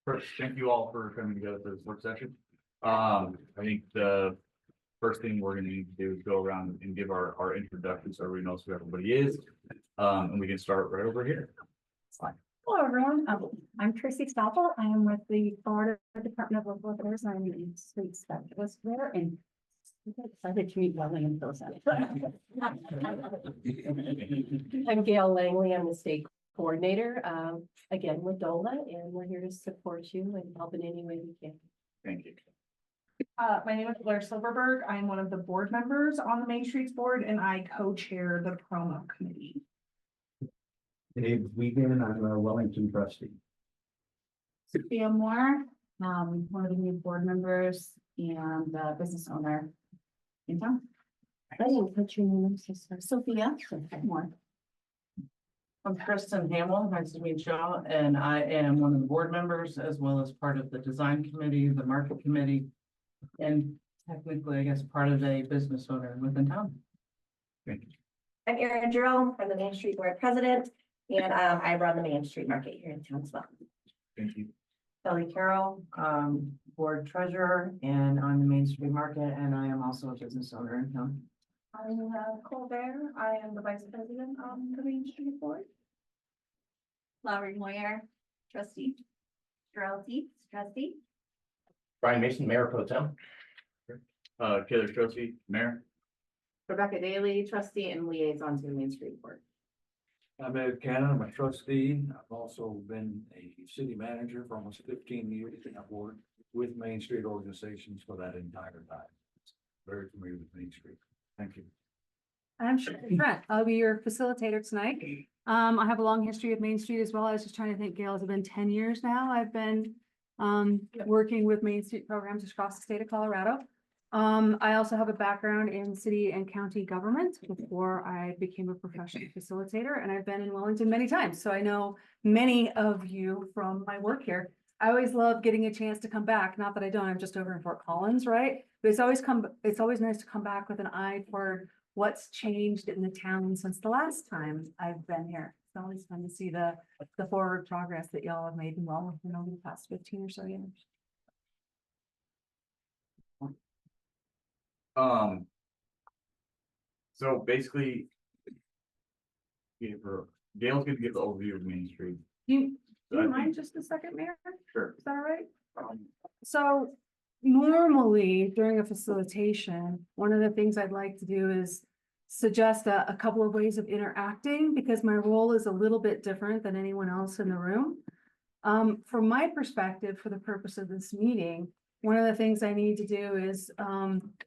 First, thank you all for coming together for this work session. I think the first thing we're gonna need to do is go around and give our introductions so everybody knows who everybody is. And we can start right over here. Hello, everyone. I'm Trustee Stoppel. I am with the Florida Department of Local Affairs. I'm the state specialist there, and I'm excited to meet Wellington. I'm Gail Langley. I'm the state coordinator, again with DOLA, and we're here to support you and help in any way we can. Thank you. My name is Blair Silverberg. I'm one of the board members on the Main Streets Board, and I co-chair the promo committee. Dave Wiegand, I'm a Wellington trustee. Sophia Moore, one of the new board members and business owner in town. I didn't put your name, sister. Sophia Moore. I'm Kristen Hamill, nice to meet y'all, and I am one of the board members as well as part of the design committee, the market committee, and technically, I guess, part of a business owner within town. Thank you. I'm Erin Jerome, I'm the Main Street Board President, and I run the Main Street Market here in town as well. Thank you. Kelly Carroll, board treasurer, and on the Main Street Market, and I am also a business owner in town. I'm Colbert. I am the vice president on the Main Street Board. Lowry Moyer, trustee. Trustee. Brian Mason, Mayor Pro Tem. Taylor Trustee, Mayor. Rebecca Daly, trustee and liaison to the Main Street Board. I'm Ed Cannon, I'm a trustee. I've also been a city manager for almost 15 years, and I've worked with Main Street organizations for that entire time. Very familiar with Main Street. Thank you. I'm Shirley Trent. I'll be your facilitator tonight. I have a long history of Main Street as well. I was just trying to think, Gail, it's been 10 years now. I've been working with Main Street programs across the state of Colorado. I also have a background in city and county government before I became a professional facilitator, and I've been in Wellington many times. So I know many of you from my work here. I always love getting a chance to come back. Not that I don't, I'm just over in Fort Collins, right? But it's always nice to come back with an eye for what's changed in the town since the last time I've been here. It's always fun to see the forward progress that y'all have made in Wellington over the past 15 or so years. So basically, Gail's gonna give the overview of Main Street. Do you mind just a second, Mayor? Sure. Is that all right? So normally during a facilitation, one of the things I'd like to do is suggest a couple of ways of interacting because my role is a little bit different than anyone else in the room. From my perspective, for the purpose of this meeting, one of the things I need to do is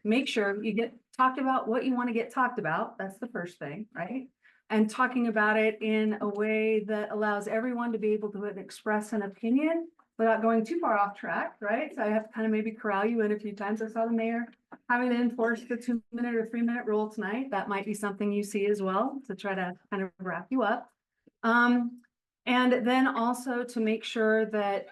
make sure you get talked about what you want to get talked about. That's the first thing, right? And talking about it in a way that allows everyone to be able to express an opinion without going too far off track, right? So I have to kind of maybe corral you in a few times. I saw the mayor having to enforce the 2-minute or 3-minute rule tonight. That might be something you see as well to try to kind of wrap you up. And then also to make sure that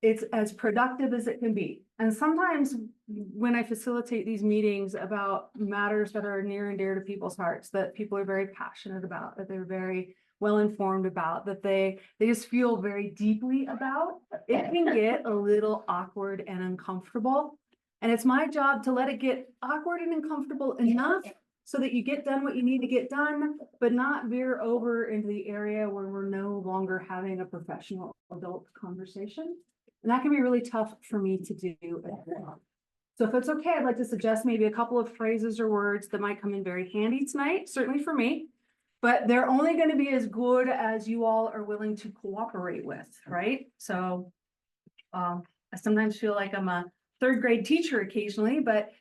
it's as productive as it can be. And sometimes when I facilitate these meetings about matters that are near and dear to people's hearts, that people are very passionate about, that they're very well informed about, that they just feel very deeply about, it can get a little awkward and uncomfortable. And it's my job to let it get awkward and uncomfortable enough so that you get done what you need to get done, but not veer over into the area where we're no longer having a professional adult conversation. And that can be really tough for me to do as well. So if it's okay, I'd like to suggest maybe a couple of phrases or words that might come in very handy tonight, certainly for me, but they're only going to be as good as you all are willing to cooperate with, right? So I sometimes feel like I'm a 3rd grade teacher occasionally, but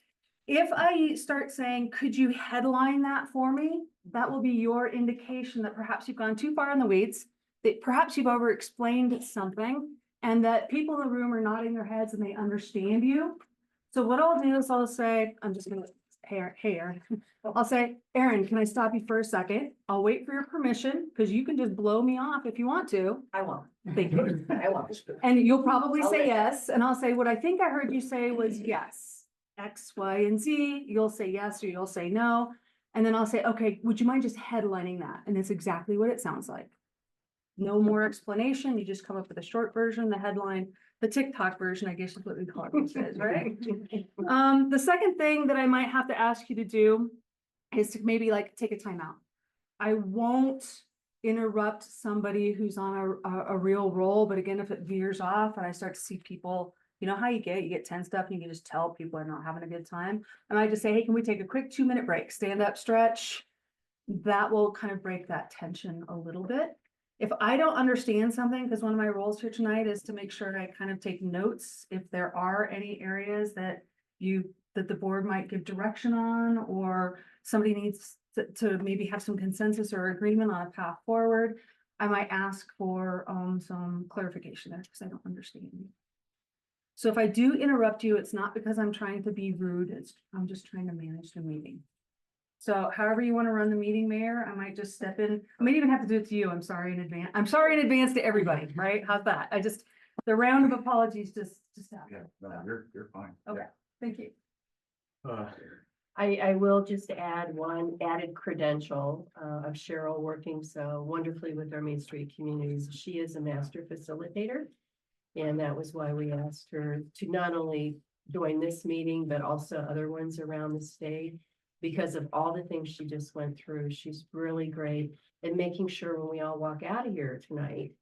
if I start saying, could you headline that for me? That will be your indication that perhaps you've gone too far in the weeds, that perhaps you've over explained something, and that people in the room are nodding their heads and they understand you. So what I'll do is I'll say, I'm just gonna, hey, Erin. I'll say, Erin, can I stop you for a second? I'll wait for your permission because you can just blow me off if you want to. I won't. Thank you. I won't. And you'll probably say wait. yes. And I'll say, what I think I heard you say was yes, X, Y, and Z. You'll say yes or you'll say no. And then I'll say, okay, would you mind just headlining that? And it's exactly what it sounds like. no more explanation. You just come up with a short version, the headline, the TikTok version, I guess is what we call it these days, right? The second thing that I might have to ask you to do is to maybe like take a timeout. I won't interrupt somebody who's on a real roll, but again, if it veers off and I start to see people, you know how you get tense stuff and you can just tell people are not having a good time. And I just say, hey, can we take a quick 2-minute break, stand up, stretch? That will kind of break that tension a little bit. If I don't understand something, because one of my roles here tonight is to make sure I kind of take notes, if there are any areas that the board might give direction on, or somebody needs to maybe have some consensus or agreement on a path forward, I might ask for some clarification there because I don't understand. So if I do interrupt you, it's not because I'm trying to be rude, I'm just trying to manage the meeting. So however you want to run the meeting, Mayor, I might just step in. I might even have to do it to you. I'm sorry in advance. I'm sorry in advance to everybody, right? How's that? The round of apologies just happened. Yeah, no, you're fine. Okay, thank you. I will just add one added credential of Cheryl working so wonderfully with our Main Street communities. She is a master facilitator. And that was why we asked her to not only join this meeting, but also other ones around the state. Because of all the things she just went through, she's really great at making sure when we all walk out of here tonight,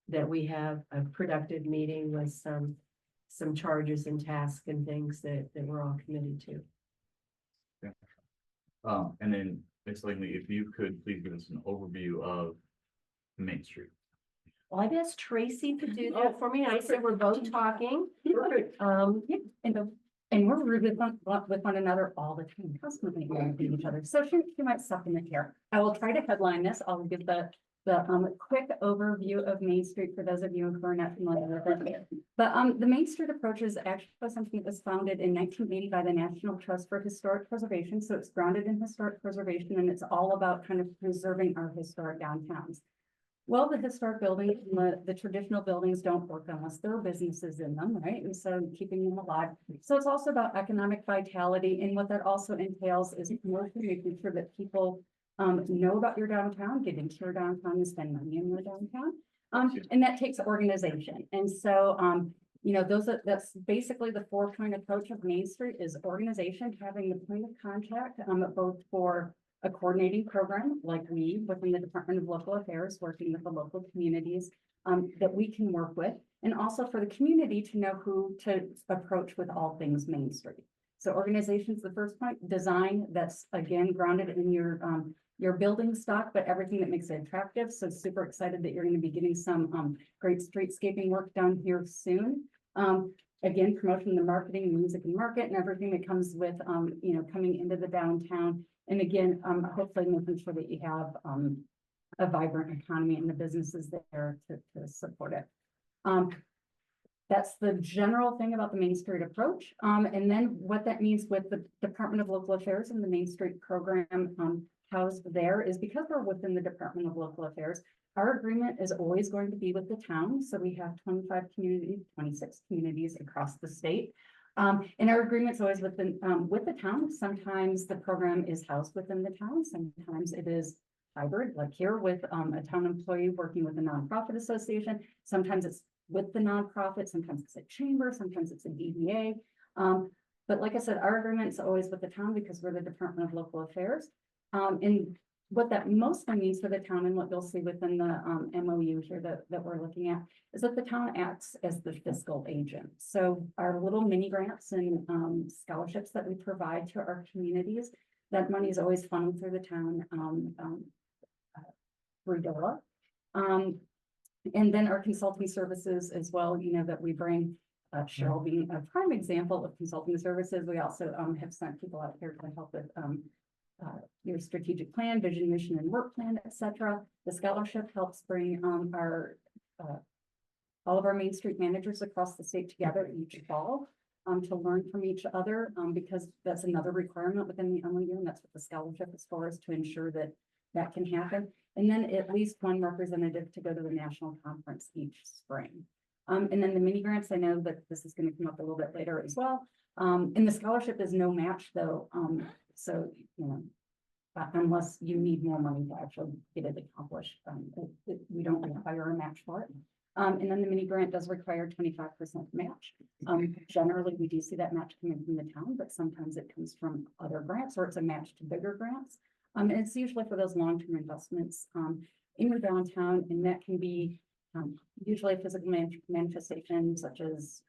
that we have a productive meeting with some charges and tasks and things that we're all committed to. And then Ms. Langley, if you could please give us an overview of Main Street. Well, I've asked Tracy to do that for me. I said we're both talking. And we're rude with one another all the time, constantly interrupting each other. So she might supplement here. I will try to headline this. I'll give the quick overview of Main Street for those of you who are not familiar with it. But the Main Street approach is actually something that was founded in 1980 by the National Trust for Historic Preservation. So it's grounded in historic preservation, and it's all about kind of preserving our historic downtowns. Well, the historic buildings, the traditional buildings don't work unless there are businesses in them, right? And so keeping them alive. So it's also about economic vitality. And what that also entails is making sure that people know about your downtown, get into your downtown and spend money in your downtown. And that takes organization. And so, you know, that's basically the 4-point approach of Main Street is organization, having the point of contact, both for a coordinating program like we within the Department of Local Affairs, working with the local communities that we can work with, and also for the community to know who to approach with all things Main Street. So organization's the first point. Design, that's again grounded in your building stock, but everything that makes it attractive. So super excited that you're going to be getting some great streetscaping work done here soon. Again, promoting the marketing, music and market, and everything that comes with you know, coming into the downtown. And again, hopefully making sure that you have a vibrant economy and the businesses there to support it. That's the general thing about the Main Street approach. And then what that means with the Department of Local Affairs and the Main Street program housed there is because we're within the Department of Local Affairs, our agreement is always going to be with the town. So we have 25 communities, 26 communities across the state. And our agreement's always with the town. Sometimes the program is housed within the town. Sometimes it is hybrid, like here with a town employee working with a nonprofit association. Sometimes it's with the nonprofit. Sometimes it's a chamber. Sometimes it's a DBA. But like I said, our agreement is always with the town because we're the Department of Local Affairs. And what that mostly means for the town and what you'll see within the MOU here that we're looking at is that the town acts as the fiscal agent. So our little mini grants and scholarships that we provide to our communities, that money is always funneled through the town through DOLA. And then our consulting services as well, you know, that we bring, Cheryl being a prime example of consulting services. We also have sent people out here to help with your strategic plan, vision, mission, and work plan, etc. The scholarship helps bring all of our Main Street managers across the state together each fall to learn from each other because that's another requirement within the MOU, and that's what the scholarship is for, is to ensure that that can happen. And then at least one representative to go to the national conference each spring. And then the mini grants, I know that this is going to come up a little bit later as well. And the scholarship is no match though. So, you know, unless you need more money to actually get it accomplished. We don't require a match for it. And then the mini grant does require 25% match. Generally, we do see that match coming from the town, but sometimes it comes from other grants or it's a match to bigger grants. And it's usually for those long-term investments in your downtown, and that can be usually physical manifestations such as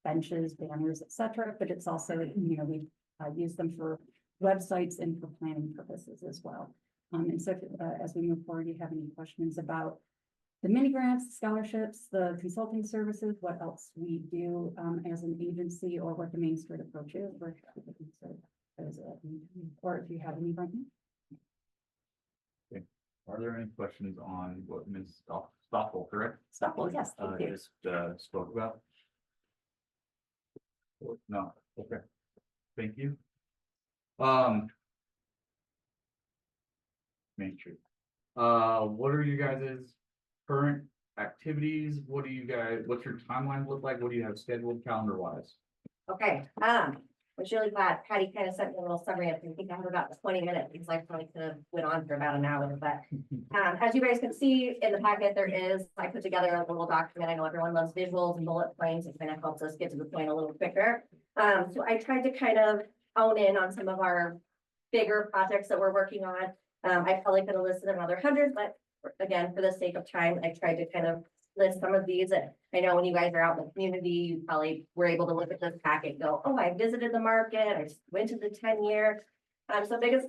benches, banners, etc. But it's also, you know, we use them for websites and for planning purposes as well. And so as we move forward, you have any questions about the mini grants, scholarships, the consulting services, what else we do as an agency, or what the Main Street approach is, or if you have any right now. Are there any questions on what Ms. Stoffel, correct? Stoffel, yes, thank you. Just spoke about? No, okay. Thank you. Main Street. What are you guys' current activities? What's your timeline look like? What do you have scheduled calendar wise? Okay, I was really glad Patty kind of sent me a little summary. I think I have about 20 minutes because I probably could have went on for about an hour, but as you guys can see in the packet, I put together a little document. I know everyone loves visuals and bullet points. It kind of helps us get to the point a little quicker. So I tried to kind of hone in on some of our bigger projects that we're working on. I probably could have listed another 100, but again, for the sake of time, I tried to kind of list some of these. And I know when you guys are out in the community, you probably were able to look at this packet and go, oh, I visited the market, I went to the 10-year.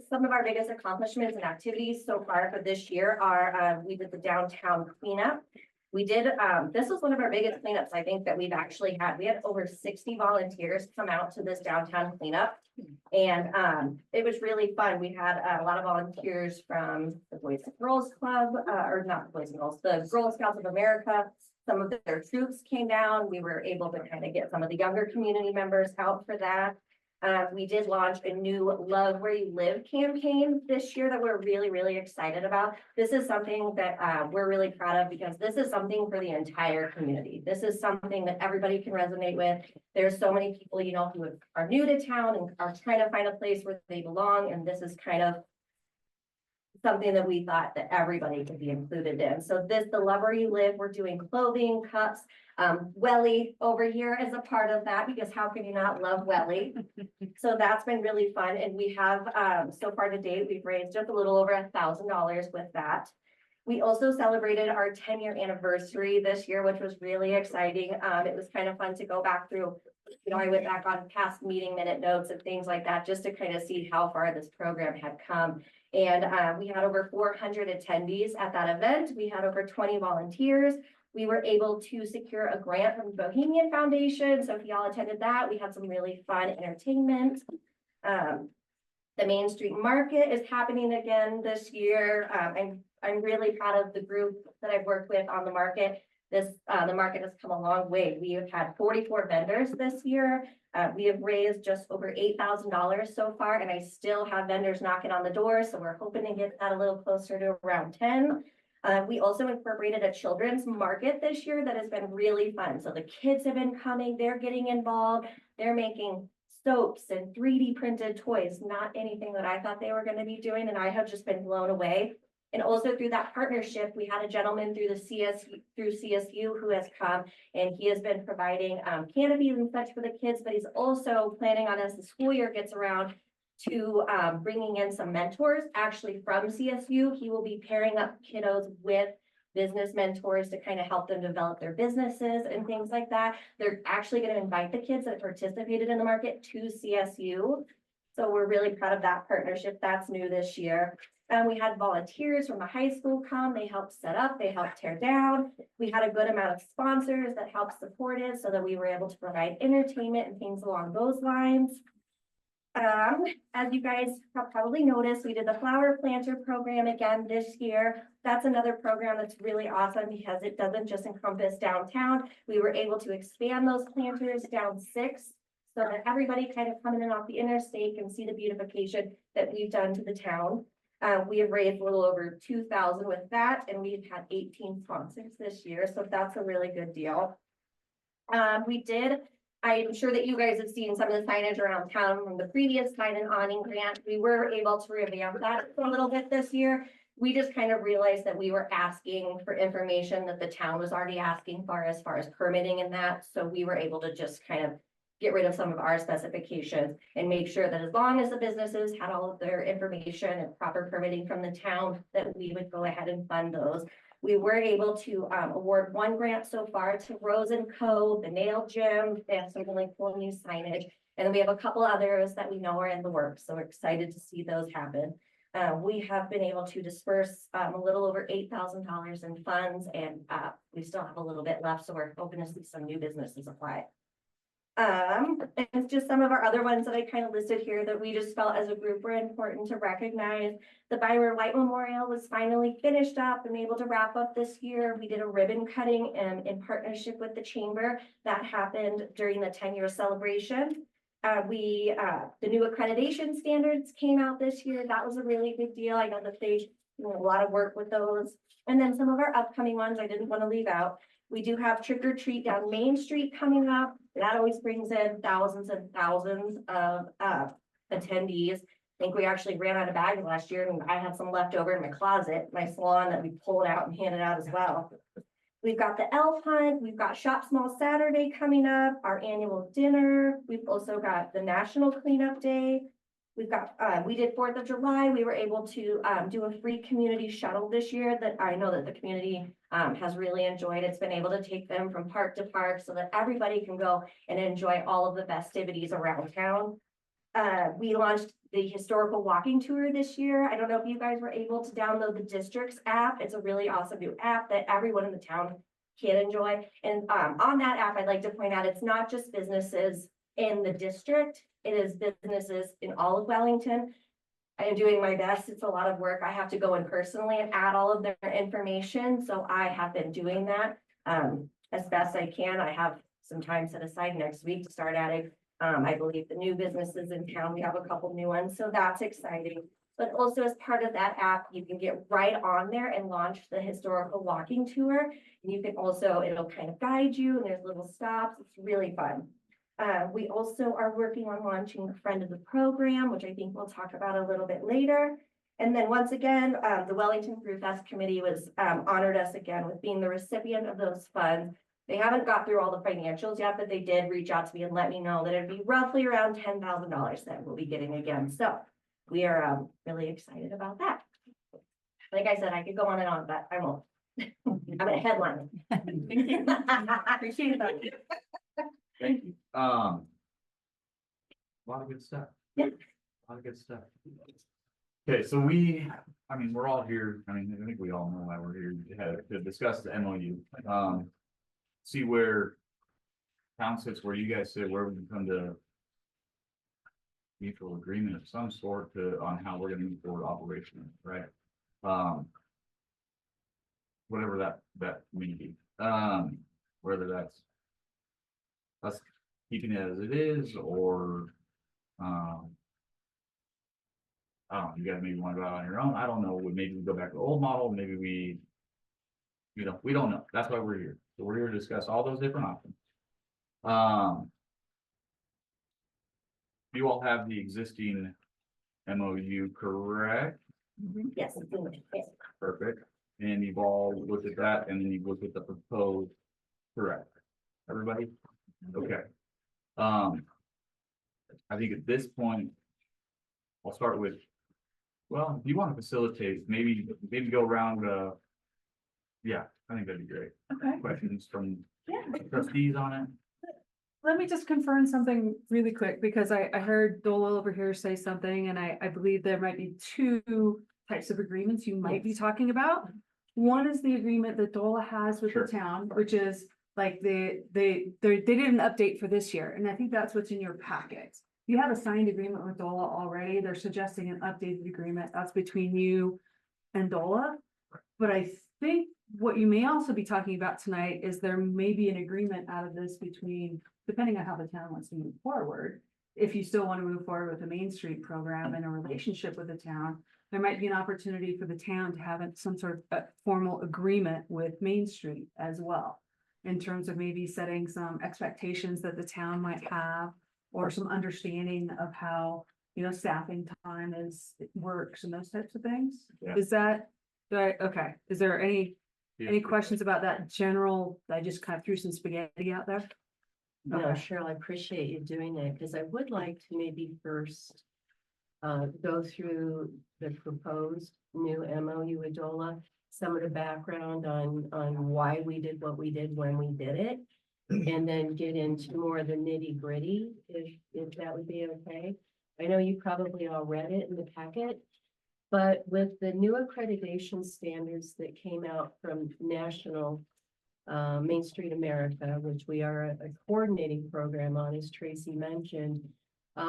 Some of our biggest accomplishments and activities so far for this year are, we did the downtown cleanup. We did, this was one of our biggest cleanups, I think, that we've actually had. We had over 60 volunteers come out to this downtown cleanup. And it was really fun. We had a lot of volunteers from the Boys and Girls Club, or not the Boys and Girls, the Girl Scouts of America. Some of their troops came down. We were able to kind of get some of the younger community members out for that. We did launch a new Love Where You Live campaign this year that we're really, really excited about. This is something that we're really proud of because this is something for the entire community. This is something that everybody can resonate with. There's so many people, you know, who are new to town and are trying to find a place where they belong. And this is kind of something that we thought that everybody could be included in. So the Love Where You Live, we're doing clothing, cups. Welly over here is a part of that because how can you not love Welly? So that's been really fun. And we have, so far to date, we've raised just a little over $1,000 with that. We also celebrated our 10-year anniversary this year, which was really exciting. It was kind of fun to go back through, you know, I went back on past meeting minute notes and things like that, just to kind of see how far this program had come. And we had over 400 attendees at that event. We had over 20 volunteers. We were able to secure a grant from the Bohemian Foundation. So if y'all attended that, we had some really fun entertainment. The Main Street Market is happening again this year. I'm really proud of the group that I've worked with on the market. The market has come a long way. We have had 44 vendors this year. We have raised just over $8,000 so far, and I still have vendors knocking on the door. So we're hoping to get that a little closer to around 10. We also incorporated a children's market this year that has been really fun. So the kids have been coming, they're getting involved, they're making soaps and 3D printed toys, not anything that I thought they were going to be doing. And I have just been blown away. And also through that partnership, we had a gentleman through CSU who has come, and he has been providing canopies and such for the kids, but he's also planning on, as the school year gets around, to bringing in some mentors actually from CSU. He will be pairing up kiddos with business mentors to kind of help them develop their businesses and things like that. They're actually going to invite the kids that participated in the market to CSU. So we're really proud of that partnership. That's new this year. And we had volunteers from the high school come. They helped set up, they helped tear down. We had a good amount of sponsors that helped support it so that we were able to provide entertainment and things along those lines. As you guys have probably noticed, we did the flower planter program again this year. That's another program that's really awesome because it doesn't just encompass downtown. We were able to expand those planters down 6 so that everybody kind of coming in off the interstate can see the beautification that we've done to the town. We have raised a little over 2,000 with that, and we've had 18 sponsors this year. So that's a really good deal. We did I'm sure that you guys have seen some of the signage around town from the previous sign and awning grant. We were able to revamp that a little bit this year. We just kind of realized that we were asking for information that the town was already asking for as far as permitting and that. So we were able to just kind of get rid of some of our specifications and make sure that as long as the businesses had all of their information and proper permitting from the town, that we would go ahead and fund those. We were able to award one grant so far to Rose and Co, the Nail Gym. They have some really cool new signage. And then we have a couple others that we know are in the works. So we're excited to see those happen. We have been able to disperse a little over $8,000 in funds, and we still have a little bit left. So we're hoping to see some new businesses apply. And it's just some of our other ones that I kind of listed here that we just felt as a group were important to recognize. The Byron White Memorial was finally finished up and able to wrap up this year. We did a ribbon cutting in partnership with the chamber that happened during the 10-year celebration. The new accreditation standards came out this year. That was a really big deal. I know that they do a lot of work with those. And then some of our upcoming ones I didn't want to leave out. We do have Trick or Treat down Main Street coming up. That always brings in thousands and thousands of attendees. I think we actually ran out of bags last year, and I had some left over in my closet, my salon, that we pulled out and handed out as well. We've got the elf hunt. We've got Shop Small Saturday coming up, our annual dinner. We've also got the National Cleanup Day. We've got, we did 4th of July. We were able to do a free community shuttle this year that I know that the community has really enjoyed. It's been able to take them from park to park so that everybody can go and enjoy all of the festivities around town. We launched the historical walking tour this year. I don't know if you guys were able to download the Districts app. It's a really awesome new app that everyone in the town can enjoy. And on that app, I'd like to point out, it's not just businesses in the district. It is businesses in all of Wellington. I am doing my best. It's a lot of work. I have to go in personally and add all of their information. So I have been doing that as best I can. I have some time set aside next week to start adding, I believe, the new businesses in town. We have a couple new ones, so that's exciting. But also as part of that app, you can get right on there and launch the historical walking tour. And you can also, it'll kind of guide you, and there's little stops. It's really fun. We also are working on launching a friend of the program, which I think we'll talk about a little bit later. And then once again, the Wellington Brew Fest Committee was honored us again with being the recipient of those funds. They haven't got through all the financials yet, but they did reach out to me and let me know that it'd be roughly around $10,000 that we'll be getting again. So we are really excited about that. Like I said, I could go on and on, but I won't. I'm a headline. Appreciate that. Thank you. A lot of good stuff. Yeah. A lot of good stuff. Okay, so we're all here. I think we all know why we're here to discuss the MOU. See where town sits, where you guys sit, where we can come to mutual agreement of some sort on how we're gonna move forward operationally, right? Whatever that may be. Whether that's us keeping it as it is, or I don't know, you guys maybe want to go out on your own. I don't know. Maybe we go back to the old model. Maybe we don't know. That's why we're here. So we're here to discuss all those different options. You all have the existing MOU, correct? Yes. Yes. Perfect. And you've all looked at that, and then you've looked at the proposed, correct? Everybody? Okay. I think at this point, I'll start with, well, if you want to facilitate, maybe go around, yeah, I think that'd be great. Okay. Questions from Yeah. trustees on it? Let me just confirm something really quick, because I heard Dole over here say something, and I believe there might be two types of agreements you might be talking about. One is the agreement that Dole has with the Sure. town, which is like they did an update for this year, and I think that's what's in your packet. You have a signed agreement with DOLA already. They're suggesting an updated agreement. That's between you and DOLA. But I think what you may also be talking about tonight is there may be an agreement out of this between, depending on how the town wants to move forward. If you still want to move forward with the Main Street program and a relationship with the town, there might be an opportunity for the town to have some sort of formal agreement with Main Street as well. in terms of maybe setting some expectations that the town might have, or some understanding of how, staffing time works and those types of things. Yeah. Is that, okay, is there any questions about that general, I just kind of threw some spaghetti out there? No, Okay. Cheryl, I appreciate you doing that, because I would like to maybe first go through the proposed new MOU with DOLA, some of the background on why we did what we did when we did it, and then get into more of the nitty gritty, if that would be okay. I know you probably all read it in the packet, but with the new accreditation standards that came out from National Main Street America, which we are a coordinating program on, as Tracy mentioned,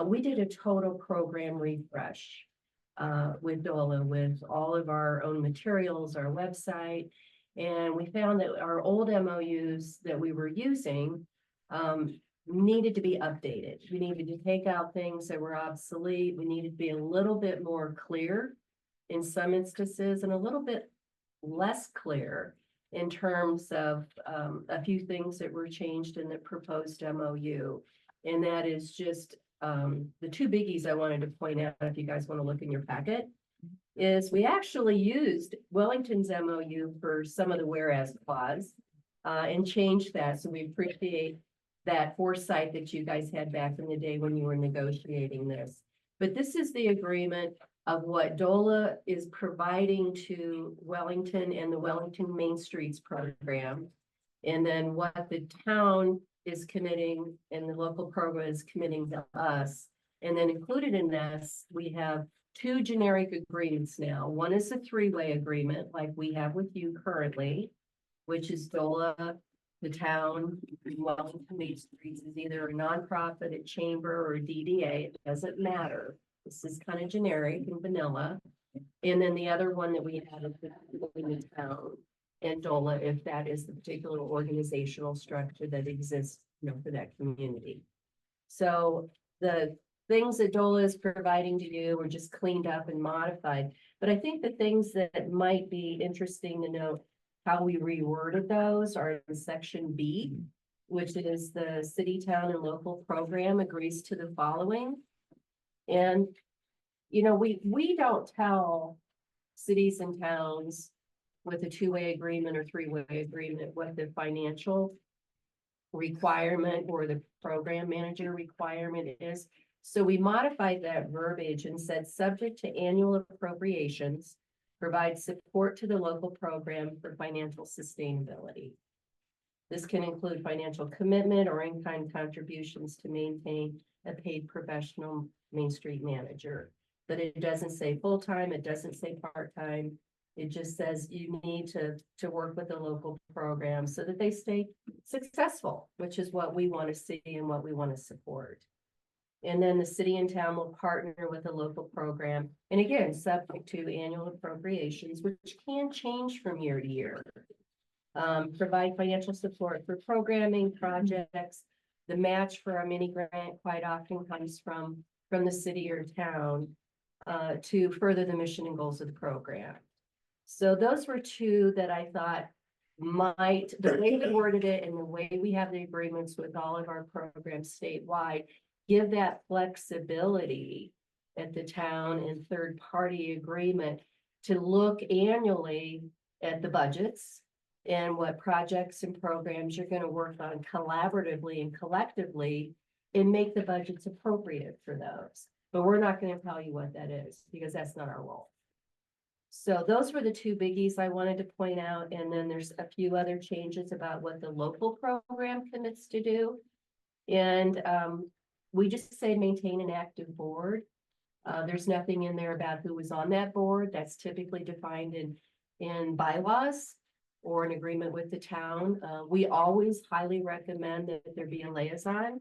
we did a total program refresh with DOLA, with all of our own materials, our website, and we found that our old MOUs that we were using needed to be updated. We needed to take out things that were obsolete. We needed to be a little bit more clear in some instances, and a little bit less clear in terms of a few things that were changed in the proposed MOU. And that is just the two biggies I wanted to point out, if you guys want to look in your packet, is we actually used Wellington's MOU for some of the whereas clause and changed that. So we appreciate that foresight that you guys had back in the day when you were negotiating this. But this is the agreement of what DOLA is providing to Wellington and the Wellington Main Streets program. And then what the town is committing and the local program is committing to us. And then included in this, we have two generic agreements now. One is a three-way agreement like we have with you currently, which is DOLA, the town, Wellington Main Streets is either a nonprofit, a chamber, or a DDA. It doesn't matter. This is kind of generic and vanilla. And then the other one that we have is between the town and DOLA, if that is the particular organizational structure that exists, for that community. So the things that DOLA is providing to you were just cleaned up and modified. But I think the things that might be interesting to note how we reworded those are in section B, which is the city, town, and local program agrees to the following. And, we don't tell cities and towns with a two-way agreement or three-way agreement what the financial requirement or the program manager requirement is. So we modified that verbiage and said, subject to annual appropriations, provide support to the local program for financial sustainability. This can include financial commitment or in-kind contributions to maintain a paid professional Main Street manager. But it doesn't say full-time, it doesn't say part-time. It just says you need to work with the local program so that they stay successful, which is what we want to see and what we want to support. And then the city and town will partner with a local program. And again, subject to annual appropriations, which can change from year to year. Provide financial support for programming projects. The match for our mini grant quite often comes from the city or town to further the mission and goals of the program. So those were two that I thought might, the way we worded it and the way we have the agreements with all of our programs statewide, give that flexibility at the town and third-party agreement to look annually at the budgets and what projects and programs you're going to work on collaboratively and collectively and make the budgets appropriate for those. But we're not going to tell you what that is because that's not our role. So those were the two biggies I wanted to point out. And then there's a few other changes about what the local program commits to do. And we just say maintain an active board. There's nothing in there about who was on that board. That's typically defined in bylaws or an agreement with the town. We always highly recommend that there be a liaison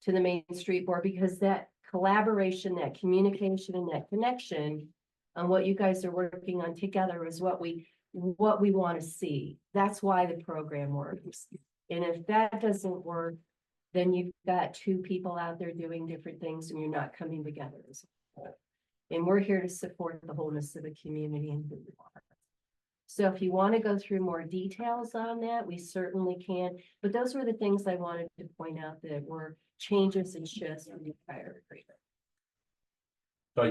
to the Main Street Board because that collaboration, that communication, and that connection on what you guys are working on together is what we want to see. That's why the program works. And if that doesn't work, then you've got two people out there doing different things and you're not coming together as well. And we're here to support the wholeness of the community and who we are. So if you want to go through more details on that, we certainly can. But those were the things I wanted to point out that were changes and shifts from the prior agreement. So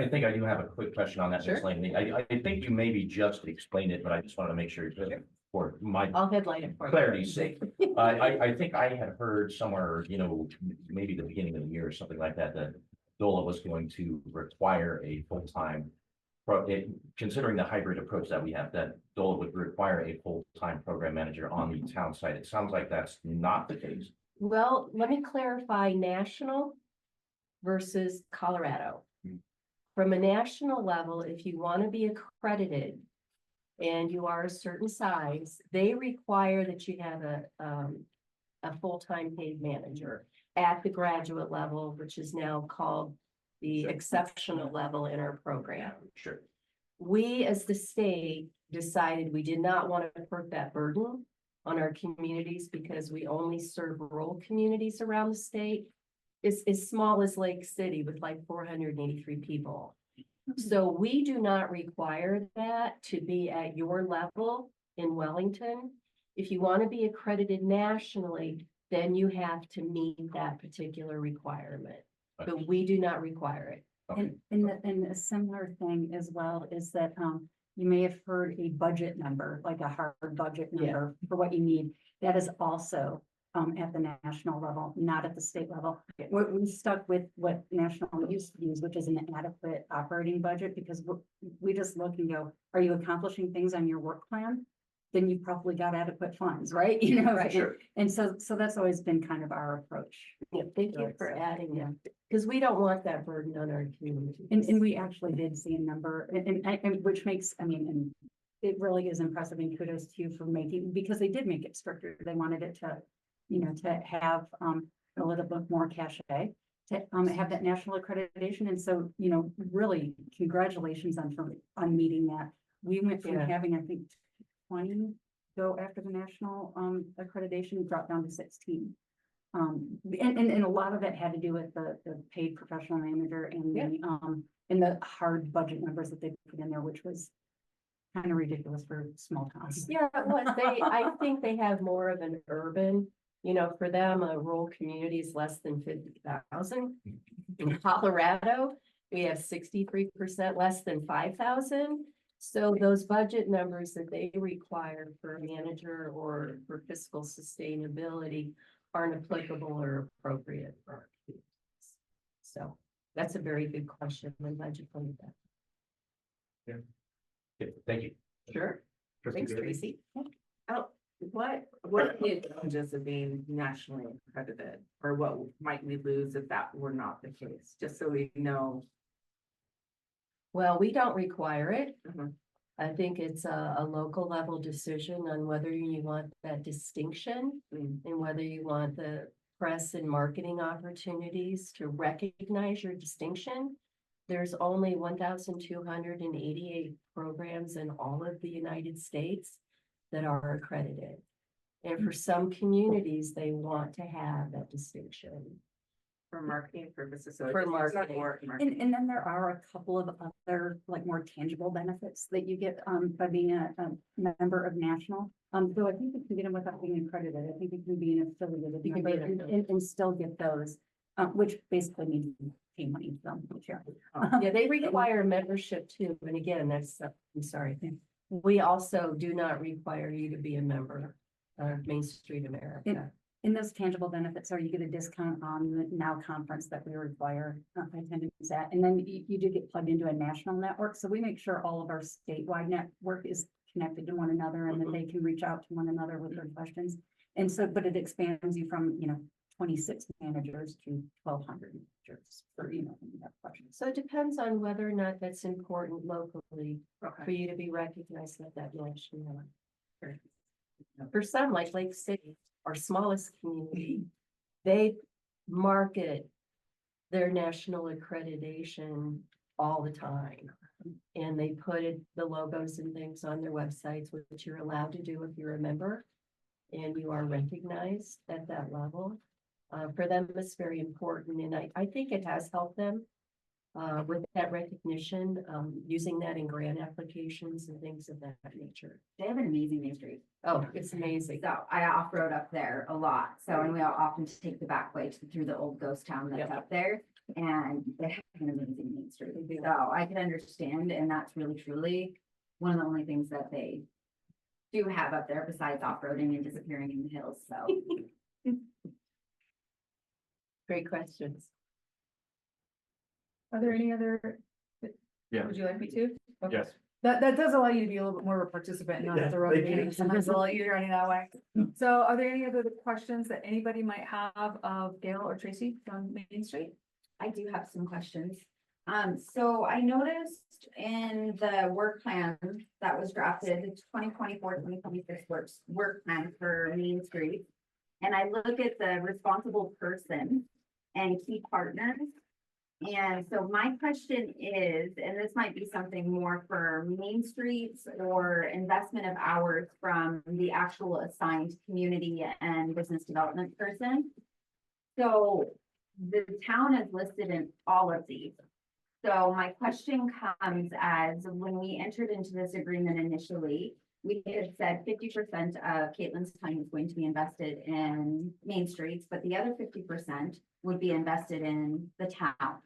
I think I do have a quick question on that, Ms. Sure. Langley. I think you maybe just explained it, but I just wanted to make sure for my I'll headline it for you. clarity's sake. I think I had heard somewhere, maybe the beginning of the year or something like that, that DOLA was going to require a full-time, considering the hybrid approach that we have, that DOLA would require a full-time program manager on the town site. It sounds like that's not the case. Well, let me clarify national versus Colorado. From a national level, if you want to be accredited and you are a certain size, they require that you have a full-time paid manager at the graduate level, which is now called the exceptional level in our program. Sure. We, as the state, decided we did not want to put that burden on our communities because we only serve rural communities around the state. It's as small as Lake City with like 483 people. So we do not require that to be at your level in Wellington. If you want to be accredited nationally, then you have to meet that particular requirement. But we do not require it. Okay. And a similar thing as well is that, you may have heard a budget number, like a hard budget number for what you need. That is also, at the national level, not at the state level. We stuck with what national used to use, which is an adequate operating budget, because we just look and go, are you accomplishing things on your work plan? Then you probably got adequate funds, right? Right. Sure. And so that's always been kind of our approach. Yeah, thank you for adding that, because we don't want that burden on our community. And we actually did see a number, and which makes, and it really is impressive, and kudos to you for making, because they did make it stricter. They wanted it to, to have a little bit more cachet, to have that national accreditation. And so, really congratulations on meeting that. We went from having, I think, 20 go after the national accreditation, dropped down to 16. And a lot of it had to do with the paid professional manager and the hard budget numbers that they put in there, which was kind of ridiculous for small towns. Yeah, I think they have more of an urban, for them, a rural community is less than 50,000. In Colorado, we have 63% less than 5,000. So those budget numbers that they require for a manager or for fiscal sustainability aren't applicable or appropriate for our communities. So that's a very good question. I'm glad you pointed that. Okay, thank you. Sure. Trustee Thanks, Bailey? Tracy. What are the advantages of being nationally accredited, or what might we lose if that were not the case? Just so we know. Well, we don't require it. Mhm. I think it's a local level decision on whether you want that distinction and whether you want the press and marketing opportunities to recognize your distinction. There's only 1,288 programs in all of the United States that are accredited. And for some communities, they want to have that distinction. For marketing purposes. So For it's not marketing. for And then there are a couple of other, like, more tangible benefits that you get by being a member of national. So I think you can get them without being accredited. I think you can be an affiliated You can be member an and still get those, which basically means you pay money to them each year. Yeah, they require membership too. And again, I'm sorry. We also do not require you to be a member of Main Street America. And those tangible benefits are you get a discount on the NOW conference that we require attendance at. And then you do get plugged into a national network. So we make sure all of our statewide network is connected to one another and that they can reach out to one another with their questions. And so, but it expands you from, 26 managers to 1,200 managers for, when you have questions. So it depends on whether or not that's important locally for you to be recognized at that national level. For some, like Lake City, our smallest community, they market their national accreditation all the time. And they put the logos and things on their websites, which you're allowed to do if you're a member and you are recognized at that level. For them, it's very important. And I think it has helped them with that recognition, using that in grant applications and things of that nature. They have an amazing Main Street. Oh, it's amazing. So I off-road up there a lot. So, and we all often take the back way through the old ghost town that's Yep. up there. And they have an amazing Main Street. So I can understand, and that's really truly one of the only things that they do have up there besides off-roading and disappearing in the hills. So Great questions. Are there any other? Yeah. Would you like me to? Okay. Yes. That does allow you to be a little bit more of a participant, not have to run the meeting. Sometimes they'll let you running that way. So are there any other questions that anybody might have of Gail or Tracy from Main Street? I do have some questions. So I noticed in the work plan that was drafted, the 2024-2026 work plan for Main Street. And I look at the responsible person and key partners. And so my question is, and this might be something more for Main Streets or investment of hours from the actual assigned community and business development person. So the town is listed in all of these. So my question comes as when we entered into this agreement initially, we had said 50% of Caitlin's time is going to be invested in Main Streets, but the other 50% would be invested in the town.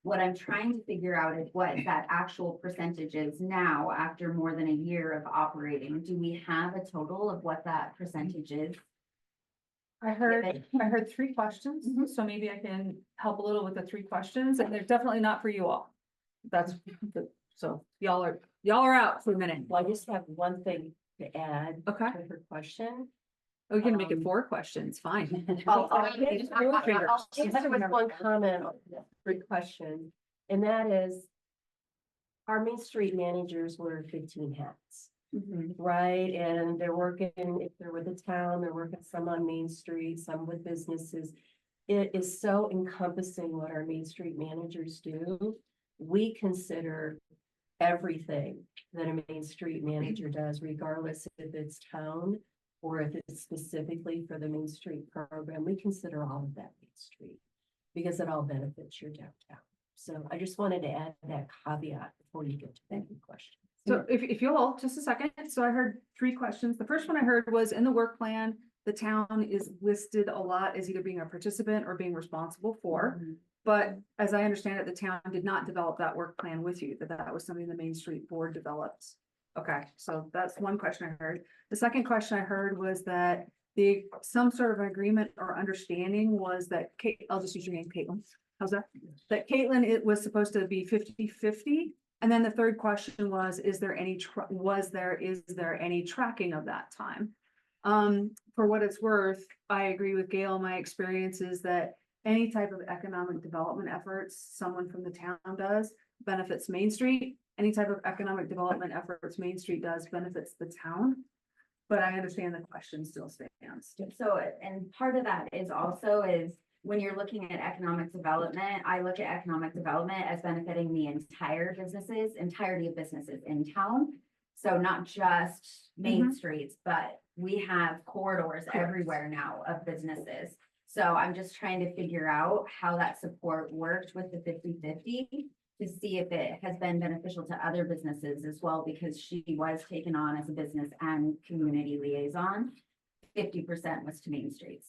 What I'm trying to figure out is what that actual percentage is now after more than a year of operating. Do we have a total of what that percentage is? I heard 3 questions, so maybe I can help a little with the 3 questions, and they're definitely not for you all. That's, so y'all are out for a minute. Well, I just have one thing to add Okay, to her question. we're gonna make it 4 questions, fine. I'll just answer with one comment on the 3 question, and that is our Main Street managers wear 15 hats, right? And they're working, if they're with the town, they're working some on Main Street, some with businesses. It is so encompassing what our Main Street managers do. We consider everything that a Main Street manager does, regardless if it's town or if it's specifically for the Main Street program. We consider all of that Main Street because it all benefits your downtown. So I just wanted to add that caveat before you get to that question. So if you'll hold just a second, so I heard 3 questions. The first one I heard was in the work plan, the town is listed a lot as either being a participant or being responsible for. But as I understand it, the town did not develop that work plan with you, that was something the Main Street Board developed. Okay, so that's one question I heard. The second question I heard was that some sort of agreement or understanding was that I'll just use your name, Caitlin. How's that? That Caitlin, it was supposed to be 50-50. And then the third question was, is there any tracking of that time? For what it's worth, I agree with Gail. My experience is that any type of economic development efforts someone from the town does benefits Main Street. Any type of economic development efforts Main Street does benefits the town. But I understand the question still stands. So, and part of that is also when you're looking at economic development, I look at economic development as benefiting the entirety of businesses in town. So not just main streets, but we have corridors everywhere now of businesses. So I'm just trying to figure out how that support worked with the 50-50 to see if it has been beneficial to other businesses as well, because she was taken on as a business and community liaison. 50% was to main streets.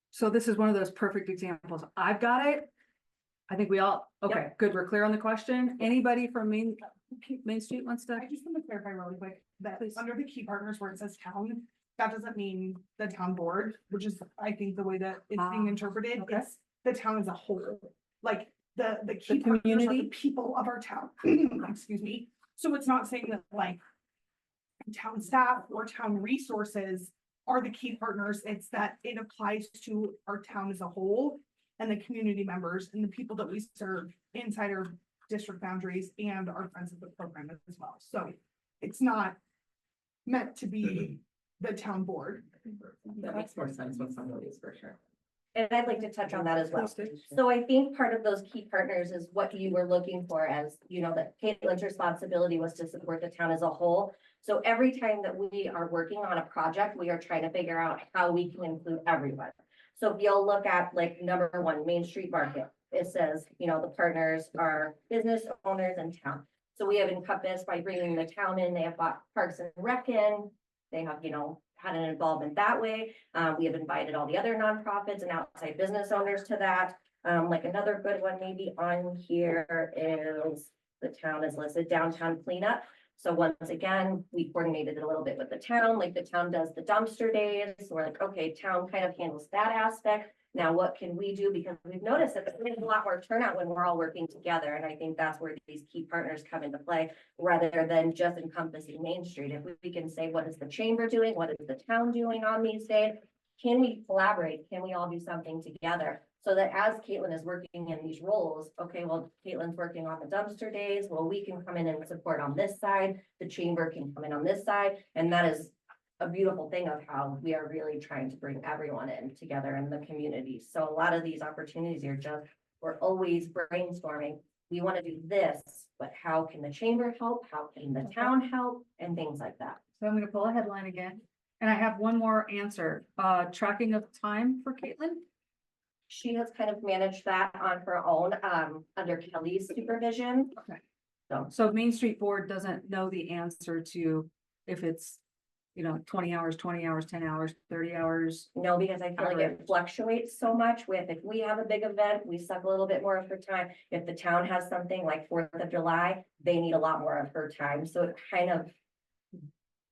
So this is one of those perfect examples. I've got it. I think we all, okay, good. We're clear on the question. Anybody from Main Street wants to? I just want to clarify really quick that under the key partners where it says town, that doesn't mean the town board, which is, I think, the way that it's being interpreted. Okay. It's the town as a whole, like the key partners are the community? people of our town. Excuse me. So it's not saying that like town staff or town resources are the key partners. It's that it applies to our town as a whole and the community members and the people that we serve inside our district boundaries and our friends of the program as well. So it's not meant to be the town board. That makes more sense with some of these for sure. And I'd like to touch on that as well. So I think part of those key partners is what you were looking for as, you know, that Caitlin's responsibility was to support the town as a whole. So every time that we are working on a project, we are trying to figure out how we can include everyone. So if you'll look at like number 1, Main Street Market, it says, you know, the partners are business owners in town. So we have encompassed by bringing the town in, they have bought Parks and Rec in, they have, you know, had an involvement that way. We have invited all the other nonprofits and outside business owners to that. Like another good one maybe on here is the town is listed downtown cleanup. So once again, we coordinated it a little bit with the town, like the town does the dumpster days. So we're like, okay, town kind of handles that aspect. Now, what can we do? Because we've noticed that there's a lot more turnout when we're all working together. And I think that's where these key partners come into play, rather than just encompassing Main Street. If we can say, what is the chamber doing? What is the town doing on these days? Can we collaborate? Can we all do something together? So that as Caitlin is working in these roles, okay, well, Caitlin's working on the dumpster days. Well, we can come in and support on this side. The chamber can come in on this side. And that is a beautiful thing of how we are really trying to bring everyone in together in the community. So a lot of these opportunities are just, we're always brainstorming. We want to do this, but how can the chamber help? How can the town help? And things like that. So I'm gonna pull a headline again. And I have one more answer, tracking of time for Caitlin. She has kind of managed that on her own, under Kelly's supervision. Okay. So Main Street Board doesn't know the answer to if it's, you know, 20 hours, 10 hours, 30 hours. No, because I feel like it fluctuates so much with, if we have a big event, we suck a little bit more of her time. If the town has something like 4th of July, they need a lot more of her time. So it kind of.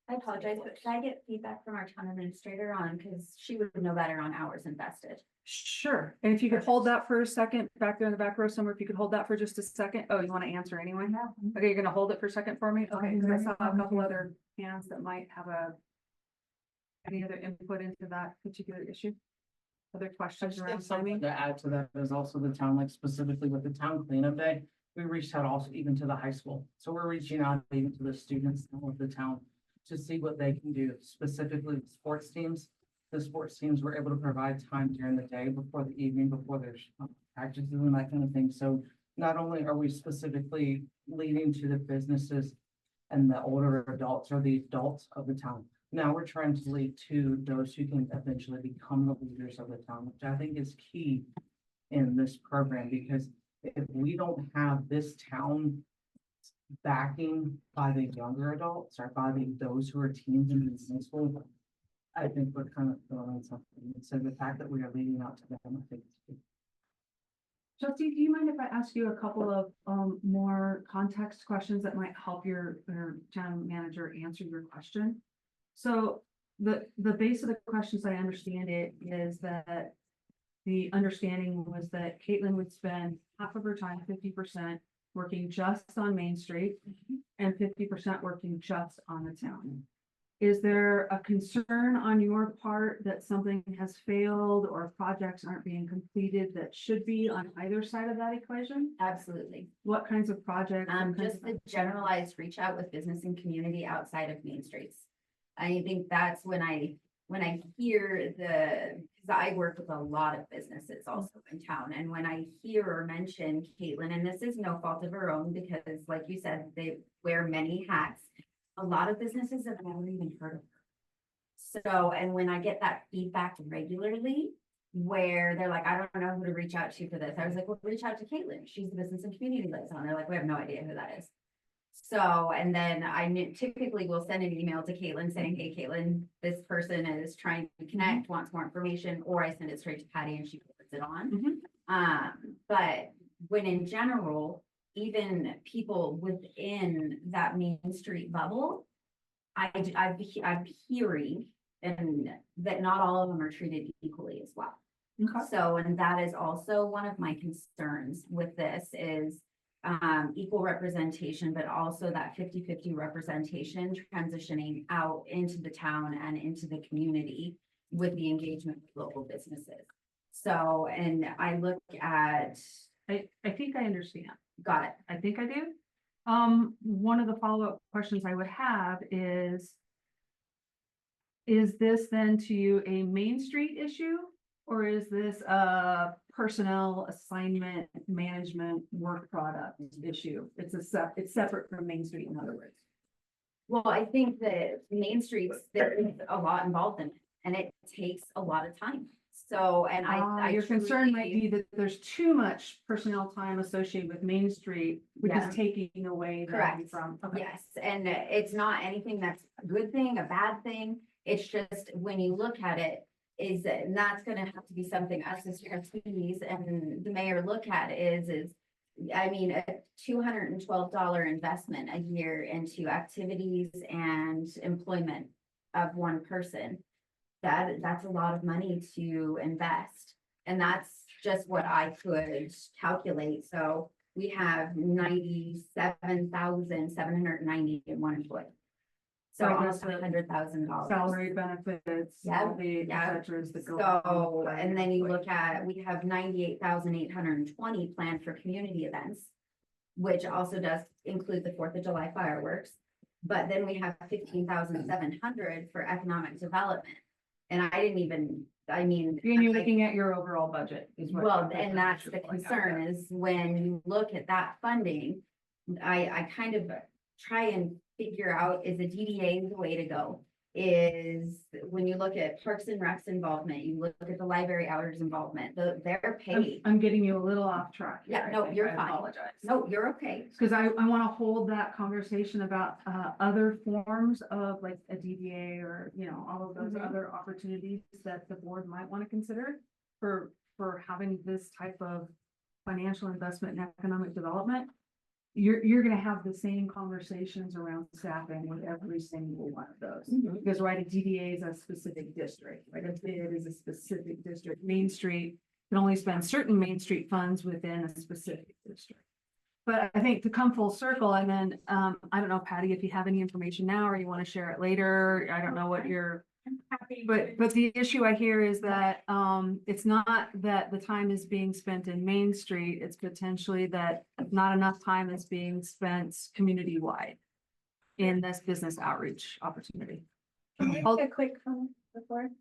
I apologize, but should I get feedback from our town administrator on, because she would know better on hours invested? Sure. And if you could hold that for a second, back there in the back row somewhere, if you could hold that for just a second. Oh, you want to answer anyway? Yeah. Okay, you're gonna hold it for a second for me? Okay, because I saw a couple other hands that might have any other input into that particular issue? Other I questions just around think something timing? to add to that is also the town, like specifically with the town cleanup day, we reached out also even to the high school. So we're reaching out even to the students of the town to see what they can do, specifically with sports teams. The sports teams were able to provide time during the day before the evening, before there's practices and that kind of thing. So not only are we specifically leading to the businesses and the older adults or the adults of the town, now we're trying to lead to those who can eventually become the leaders of the town, which I think is key in this program, because if we don't have this town backing by the younger adults or by those who are teens in high school, I think we're kind of throwing something. So the fact that we are leading out to them, I think it's key. Trustee, do you mind if I ask you a couple of more context questions that might help your town manager answer your question? So the base of the questions, I understand it, is that the understanding was that Caitlin would spend half of her time, 50%, working just on Main Street and 50% working just on the town. Is there a concern on your part that something has failed or projects aren't being completed that should be on either side of that equation? Absolutely. What kinds of projects? What kinds Just of- the generalized reach out with business and community outside of Main Streets. I think that's when I hear because I work with a lot of businesses also in town, and when I hear or mention Caitlin, and this is no fault of her own, because like you said, they wear many hats. A lot of businesses have never even heard of her. So, and when I get that feedback regularly, where they're like, I don't know who to reach out to for this. I was like, well, reach out to Caitlin. She's the business and community liaison. They're like, we have no idea who that is. So, and then typically will send an email to Caitlin saying, hey, Caitlin, this person is trying to connect, wants more information, or I send it straight to Patty and she puts it on. But when in general, even people within that Main Street bubble, I'm hearing and that not all of them are treated equally as well. Okay. So, and that is also one of my concerns with this is equal representation, but also that 50-50 representation transitioning out into the town and into the community with the engagement with local businesses. So, and I look at. I think I understand. Got it. I think I do. One of the follow-up questions I would have is this then to you a Main Street issue? Or is this a personnel assignment management work product issue? It's separate from Main Street, in other words. Well, I think that Main Streets, there is a lot involved in it, and it takes a lot of time. So, and I. Your concern might truly- be that there's too much personnel time associated with Main Street, which Yeah. is taking away then Correct. from. Okay. Yes, and it's not anything that's a good thing, a bad thing. It's just when you look at it, is that, and that's gonna have to be something us as trustees and the mayor look at is, I mean, a $212 investment a year into activities and employment of one person. That's a lot of money to invest. And that's just what I could calculate. So we have 97,790 in one employee. So Right, almost that's the $100,000. Salary benefits, Yeah, all the et yeah. ceteras that go. So, and then you look at, we have 98,820 planned for community events, which also does include the 4th of July fireworks. But then we have 15,700 for economic development. And I didn't even, I mean. And you're I- looking at your overall budget is what. Well, and that's the concern is when you look at that funding, I kind of try and figure out, is a DDA the way to go? Is when you look at Parks and Recs involvement, you look at the library hours involvement, they're paid. I'm getting you a little off track. here, Yeah, I no, think. you're I fine. apologize. No, you're okay. Because I want to hold that conversation about other forms of like a DDA or, all of those Mhm. other opportunities that the board might want to consider for having this type of financial investment in economic development. You're going to have the same conversations around staffing with every single one of those. Mhm. Because, right, a DDA is a specific district, right? A bid is a specific district. Main Street can only spend certain Main Street funds within a specific district. But I think to come full circle, and then, I don't know, Patty, if you have any information now, or you want to share it later, I don't know what your. But the issue I hear is that, it's not that the time is being spent in Main Street, it's potentially that not enough time is being spent community-wide in this business outreach opportunity. A quick comment before.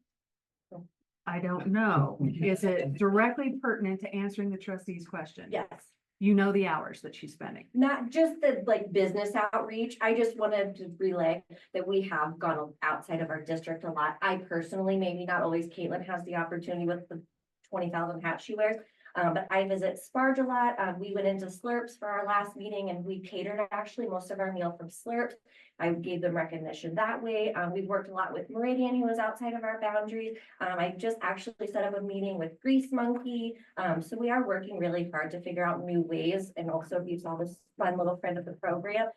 I don't know. Is it directly pertinent to answering the trustee's question? Yes. You know the hours that she's spending. Not just the business outreach, I just wanted to relay that we have gone outside of our district a lot. I personally, maybe not always, Caitlin has the opportunity with the 20,000 hats she wears. But I visit Sparge a lot. We went into Slurps for our last meeting and we catered actually most of our meal from Slurps. I gave them recognition that way. We've worked a lot with Meridian, who was outside of our boundaries. I just actually set up a meeting with Grease Monkey. So we are working really hard to figure out new ways, and also you saw this fun little friend of the program.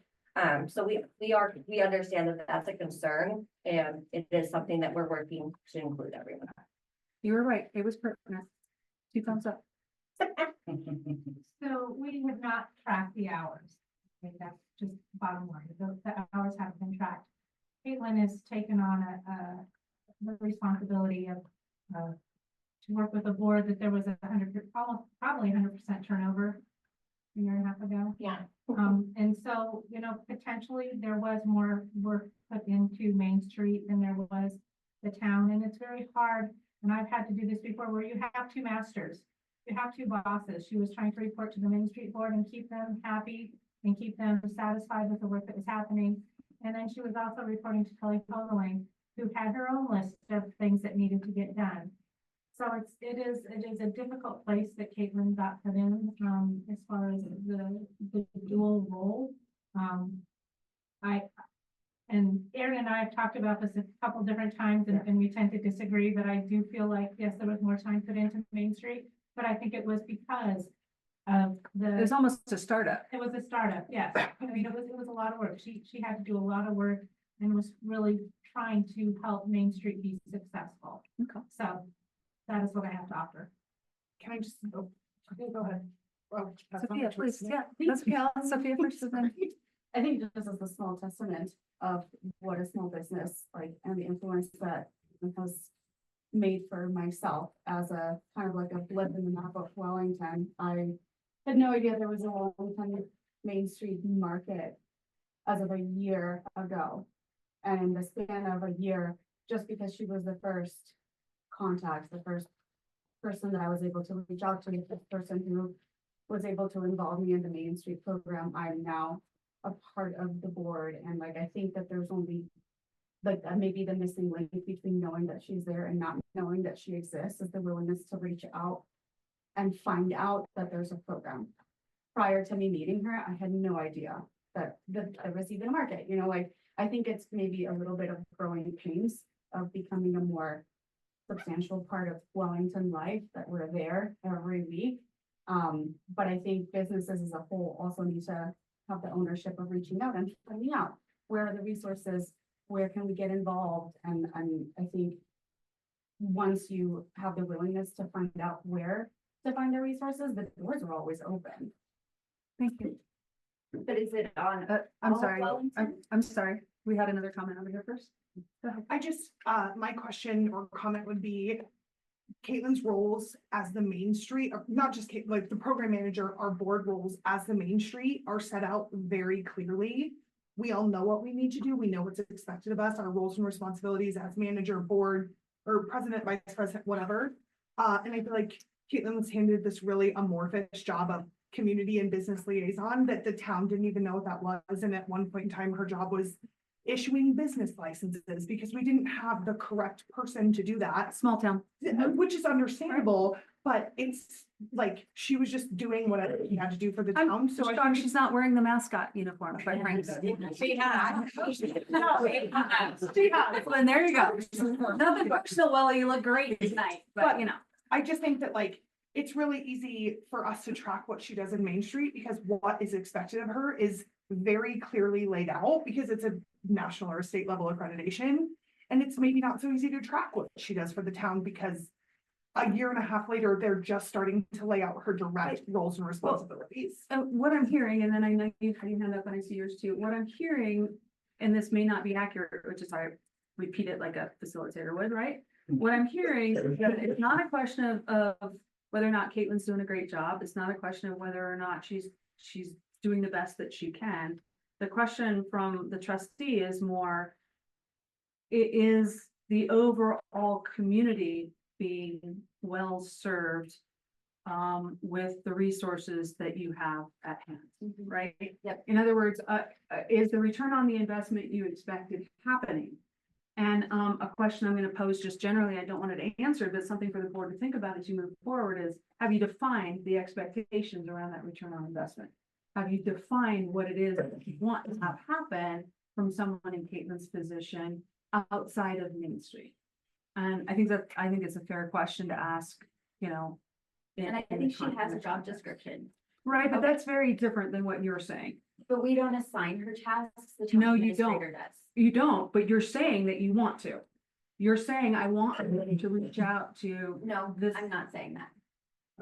So we understand that that's a concern, and it is something that we're working to include everyone. You were right. It was pertinent. 2 thumbs up. So we have not tracked the hours. Okay, that's just bottom line. The hours haven't been tracked. Caitlin has taken on the responsibility of to work with the board that there was probably 100% turnover a year and a half ago. Yeah. And so, potentially there was more work put into Main Street than there was the town, and it's very hard. And I've had to do this before, where you have 2 masters. You have 2 bosses. She was trying to report to the Main Street Board and keep them happy and keep them satisfied with the work that was happening. And then she was also reporting to Kelly Hoagling, who had her own list of things that needed to get done. So it is a difficult place that Caitlin got put in, as far as the dual role. And Aaron and I have talked about this a couple different times, and we tend to disagree, but I do feel like, yes, there was more time put into Main Street. But I think it was because of It was almost a startup. it was a startup, yes. I mean, it was a lot of work. She had to do a lot of work and was really trying to help Main Street be successful. Okay. So that is what I have to offer. Can I just? Okay, go ahead. Sophia, please, Yeah, that's okay. I'll let Sophia first. and then- I think this is a small testament of what a small business like and the influence that it has made for myself as a kind of like a blip in the map of Wellington. I had no idea there was a Wellington Main Street market as of a year ago. And in the span of a year, just because she was the first contact, the first person that I was able to reach out to, the person who was able to involve me in the Main Street program, I'm now a part of the board. And like, I think that there's only like maybe the missing link between knowing that she's there and not knowing that she exists is the willingness to reach out and find out that there's a program. Prior to me meeting her, I had no idea that there was even a market, you know, like, I think it's maybe a little bit of growing pains of becoming a more substantial part of Wellington life, that we're there every week. But I think businesses as a whole also need to have the ownership of reaching out and finding out where are the resources, where can we get involved? And I think once you have the willingness to find out where to find the resources, the doors are always open. Thank you. But is it on? I'm all of sorry, Wellington? I'm sorry. We had another comment over here first. Go ahead. I just, my question or comment would be Caitlin's roles as the Main Street, or not just Caitlin, like the program manager, our board roles as the Main Street are set out very clearly. We all know what we need to do. We know what's expected of us, our roles and responsibilities as manager, board, or president, vice president, whatever. And I feel like Caitlin was handed this really amorphous job of community and business liaison that the town didn't even know what that was. And at one point in time, her job was issuing business licenses because we didn't have the correct person to do that. Small town. Which is understandable, but it's like, she was just doing whatever she had to do for the town, so I Shocked think she's not wearing the mascot uniform, quite frankly. She has. Well, there you go. Nothing personal, well, you look great tonight, but you know. I just think that like, it's really easy for us to track what she does in Main Street because what is expected of her is very clearly laid out because it's a national or state level accreditation. And it's maybe not so easy to track what she does for the town because a year and a half later, they're just starting to lay out her direct roles and responsibilities. What I'm hearing, and then I know you had your hand up and I see yours too, what I'm hearing, and this may not be accurate, which is I repeat it like a facilitator would, right? What I'm hearing is that it's not a question of whether or not Caitlin's doing a great job. It's not a question of whether or not she's doing the best that she can. The question from the trustee is more, is the overall community being well served with the resources that you have at hand, right? Yep. In other words, is the return on the investment you expected happening? And a question I'm going to pose just generally, I don't want it to answer, but something for the board to think about as you move forward is, have you defined the expectations around that return on investment? Have you defined what it is that you want to have happen from someone in Caitlin's position outside of Main Street? And I think it's a fair question to ask, you know. And I think she has a job description. Right, but that's very different than what you're saying. But we don't assign her tasks, the town No, you don't. administrator does. You don't, but you're saying that you want to. You're saying, I want to reach out to. No, This- I'm not saying that.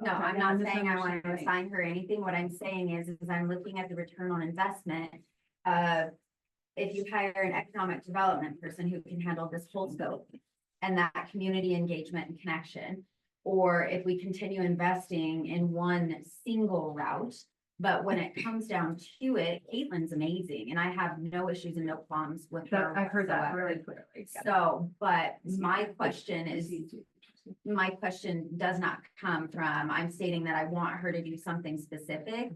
No, Okay, I'm I'm not saying I want to misunderstanding. assign her anything. What I'm saying is I'm looking at the return on investment. If you hire an economic development person who can handle this whole scope and that community engagement and connection, or if we continue investing in one single route, but when it comes down to it, Caitlin's amazing and I have no issues and no qualms with her. I've heard that whatsoever. really clearly. So, but my question is, my question does not come from, I'm stating that I want her to do something specific.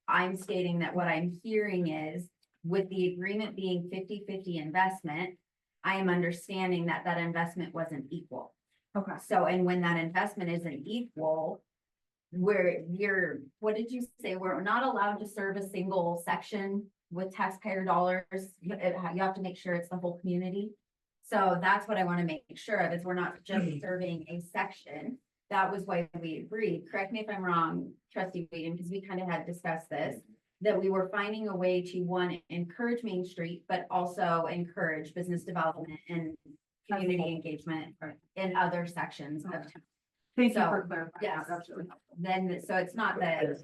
I'm stating that what I'm hearing is, with the agreement being 50-50 investment, I am understanding that that investment wasn't equal. Okay. So, and when that investment isn't equal, what did you say? We're not allowed to serve a single section with taxpayer dollars. You have to make sure it's the whole community. So that's what I want to make sure of, is we're not just serving a section. That was why we agreed. Correct me if I'm wrong, Trustee Whedon, because we kind of had discussed this, that we were finding a way to, one, encourage Main Street, but also encourage business development and community engagement in other sections of town. Thank you So, for clarifying. yes. That's really helpful. Then, so it's not that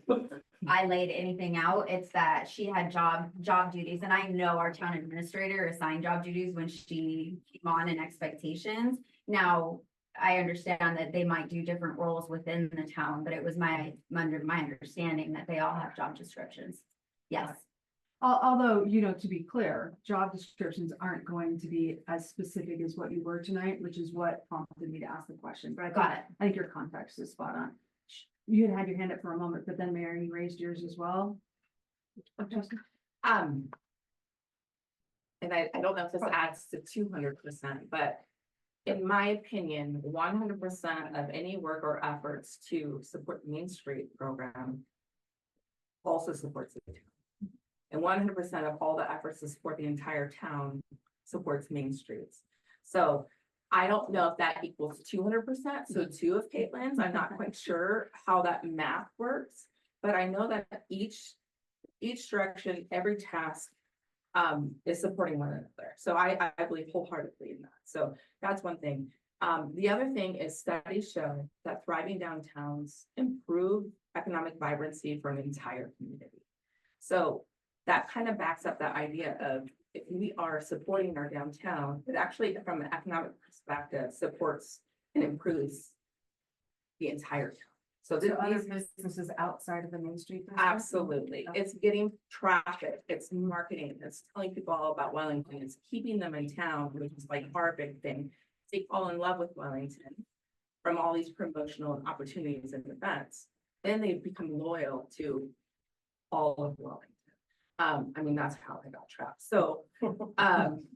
I laid anything out, it's that she had job duties, and I know our town administrator assigned job duties when she came on and expectations. Now, I understand that they might do different roles within the town, but it was under my understanding that they all have job descriptions. Yes, Although, you know, to be clear, job descriptions aren't going to be as specific as what you were tonight, which is what prompted me to ask the question, but got it. I think your context is spot on. You had your hand up for a moment, but then Mary, you raised yours as well. And and I don't know if this adds to 200%, but in my opinion, 100% of any work or efforts to support the Main Street program also supports the town. And 100% of all the efforts to support the entire town supports Main Streets. So I don't know if that equals 200%, so 2 of Caitlin's, I'm not quite sure how that math works. But I know that each direction, every task is supporting one another. So I believe wholeheartedly in that. So that's one thing. The other thing is studies show that thriving downtowns improve economic vibrancy for an entire community. So that kind of backs up that idea of if we are supporting our downtown, it actually, from an economic perspective, supports and improves the entire town. So So other these businesses outside of the Main Street district? absolutely, it's getting traffic, it's marketing, it's telling people all about Wellington, it's keeping them in town, which is like our big thing. They fall in love with Wellington from all these promotional opportunities and events, then they become loyal to all of Wellington. I mean, that's how I got trapped. So,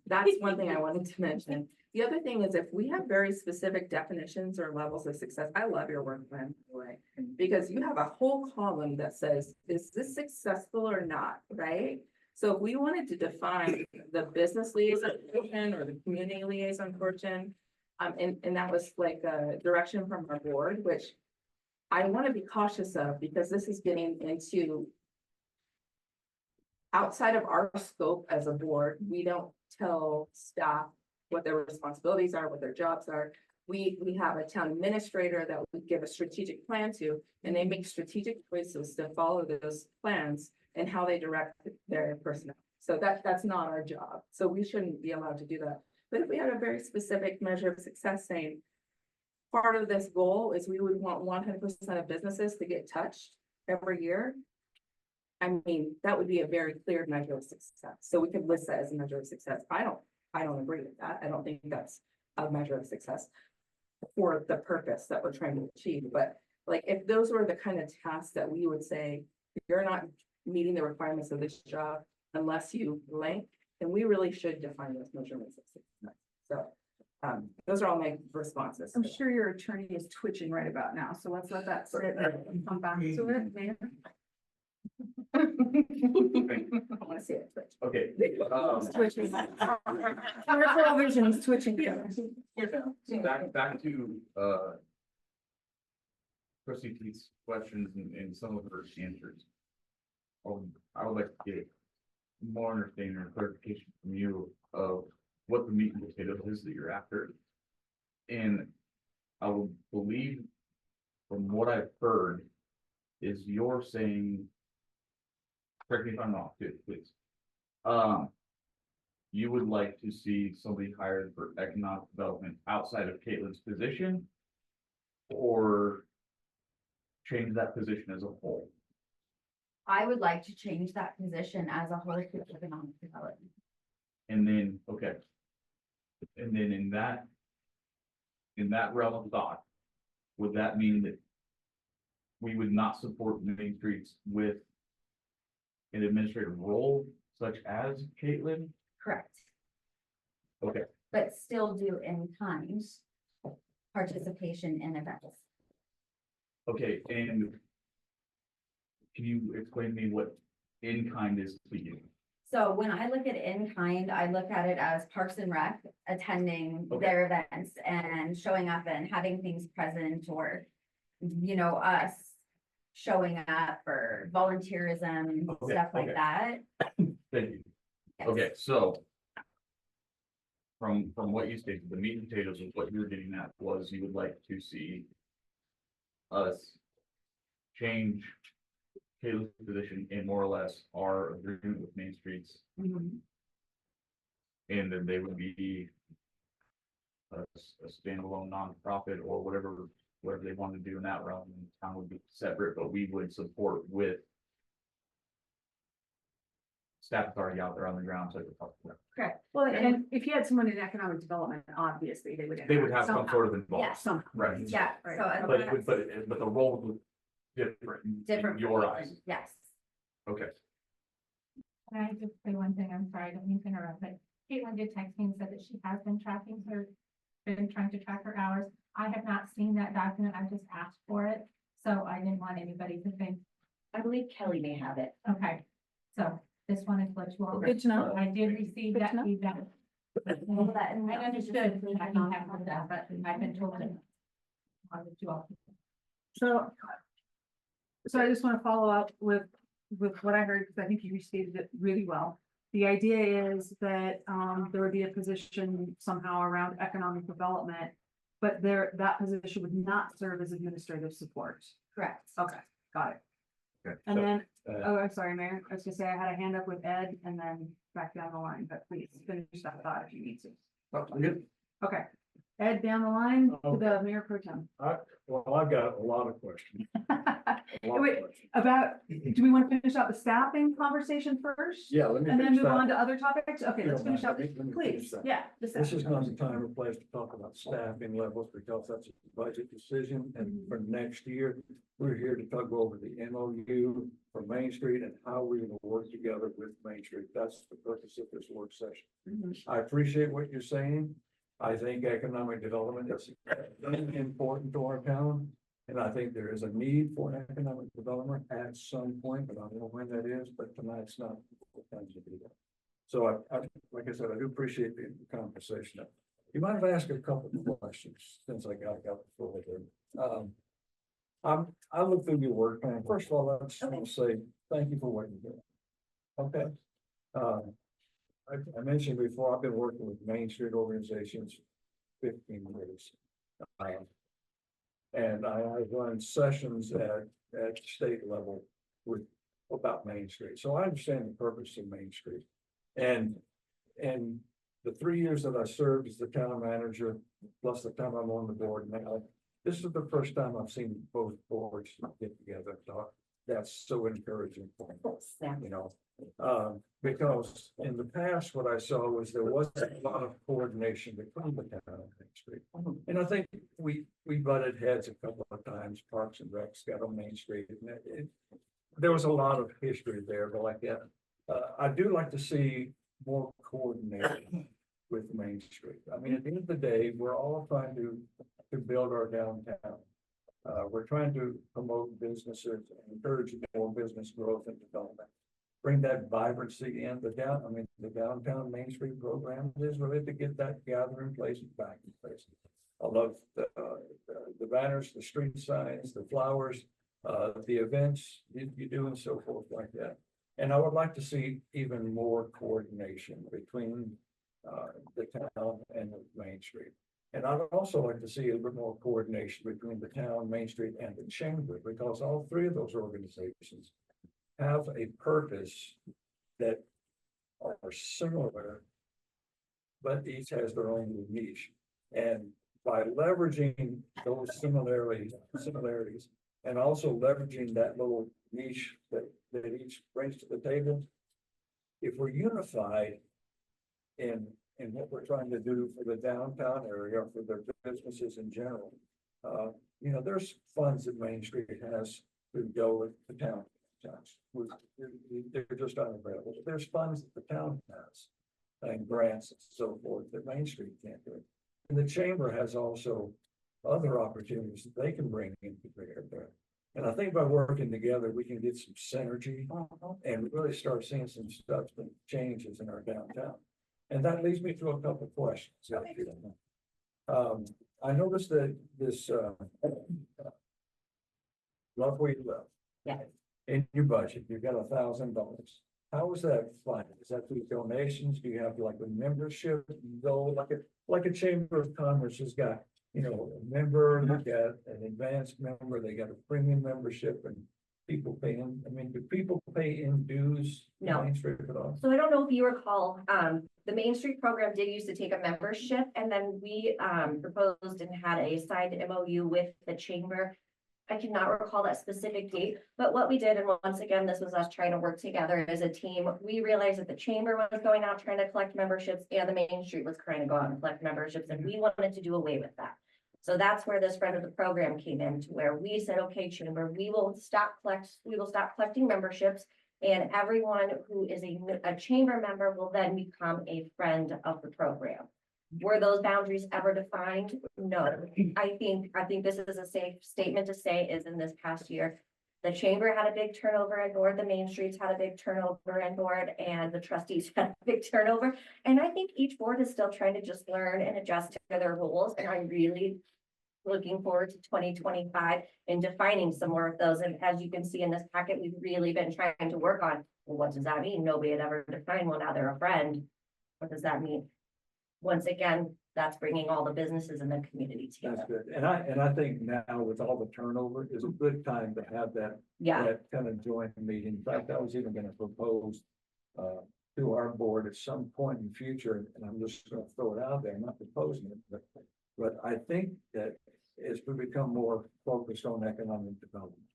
that's one thing I wanted to mention. The other thing is if we have very specific definitions or levels of success, I love your work plan, by the way, because you have a whole column that says, is this successful or not, right? So if we wanted to define the business liaison portion or the community liaison portion, and that was like a direction from our board, which I want to be cautious of because this is getting into outside of our scope as a board. We don't tell staff what their responsibilities are, what their jobs are. We have a town administrator that we give a strategic plan to, and they make strategic choices to follow those plans and how they direct their personnel. So that's not our job. So we shouldn't be allowed to do that. But if we had a very specific measure of success saying, part of this goal is we would want 100% of businesses to get touched every year. I mean, that would be a very clear measure of success. So we could list that as a measure of success. I don't agree with that. I don't think that's a measure of success for the purpose that we're trying to achieve. But like, if those were the kind of tasks that we would say, you're not meeting the requirements of this job unless you blank, then we really should define those measurements of success. So those are all my responses. I'm sure your attorney is twitching right about now, so let's let that sit and come back to it, Mayor. I want to see it twitch. Okay. It's twitching. Peripheral vision is twitching. Back to, Trustee Keith's questions and some of her answers. I would like to get more understanding or clarification from you of what the meat and potatoes is that you're after. And I will believe from what I've heard is you're saying, correct me if I'm wrong, please. You would like to see somebody hired for economic development outside of Caitlin's position, or change that position as a whole? I would like to change that position as a whole to economic development. And then, okay. And then in that realm of thought, would that mean that we would not support Main Streets with an administrative role such as Caitlin? Correct. Okay, But still do in kind participation in events. okay, and can you explain to me what in kind is to you? So when I look at in kind, I look at it as Parks and Rec attending Okay. their events and showing up and having things present, or, you know, us showing up for volunteerism, Okay, stuff like okay. that. Thank you. Yes. Okay, so from what you stated, the meat and potatoes of what you were getting at was you would like to see us change Caitlin's position in more or less our agreement with Main Streets, Mhm. and then they would be a standalone nonprofit or whatever they want to do in that realm, and the town would be separate, but we would support with staff authority out there on the ground, so Correct. Well, and if you had someone in economic development, obviously they would. they would have some somehow. sort of involvement. Yes. Somehow. Right. Yeah, Right. so. But it would, but the role was different Different. in your eyes. Yes. Okay. Can I just say one thing? I'm sorry, I don't mean to interrupt, but Caitlin did text me and said that she has been been trying to track her hours. I have not seen that document. I just asked for it. So I didn't want anybody to think, I believe Kelly may have it. okay, so this one is what you all. Good to know. I did receive Good that to know. feedback. I understood, I didn't have that, but I've been told that. You all. So. So I just want to follow up with what I heard, because I think you restated it really well. The idea is that, there would be a position somehow around economic development, but that position would not serve as administrative support. Correct. Okay, got it. Okay, And so, then, I'm sorry, Mayor, I was gonna say I had a hand up with Ed and then back down the line, but please finish that thought if you need to. I'm good. Okay, Ed, down the line to the Mayor Pro Tem. Well, I've got a lot of questions. Wait, about, do we want to finish out the staffing conversation first? Yeah, let me. And then finish move that. on to other topics? Okay, let's finish up, Let me finish please, that. yeah. the This staffing is not the conversation. time or place to talk about staffing levels because that's a budget decision. And for next year, we're here to go over the MOU for Main Street and how we're going to work together with Main Street. That's the purpose of this work session. Mhm. I appreciate what you're saying. I think economic development is important to our town. And I think there is a need for economic development at some point, but I don't know when that is, but tonight's not the time to do that. So like I said, I do appreciate the conversation. You might have asked a couple of questions since I got the floor there. I looked through your work plan. First of all, I just want to say thank you for what you're doing. Okay. I mentioned before, I've been working with Main Street organizations 15 years. And I've run sessions at state level about Main Street. So I understand the purpose of Main Street. And the 3 years that I served as the town manager, plus the time I'm on the board now, this is the first time I've seen both boards get together and talk. That's so encouraging for me, you know. Because in the past, what I saw was there wasn't a lot of coordination between the town and Main Street. And I think we butted heads a couple of times, Parks and Recs got on Main Street. And there was a lot of history there, but like that. I do like to see more coordination with Main Street. I mean, at the end of the day, we're all trying to build our downtown. We're trying to promote businesses and encourage more business growth and development. Bring that vibrancy in the downtown Main Street program is really to get that gathering place back in place. I love the banners, the street signs, the flowers, the events you do and so forth like that. And I would like to see even more coordination between the town and the Main Street. And I'd also like to see a bit more coordination between the town, Main Street, and the chamber, because all three of those organizations have a purpose that are similar, but each has their own niche. And by leveraging those similarities, and also leveraging that little niche that each brings to the table, if we're unified in what we're trying to do for the downtown area, for their businesses in general, you know, there's funds that Main Street has to go with the town. They're just unavailable. There's funds that the town has and grants and so forth that Main Street can't do. And the chamber has also other opportunities that they can bring into there. And I think by working together, we can get some synergy and really start seeing some stuff that changes in our downtown. And that leads me to a couple of questions. I noticed that this love where you live. Yeah. In your budget, you've got $1,000. How is that funded? Is that through donations? Do you have like a membership? Go like a Chamber of Commerce has got, you know, a member, they got an advanced member, they got a premium membership, and people pay in. I mean, do people pay in dues? No. Main Street at all? So I don't know if you recall, the Main Street program did used to take a membership, and then we proposed and had a signed MOU with the chamber. I cannot recall that specific date, but what we did, and once again, this was us trying to work together as a team. We realized that the chamber was going out trying to collect memberships and the Main Street was trying to go out and collect memberships, and we wanted to do away with that. So that's where this friend of the program came in, to where we said, okay, chamber, we will stop collecting memberships, And everyone who is a chamber member will then become a friend of the program. Were those boundaries ever defined? No. I think this is a safe statement to say is in this past year, the chamber had a big turnover on board, the Main Streets had a big turnover on board, and the trustees had a big turnover. And I think each board is still trying to just learn and adjust to their rules, and I'm really looking forward to 2025 and defining some more of those. And as you can see in this packet, we've really been trying to work on, well, what does that mean? Nobody had ever defined, well, now they're a friend. What does that mean? Once again, that's bringing all the businesses in the community That's together. good. And I think now with all the turnover is a good time to have that, Yeah, that kind of joint meeting. In fact, I was even gonna propose to our board at some point in the future, and I'm just gonna throw it out there, I'm not proposing it, but I think that as we become more focused on economic development,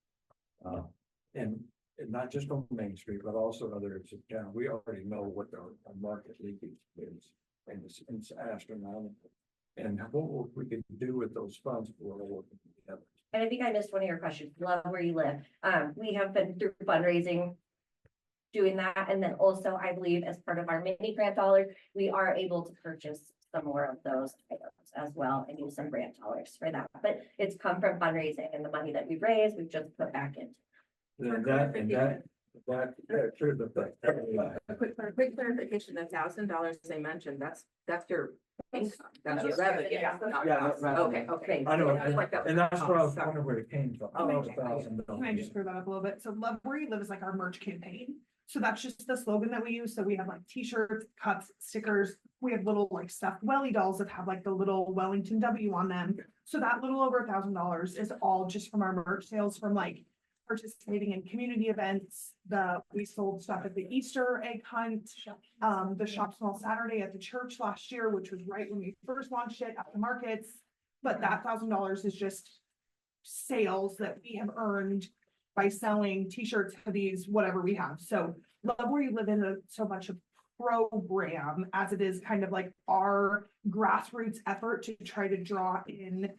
and not just on Main Street, but also other areas of town, we already know what our market leakage is, and it's astronomical. And what we can do with those funds, we're all working together. and I think I missed one of your questions. Love where you live. We have been through fundraising, doing that, and then also I believe as part of our mini grant dollar, we are able to purchase some more of those items as well and use some grant dollars for that. But it's come from fundraising, and the money that we've raised, we've just put back in. And that should affect. A quick clarification, the $1,000 they mentioned, that's your income, that's your revenue. Yeah. Okay. I know, That's like that. and that's where I was Sorry. wondering where it came from. Oh, okay. Can I just clear that up a little bit? So Love Where You Live is like our merch campaign. So that's just the slogan that we use. So we have like t-shirts, cups, stickers. We have little like stuffed welly dolls that have like the little Wellington W on them. So that little over $1,000 is all just from our merch sales from like participating in community events. We sold stuff at the Easter egg hunt, the Shop Small Saturday at the church last year, which was right when we first launched it at the markets. But that $1,000 is just sales that we have earned by selling t-shirts, hoodies, whatever we have. So Love Where You Live in so much of program as it is kind of like our grassroots effort to try to draw in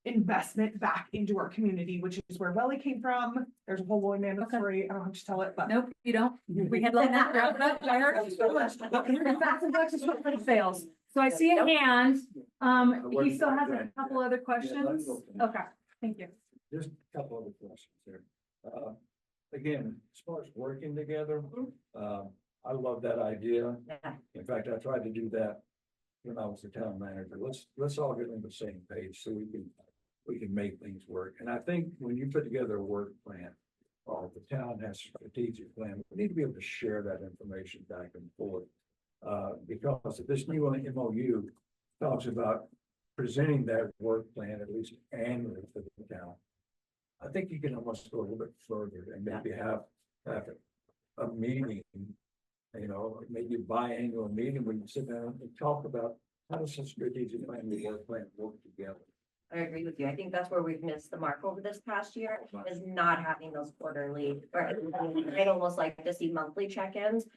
investment back into our community, which is where Welly came from. There's a whole William Mammoth story. I don't have to tell it, but Nope, you don't. We headline that. I heard it so much. Facts and facts is what it fails. So I see a hand. He still has a couple other questions. Okay, thank you. Just a couple other questions there. Again, as far as working together, I love that idea. Yeah. In fact, I tried to do that when I was the town manager. Let's all get on the same page so we can make things work. And I think when you put together a work plan, or the town has a strategic plan, we need to be able to share that information back and forth. Because if this new MOU talks about presenting that work plan at least annually to the town, I think you can almost go a little bit further and maybe have a meeting, maybe a biannual meeting where you sit down and talk about how does a strategic plan and work plan work together. I agree with you. I think that's where we've missed the mark over this past year, is not having those quarterly, or I'd almost like to see monthly check-ins.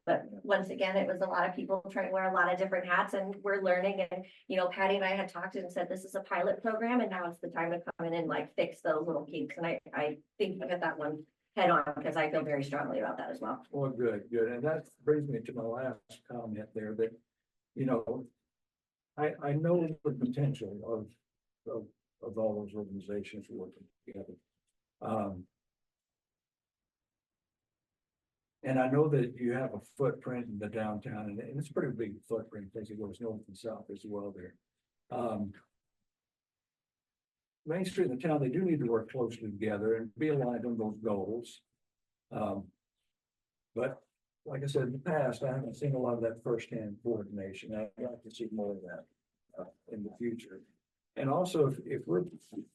But once again, it was a lot of people trying to wear a lot of different hats, and we're learning. And, Patty and I had talked and said, this is a pilot program, and now it's the time to come in and like fix those little kinks. And I think we hit that one head on, because I feel very strongly about that as well. Well, good. And that brings me to my last comment there that, I know the potential of all those organizations working together. And I know that you have a footprint in the downtown, and it's a pretty big footprint as it goes north and south as well there. Main Street and the town, they do need to work closely together and be aligned on those goals. But like I said, in the past, I haven't seen a lot of that firsthand coordination. I'd like to see more of that in the future. And also, if we're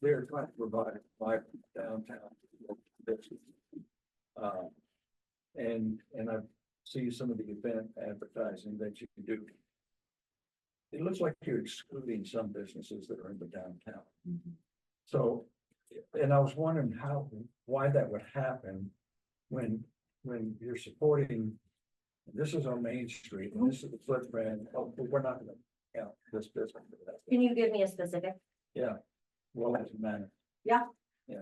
there trying to provide a vibrant downtown, and I see some of the event advertising that you do, it looks like you're excluding some businesses that are in the downtown. So, and I was wondering why that would happen when you're supporting, this is on Main Street, and this is the footprint, but we're not gonna count this business. Can you give me a specific? Yeah, well, it doesn't matter. Yeah.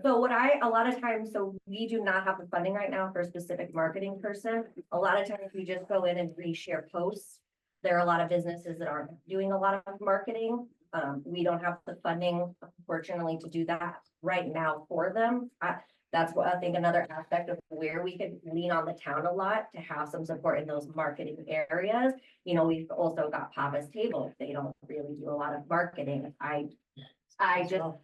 So a lot of times, so we do not have the funding right now for a specific marketing person. A lot of times we just go in and reshare posts. There are a lot of businesses that aren't doing a lot of marketing. We don't have the funding, unfortunately, to do that right now for them. That's what I think another aspect of where we could lean on the town a lot to have some support in those marketing areas. You know, we've also got Papa's Table. They don't really do a lot of marketing. I don't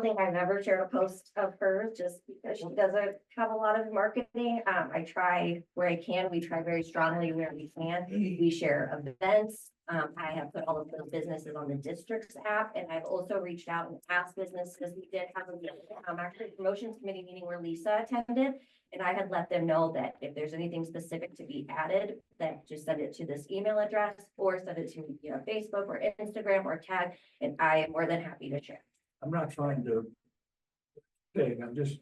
think I've ever shared a post of hers just because she doesn't have a lot of marketing. I try where I can. We try very strongly where we can. We share events. I have put all of those businesses on the district's app, and I've also reached out and asked businesses. We did have a actually promotions committee meeting where Lisa attended, and I had let them know that if there's anything specific to be added, that just send it to this email address or send it to me via Facebook or Instagram or tag, and I am more than happy to share. I'm not trying to. It's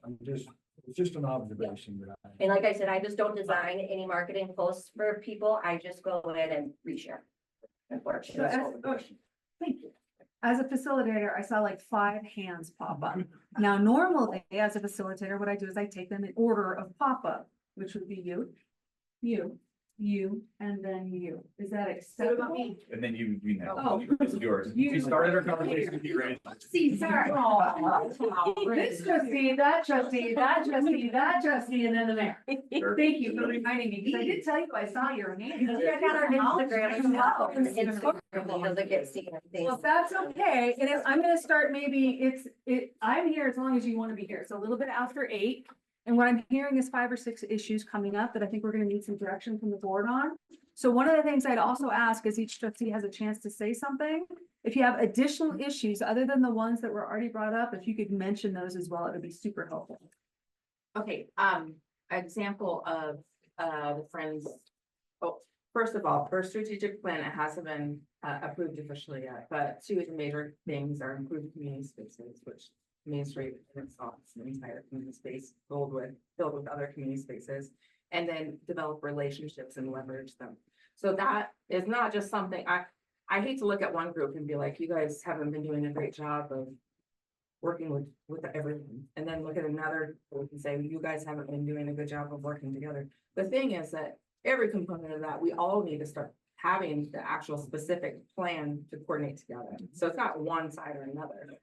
just an observation that I. And like I said, I just don't design any marketing posts for people. I just go in and reshare. Unfortunately. Thank you. As a facilitator, I saw like 5 hands pop up. Now, normally, as a facilitator, what I do is I take them in order of pop-up, which would be you, and then you. Is that acceptable? And then you know, Oh. it's yours. You- She started her conversation with you, right? See, sorry. This trustee, that trustee, that trustee, that trustee, and then the mayor. Sure. Thank you for reminding me, because I did tell you I saw your name. Check out our Instagram as well. Instagram doesn't get seen. Well, that's okay, and I'm gonna start, maybe I'm here as long as you wanna be here, so a little bit after 8. And what I'm hearing is 5 or 6 issues coming up that I think we're gonna need some direction from the board on. So one of the things I'd also ask is each trustee has a chance to say something. If you have additional issues other than the ones that were already brought up, if you could mention those as well, it would be super helpful. Okay, example of, the Friends. Oh, first of all, for strategic plan, it hasn't been, approved officially yet, but 2 of the major things are improved community spaces, which Main Street itself, an entire community space filled with other community spaces, and then develop relationships and leverage them. So that is not just something, I hate to look at one group and be like, you guys haven't been doing a great job of working with everyone, and then look at another group and say, you guys haven't been doing a good job of working together. The thing is that every component of that, we all need to start having the actual specific plan to coordinate together. So it's not one side or another.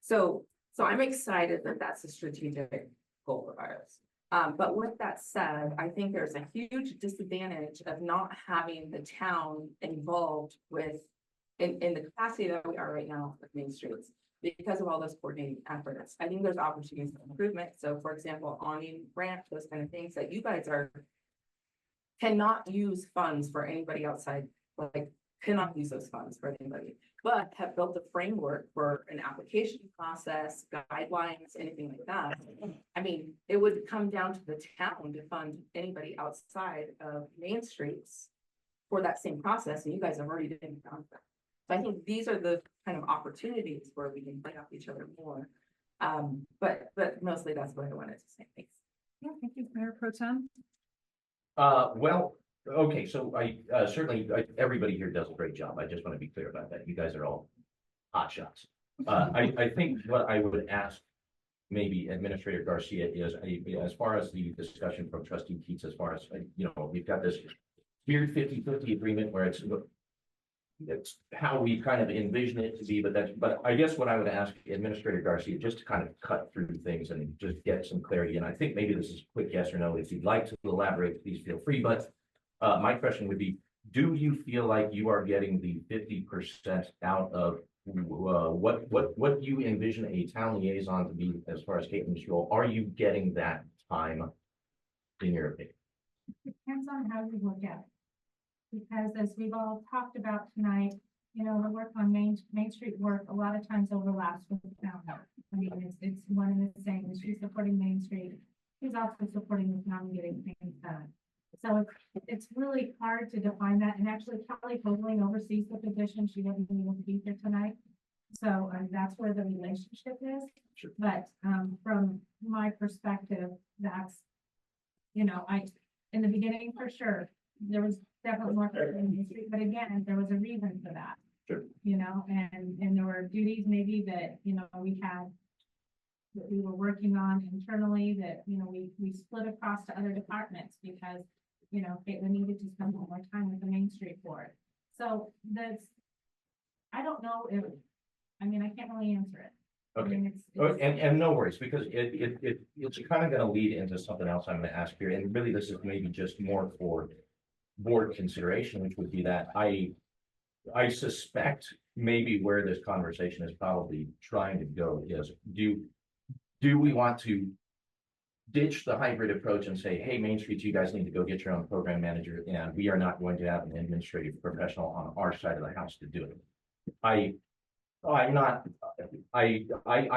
So I'm excited that that's a strategic goal of ours. But with that said, I think there's a huge disadvantage of not having the town involved with, in the capacity that we are right now with Main Streets, because of all those coordinating efforts. I think there's opportunities for improvement. So for example, awning ramp, those kind of things that you guys cannot use funds for anybody outside, like cannot use those funds for anybody, but have built a framework for an application process, guidelines, anything like that. I mean, it would come down to the town to fund anybody outside of Main Streets for that same process, and you guys have already done that. So I think these are the kind of opportunities where we can play off each other more. But mostly that's what I wanted to say. Thanks. Yeah, thank you, Mayor Pro Tem. Well, okay, so I certainly, everybody here does a great job. I just want to be clear about that. You guys are all hot shots. I think what I would ask maybe Administrator Garcia is, as far as the discussion from Trustee Keats, as far as, we've got this weird 50-50 agreement where it's how we kind of envision it to be, but I guess what I would ask Administrator Garcia, just to kind of cut through things and just get some clarity, and I think maybe this is a quick yes or no. If you'd like to elaborate, please feel free, but my question would be, do you feel like you are getting the 50% out of what you envision a town liaison to be as far as Caitlin's role? Are you getting that time in your opinion? Depends on how you look at it. Because as we've all talked about tonight, the work on Main Street work a lot of times overlaps with the town. I mean, it's one and the same. She's supporting Main Street. She's also supporting the town getting things done. So it's really hard to define that. And actually Kelly Hoagling oversees the position. She wasn't able to be here tonight. So that's where the relationship is. Sure. But from my perspective, that's, in the beginning, for sure, there was definitely more in Main Street, but again, there was a reason for that. Sure. And there were duties maybe that, we had that we were working on internally that, you know, we split across to other departments because, you know, Caitlin needed to spend more time with the Main Street Board. So I don't know if, I mean, I can't really answer it. I Okay. mean, And no worries, because it's kind of gonna lead into something else I'm gonna ask here, and really this is maybe just more for board consideration, which would be that I suspect maybe where this conversation is probably trying to go is, do we want to ditch the hybrid approach and say, hey, Main Street, you guys need to go get your own program manager, and we are not going to have an administrative professional on our side of the house to do it. I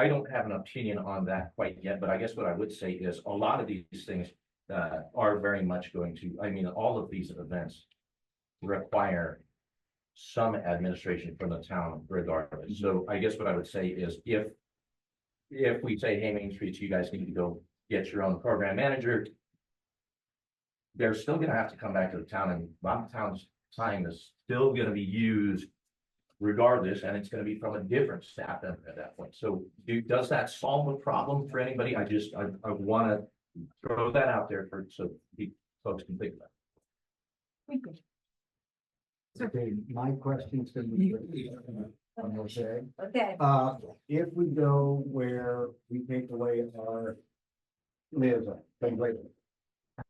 don't have an opinion on that quite yet, but I guess what I would say is a lot of these things are very much going to, I mean, all of these events require some administration from the town regardless. So I guess what I would say is if we say, hey, Main Street, you guys need to go get your own program manager, they're still gonna have to come back to the town, and the town's time is still gonna be used regardless, and it's gonna be from a different staff at that point. So does that solve a problem for anybody? I wanna throw that out there so folks can think about it. Thank you. Okay, my question's gonna be. Okay, Okay. if we go where we take away our liaison,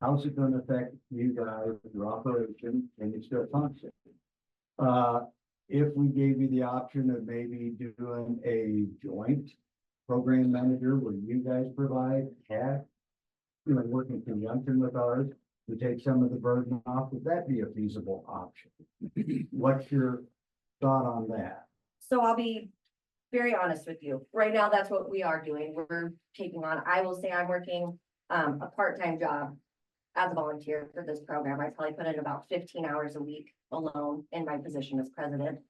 how's it gonna affect you guys, your operation, and you still function? If we gave you the option of maybe doing a joint program manager where you guys provide cash, you know, work in conjunction with ours to take some of the burden off, would that be a feasible option? What's your thought on that? So I'll be very honest with you. Right now, that's what we are doing. We're taking on, I will say I'm working a part-time job as a volunteer for this program. I probably put in about 15 hours a week alone in my position as president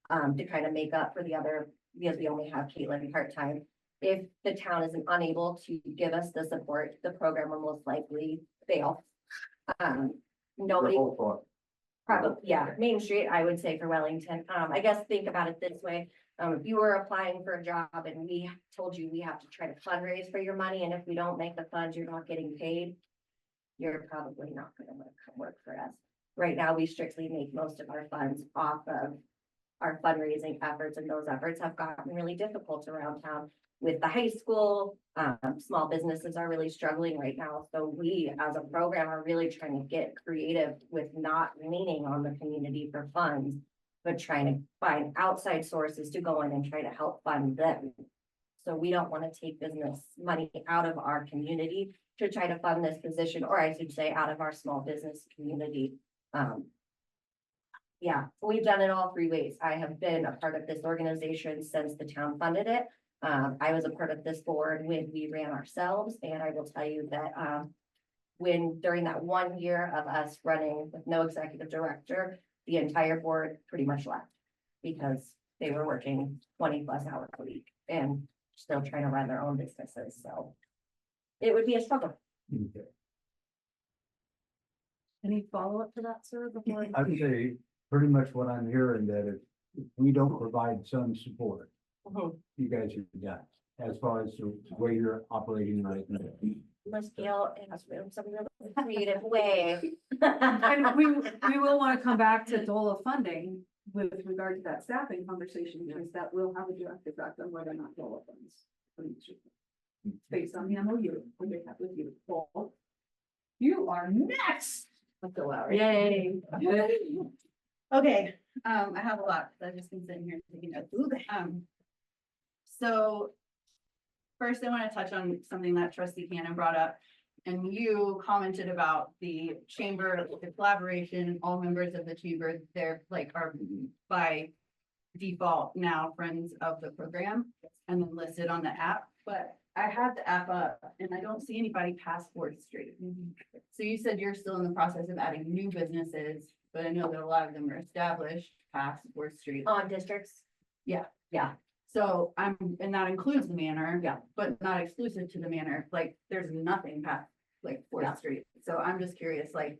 to kind of make up for the other, because we only have Caitlin part-time. If the town isn't unable to give us the support, the program will most likely fail. Nobody. Probably, yeah, Main Street, I would say for Wellington. I guess think about it this way. If you were applying for a job and we told you we have to try to fundraise for your money, and if we don't make the funds, you're not getting paid, you're probably not gonna wanna come work for us. Right now, we strictly make most of our funds off of our fundraising efforts, and those efforts have gotten really difficult around town. With the high school, small businesses are really struggling right now. So we, as a program, are really trying to get creative with not leaning on the community for funds, but trying to find outside sources to go in and try to help fund them. So we don't want to take business money out of our community to try to fund this position, or I should say out of our small business community. Yeah, we've done it all three ways. I have been a part of this organization since the town funded it. I was a part of this board when we ran ourselves, and I will tell you that when during that 1 year of us running with no executive director, the entire board pretty much left because they were working 20+ hours a week and still trying to run their own businesses. So it would be a struggle. Okay. Any follow-up to that, sir? Before I would say pretty much what I'm hearing, that if we don't provide some support, you guys are done, as far as the way you're operating right now. Unless Gail has some really creative way. And we will want to come back to DOLA funding with regard to that staffing conversation, because that will have a direct effect on whether or not DOLA funds. Based on the MOU, we have with you. Paul, you are next. Let's go out. Yay. Okay, I have a lot, I've just been sitting here taking notes. So first I want to touch on something that Trustee Cannon brought up. And you commented about the chamber, the collaboration, all members of the chamber, they're like are by default now friends of the program and then listed on the app. But I had the app up and I don't see anybody past 4th Street. So you said you're still in the process of adding new businesses, but I know that a lot of them are established past 4th Street. On districts. Yeah. So and that includes the manor. Yeah. But not exclusive to the manor. Like there's nothing past like 4th Street. So I'm just curious, like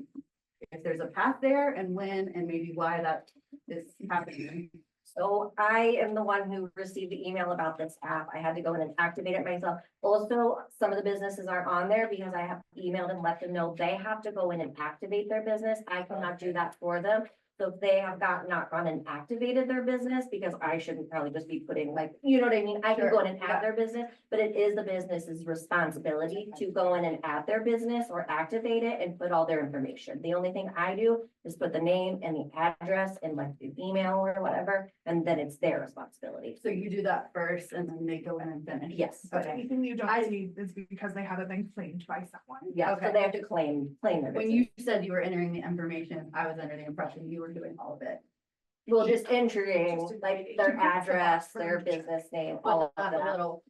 if there's a path there and when and maybe why that is happening. So I am the one who received the email about this app. I had to go in and activate it myself. Also, some of the businesses aren't on there because I have emailed and let them know they have to go in and activate their business. I cannot do that for them. So if they have not gone and activated their business, because I shouldn't probably just be putting like, you know what I mean? I can go in and add their business, but it is the business's responsibility to go in and add their business or activate it and put all their information. The only thing I do is put the name and the address and like the email or whatever, and then it's their responsibility. So you do that first and then they go in and finish? Yes. But Okay. anything you don't see is because they haven't been claimed by someone. Yeah, so Okay. they have to claim their When business. you said you were entering the information, I was under the impression you were doing all of it. Well, just entering Just like to- their to put the address, box their for- business name, But all of not the that. little,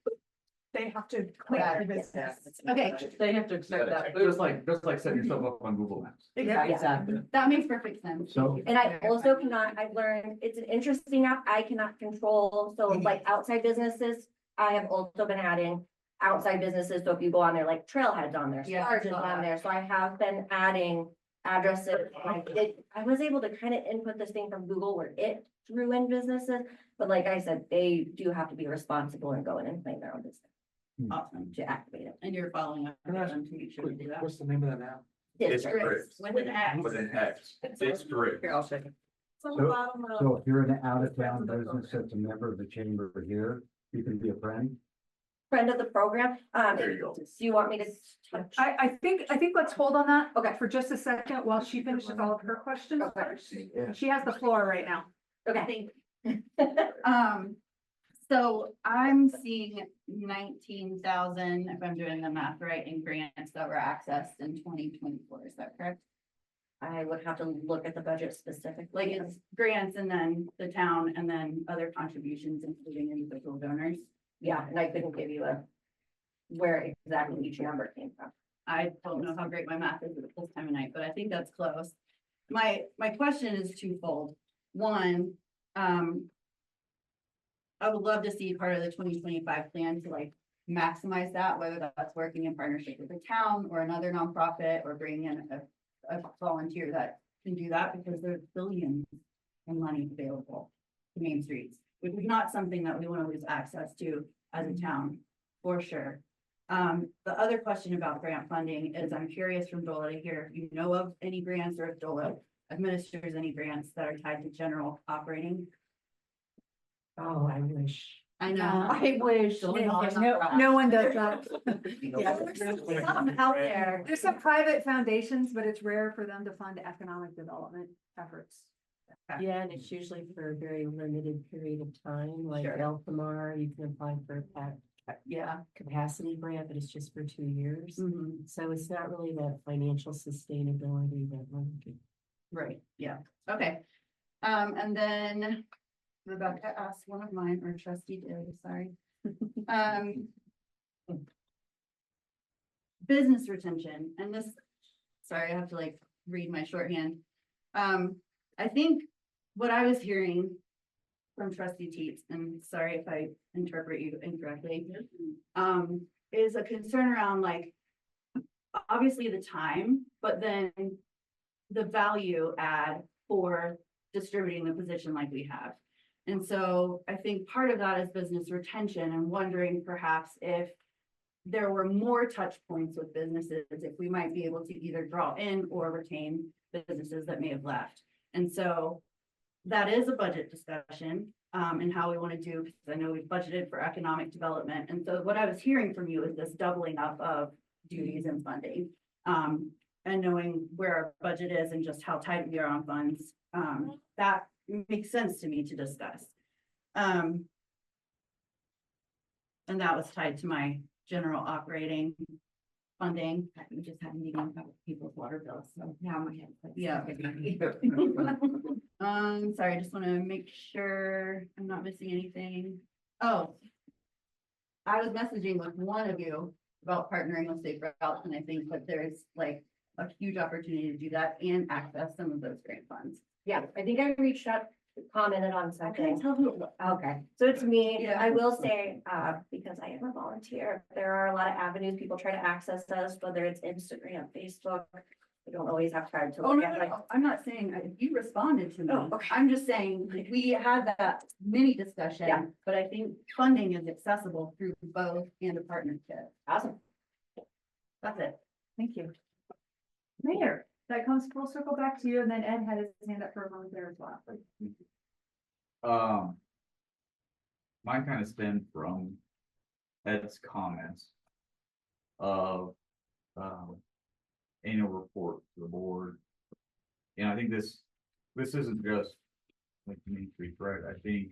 They have to claim Got the it. business. okay, They have to accept that. Just like setting yourself up on Google Maps. Exactly. that makes perfect sense. So- And I also cannot, I've learned, it's an interesting app, I cannot control, so like outside businesses, I have also been adding outside businesses, so if you go on there, like Trailhead's on there, Yeah, I Stars is saw on that. there, so I have been adding addresses. I was able to kind of input this thing from Google where it drew in businesses, but like I said, they do have to be responsible and go in and claim their own business Awesome. to activate it. And you're following up with them to make sure to do that. What's the name of that now? It's District. correct. With an X. With an X. It's correct. Here, I'll check it. So if you're an out-of-town business that's a member of the chamber here, you can be a friend. Friend of the program, There you go. do you want me to touch? I think let's hold on that. Okay. For just a second while she finishes all of her questions. Okay. She has the floor right now. Okay. So I'm seeing 19,000, if I'm doing the math right, in grants that were accessed in 2024, is that correct? I would have to look at the budget specifically. Like it's grants and then the town and then other contributions, including individual donors. Yeah, and I couldn't give you where exactly each number came from. I don't know how great my math is at this time of night, but I think that's close. My question is twofold. One, I would love to see part of the 2025 plan to like maximize that, whether that's working in partnership with the town or another nonprofit or bringing in a volunteer that can do that, because there's billions in money available to Main Streets, which is not something that we want to lose access to as a town, for sure. The other question about grant funding is I'm curious from DOLA to hear if you know of any grants or if DOLA administers any grants that are tied to general operating. Oh, I wish. I know. I wish. No one does that. Yeah, there's some out there. There's some private foundations, but it's rare for them to fund economic development efforts. Yeah, and it's usually for a very limited period of time, like Sure. Elphamar, you can apply for a Yeah. capacity grant, but it's just for 2 years. Mhm. So it's not really that financial sustainability that we're looking. Right, yeah, okay. And then Rebecca asked one of mine, or trustee did, sorry. Business retention, and this, sorry, I have to like read my shorthand. I think what I was hearing from trustee Teets, and sorry if I interpret you incorrectly, is a concern around like, obviously the time, but then the value add for distributing the position like we have. And so I think part of that is business retention and wondering perhaps if there were more touch points with businesses, if we might be able to either draw in or retain businesses that may have left. And so that is a budget discussion, and how we want to do, because I know we've budgeted for economic development. And so what I was hearing from you is this doubling up of duties and funding. And knowing where our budget is and just how tight we are on funds, that makes sense to me to discuss. And that was tied to my general operating funding. We just had a meeting about people's water bills, so now my head. Yeah. Sorry, I just want to make sure I'm not missing anything. Oh. I was messaging with one of you about partnering with Safe Routes, and I think that there's like a huge opportunity to do that and access some of those grant funds. Yeah, I think I reached out, commented on I couldn't something. tell who it was. Okay, so it's me. Yeah. I will say, because I am a volunteer, there are a lot of avenues people try to access us, whether it's Instagram, Facebook. We don't always have time to Oh, look no, at no, like. no, I'm not saying, you responded to me. Oh, okay. I'm just saying, we had that mini Yeah. discussion, but I think funding is accessible through both and a partnership. Awesome. That's it. Thank you. Mayor, that comes full circle back to you, and then Ed had his hand up for a moment there as well. Mine kind of stemmed from Ed's comments of, annual report to the board. And I think this isn't just like Main Street, right? I think,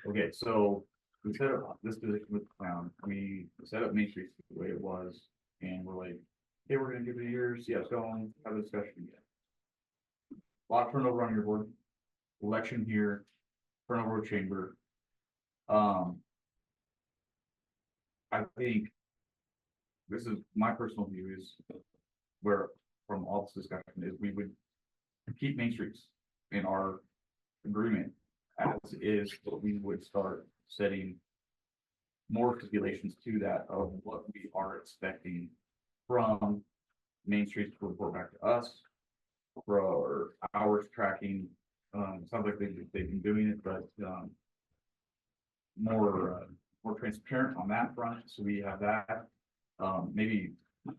okay, so we set up this position with the town, we set up Main Street the way it was, and we're like, hey, we're gonna give it a year, see how it's going, have a discussion again. A lot of turnover on your board, election here, turnover with chamber. I think this is my personal view is where from all this discussion is we would keep Main Streets in our agreement as is, but we would start setting more stipulations to that of what we are expecting from Main Streets to report back to us for hours tracking. Sounds like they've been doing it, but more transparent on that front. So we have that. Maybe,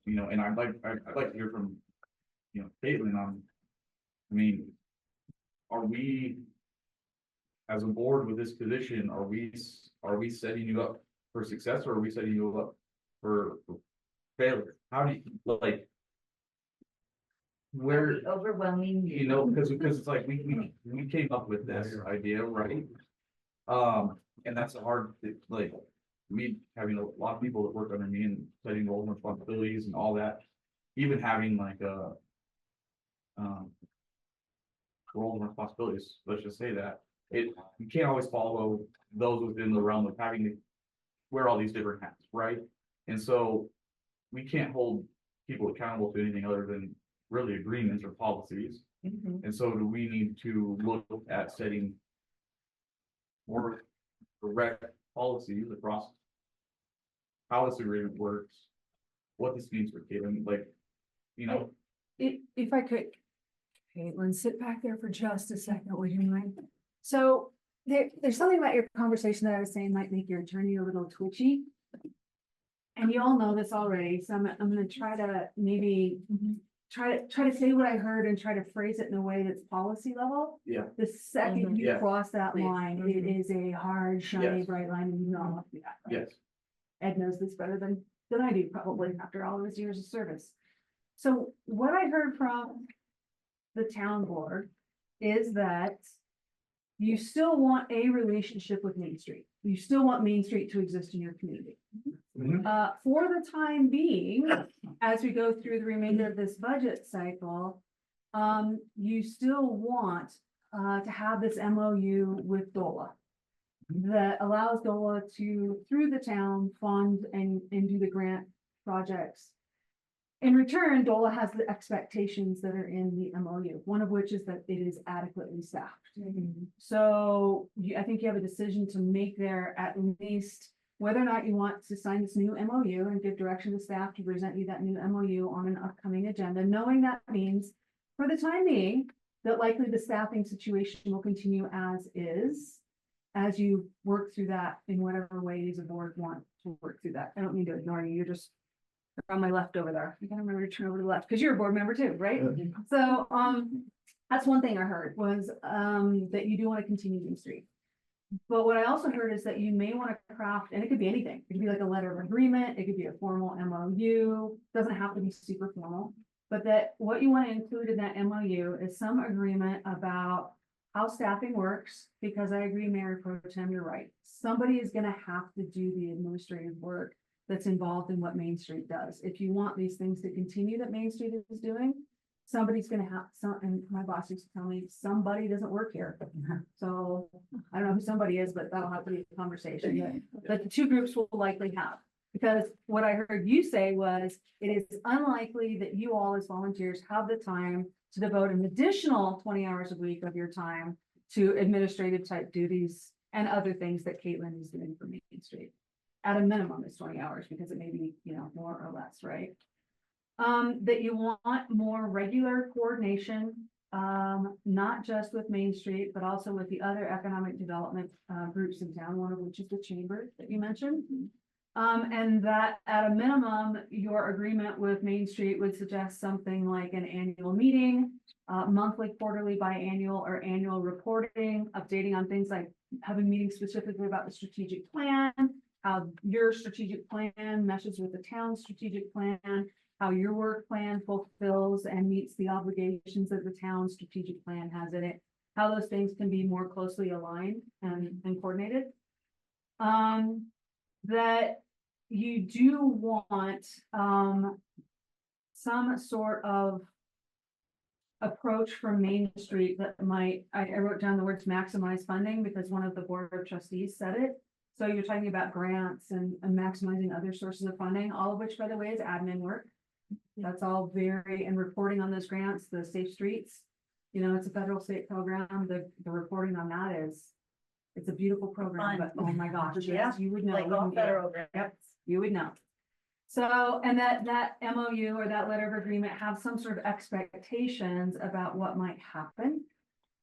you know, and I'd like to hear from, you know, Caitlin on, I mean, are we, as a board with this position, are we setting you up for success, or are we setting you up for failure? How do you, like, where, Overwhelming. you know, because it's like, we came up with this idea, right? And that's a hard, like, me having a lot of people that work under me and setting roles and responsibilities and all that, even having like a roles and responsibilities, let's just say that you can't always follow those within the realm of having to wear all these different hats, right? And so we can't hold people accountable to anything other than really agreements or policies. And so do we need to look at setting more direct policies across how this agreement works, what this means for Caitlin, like, you know. If I could, Caitlin, sit back there for just a second, would you mind? So there's something about your conversation that I was saying might make your attorney a little twitchy. And you all know this already, so I'm gonna try to maybe try to say what I heard and try to phrase it in a way that's policy level. Yeah. The second you Yeah. cross that Please. line, it is a hard, shiny, Yes. bright line, and you don't want to do that. right? Yes. Ed knows this better than I do, probably after all of his years of service. So what I heard from the town board is that you still want a relationship with Main Street. You still want Main Street to exist in your community. For the time being, as we go through the remainder of this budget cycle, you still want to have this MOU with DOLA that allows DOLA to, through the town, fund and do the grant projects. In return, DOLA has the expectations that are in the MOU, one of which is that it is adequately staffed. So I think you have a decision to make there, at least whether or not you want to sign this new MOU and give direction to staff to present you that new MOU on an upcoming agenda, knowing that means for the time being, that likely the staffing situation will continue as is, as you work through that in whatever ways the board want to work through that. I don't mean to ignore you, you're just on my left over there. You gotta remember to turn over to the left, because you're a board member too, right? So, that's one thing I heard was, that you do want to continue Main Street. But what I also heard is that you may want to craft, and it could be anything. It could be like a letter of agreement. It could be a formal MOU. Doesn't have to be super formal. But that what you want to include in that MOU is some agreement about how staffing works, because I agree, Mayor Pro Tem, you're right. Somebody is going to have to do the administrative work that's involved in what Main Street does. If you want these things to continue that Main Street is doing, somebody's gonna have some, and my boss used to tell me, somebody doesn't work here. So I don't know who somebody is, but that'll have to be a conversation that the two groups will likely have. Because what I heard you say was, it is unlikely that you all as volunteers have the time to devote an additional 20 hours a week of your time to administrative type duties and other things that Caitlin is doing for Main Street. At a minimum, it's 20 hours, because it may be, you know, more or less, right? That you want more regular coordination, not just with Main Street, but also with the other economic development, groups in town, one of which is the chamber that you mentioned. And that at a minimum, your agreement with Main Street would suggest something like an annual meeting, monthly, quarterly, biannual, or annual reporting, updating on things like having meetings specifically about the strategic plan, how your strategic plan meshes with the town's strategic plan, how your work plan fulfills and meets the obligations that the town's strategic plan has in it, how those things can be more closely aligned and coordinated. That you do want, some sort of approach from Main Street that might, I wrote down the words maximize funding because one of the board of trustees said it. So you're talking about grants and maximizing other sources of funding, all of which, by the way, is admin work. That's all very, and reporting on those grants, the safe streets, you know, it's a federal state program. The reporting on that is, it's a beautiful program, but oh my gosh, yes, you would know. Like all federal grants. Yep, you would know. So, and that MOU or that letter of agreement have some sort of expectations about what might happen.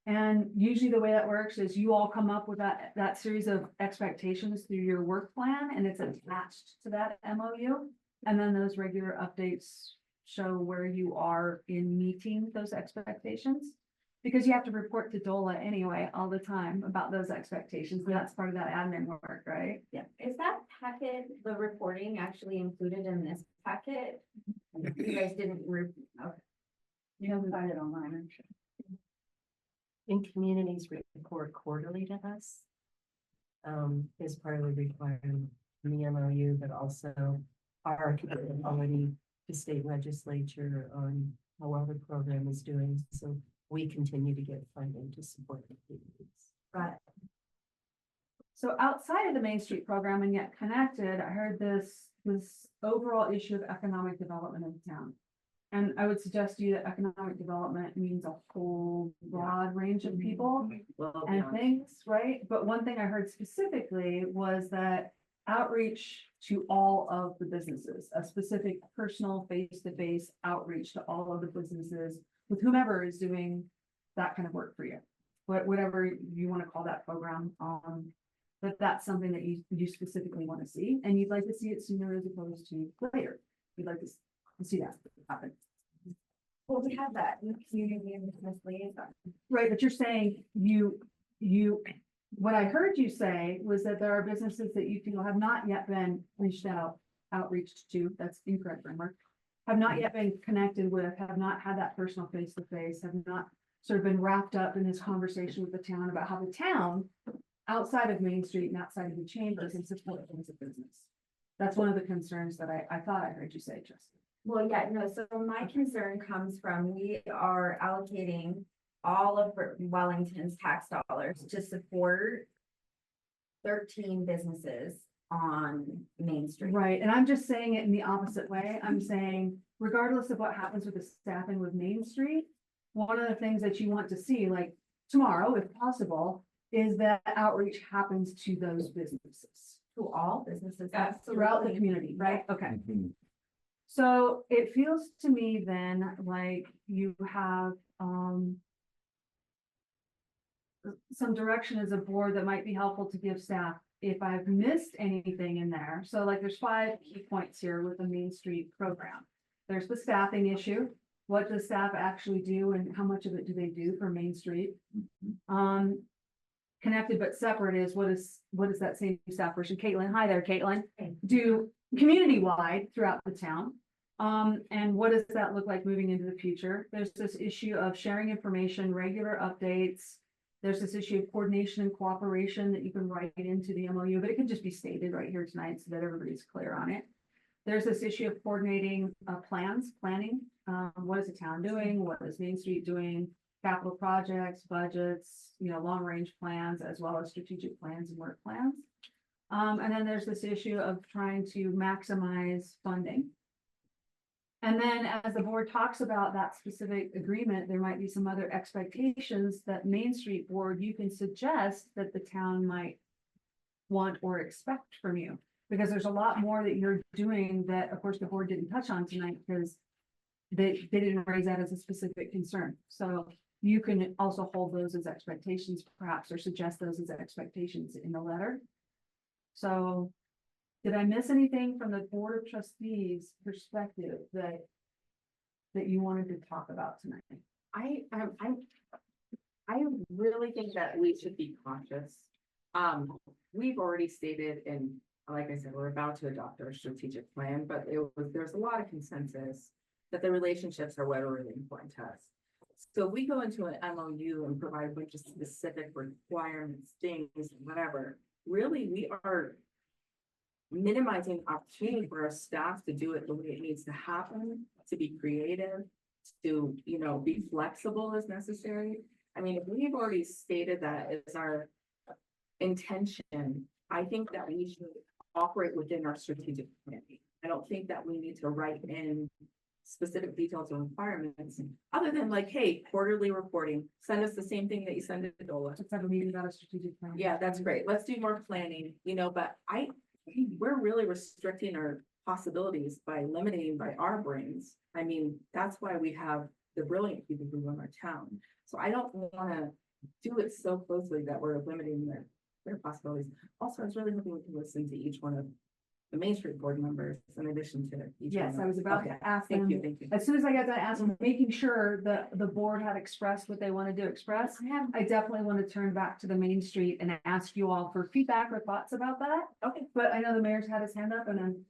And usually the way that works is you all come up with that series of expectations through your work plan, and it's attached to that MOU. And then those regular updates show where you are in meeting those expectations. Because you have to report to DOLA anyway, all the time about those expectations. And that's part of that admin work, right? Yeah. Is that packet, the reporting actually included in this packet? You guys didn't, okay. You can find it online, I'm sure. And communities report quarterly to us. Is part of the requirement in the MOU, but also our commitment to state legislature on how well the program is doing. So we continue to get funding to support the communities. Right. So outside of the Main Street program and yet connected, I heard this overall issue of economic development in town. And I would suggest to you that economic development means a whole broad range of people and things, right? But one thing I heard specifically was that outreach to all of the businesses, a specific personal face-to-face outreach to all of the businesses with whomever is doing that kind of work for you, whatever you want to call that program. But that's something that you specifically want to see, and you'd like to see it sooner as opposed to later. You'd like to see that happen. Well, we have that in the community and business liaison. Right, but you're saying what I heard you say was that there are businesses that you feel have not yet been outreached to, that's incorrect grammar, have not yet been connected with, have not had that personal face-to-face, have not sort of been wrapped up in this conversation with the town about how the town outside of Main Street and outside of the chamber can support things of business. That's one of the concerns that I thought I heard you say, Trustee. Well, yeah, no, so my concern comes from, we are allocating all of Wellington's tax dollars to support 13 businesses on Main Street. Right, and I'm just saying it in the opposite way. I'm saying regardless of what happens with the staffing with Main Street, one of the things that you want to see, like tomorrow, if possible, is that outreach happens to those businesses. To all businesses. Throughout the community, right? Okay. So it feels to me then like you have some direction as a board that might be helpful to give staff if I've missed anything in there. So like there's 5 key points here with the Main Street program. There's the staffing issue. What does staff actually do and how much of it do they do for Main Street? Connected but separate is what is that same staff person, Caitlin, hi there, Caitlin, do community-wide throughout the town. And what does that look like moving into the future? There's this issue of sharing information, regular updates. There's this issue of coordination and cooperation that you can write into the MOU, but it can just be stated right here tonight so that everybody's clear on it. There's this issue of coordinating planning. What is the town doing? What is Main Street doing? Capital projects, budgets, long-range plans, as well as strategic plans and work plans. And then there's this issue of trying to maximize funding. And then as the board talks about that specific agreement, there might be some other expectations that Main Street board, you can suggest that the town might want or expect from you. Because there's a lot more that you're doing that, of course, the board didn't touch on tonight because they didn't raise that as a specific concern. So you can also hold those as expectations perhaps, or suggest those as expectations in the letter. So did I miss anything from the Board of Trustees perspective that you wanted to talk about tonight? I really think that we should be cautious. We've already stated, and like I said, we're about to adopt our strategic plan, but there's a lot of consensus that the relationships are what are really important to us. So we go into an MOU and provide a bunch of specific requirements, things, whatever. Really, we are minimizing opportunity for our staff to do it the way it needs to happen, to be creative, to, be flexible as necessary. I mean, if we've already stated that as our intention, I think that we should operate within our strategic plan. I don't think that we need to write in specific details or requirements, other than like, hey, quarterly reporting, send us the same thing that you send to DOLA. Let's have a meeting about a strategic plan. Yeah, that's great. Let's do more planning, but we're really restricting our possibilities by limiting by our brains. I mean, that's why we have the brilliant people who run our town. So I don't wanna do it so closely that we're limiting their possibilities. Also, I was really hoping we could listen to each one of the Main Street board members in addition to each. Yes, one I of- was about Okay, to ask Thank them, you, thank you. as soon as I got to ask them, making sure that the board had expressed what they wanted to express. I definitely want to turn back to the Main Street and ask you all for feedback or thoughts about that. Okay. But I know the mayor's had his hand up and then.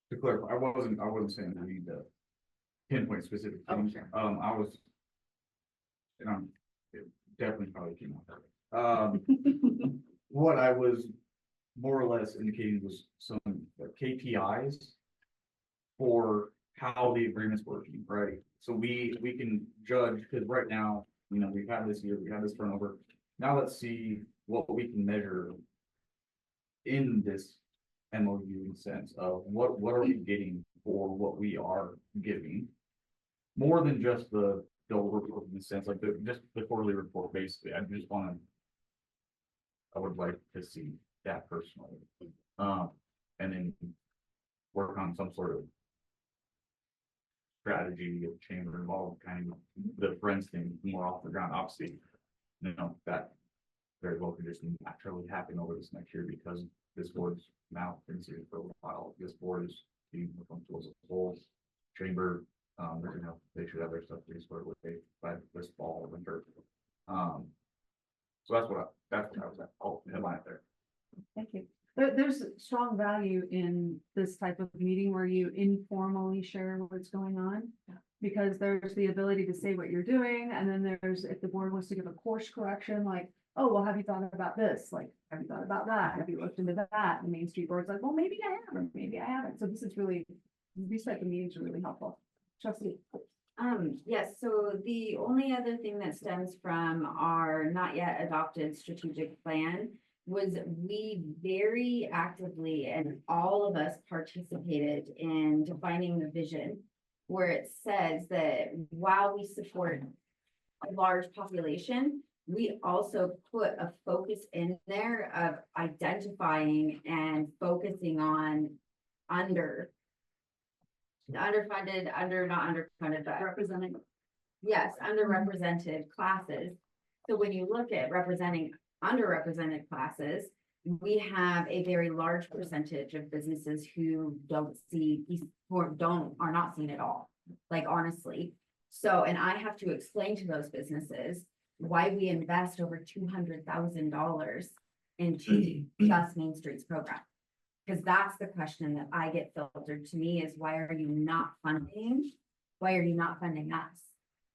To clarify, I wasn't saying we need to pinpoint specific Oh, things. sure. I was. And it definitely probably came out. What I was more or less indicating was some KPIs for how the agreement's working, right? So we can judge, because right now, we've had this year, we have this turnover. Now let's see what we can measure in this MOU sense of what are we getting for what we are giving? More than just the report in the sense, like just the quarterly report, basically. I would like to see that personally. And then work on some sort of strategy of chamber involved, kind of the friends thing more off the ground, obviously. That very well could just naturally happen over this next year because this board's now been sitting for a while. This board is being to as a whole chamber. They should have their stuff pretty squared away by this fall or winter. So that's what I was at. Oh, headline it there. Thank you. There's strong value in this type of meeting where you informally share what's going on. Because there's the ability to say what you're doing, and then there's, if the board wants to give a course correction, like, oh, well, have you thought about this? Like, have you thought about that? Have you looked into that? And the Main Street board's like, well, maybe I have, or maybe I haven't. So this is really, these type of meetings are really helpful. Trustee. Yes, so the only other thing that stems from our not yet adopted strategic plan was we very actively, and all of us participated in defining the vision, where it says that while we support a large population, we also put a focus in there of identifying and focusing on underfunded, not underfunded, but Representing. yes, underrepresented classes. So when you look at representing underrepresented classes, we have a very large percentage of businesses who don't see, or are not seen at all, like honestly. So, and I have to explain to those businesses why we invest over $200,000 into just Main Street's program. Because that's the question that I get filtered to me is why are you not funding us?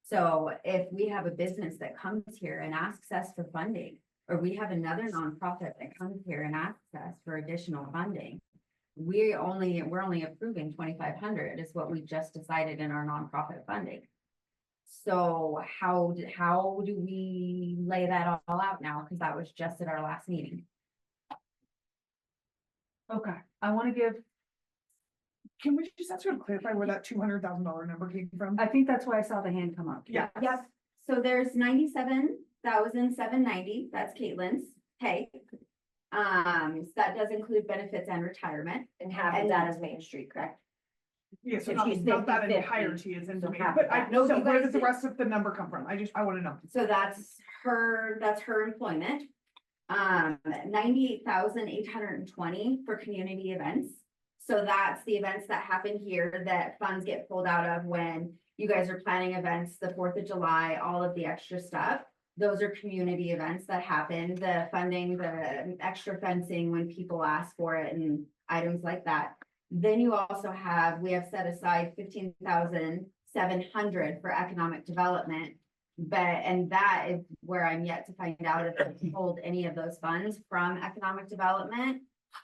So if we have a business that comes here and asks us for funding, or we have another nonprofit that comes here and asks us for additional funding, we're only approving 2,500 is what we just decided in our nonprofit funding. So how do we lay that all out now? Because that was just at our last meeting. Okay, I want to give, Can we just ask her to clarify where that $200,000 number came from? I think that's why I saw the hand come up. Yeah. Yep, so there's 97,790, that's Caitlin's pay. So that does include benefits and retirement. And half of that is Main Street, correct? Yeah, so If not, she's not that 50-50, entirety is into so me, half but of I, that. no, So so you where guys does the did- rest of the number come from? I wanna know. So that's her employment. 98,820 for community events. So that's the events that happen here that funds get pulled out of when you guys are planning events, the 4th of July, all of the extra stuff. Those are community events that happen, the funding, the extra fencing when people ask for it and items like that. Then you also have, we have set aside 15,700 for economic development. And that is where I'm yet to find out if they pulled any of those funds from economic development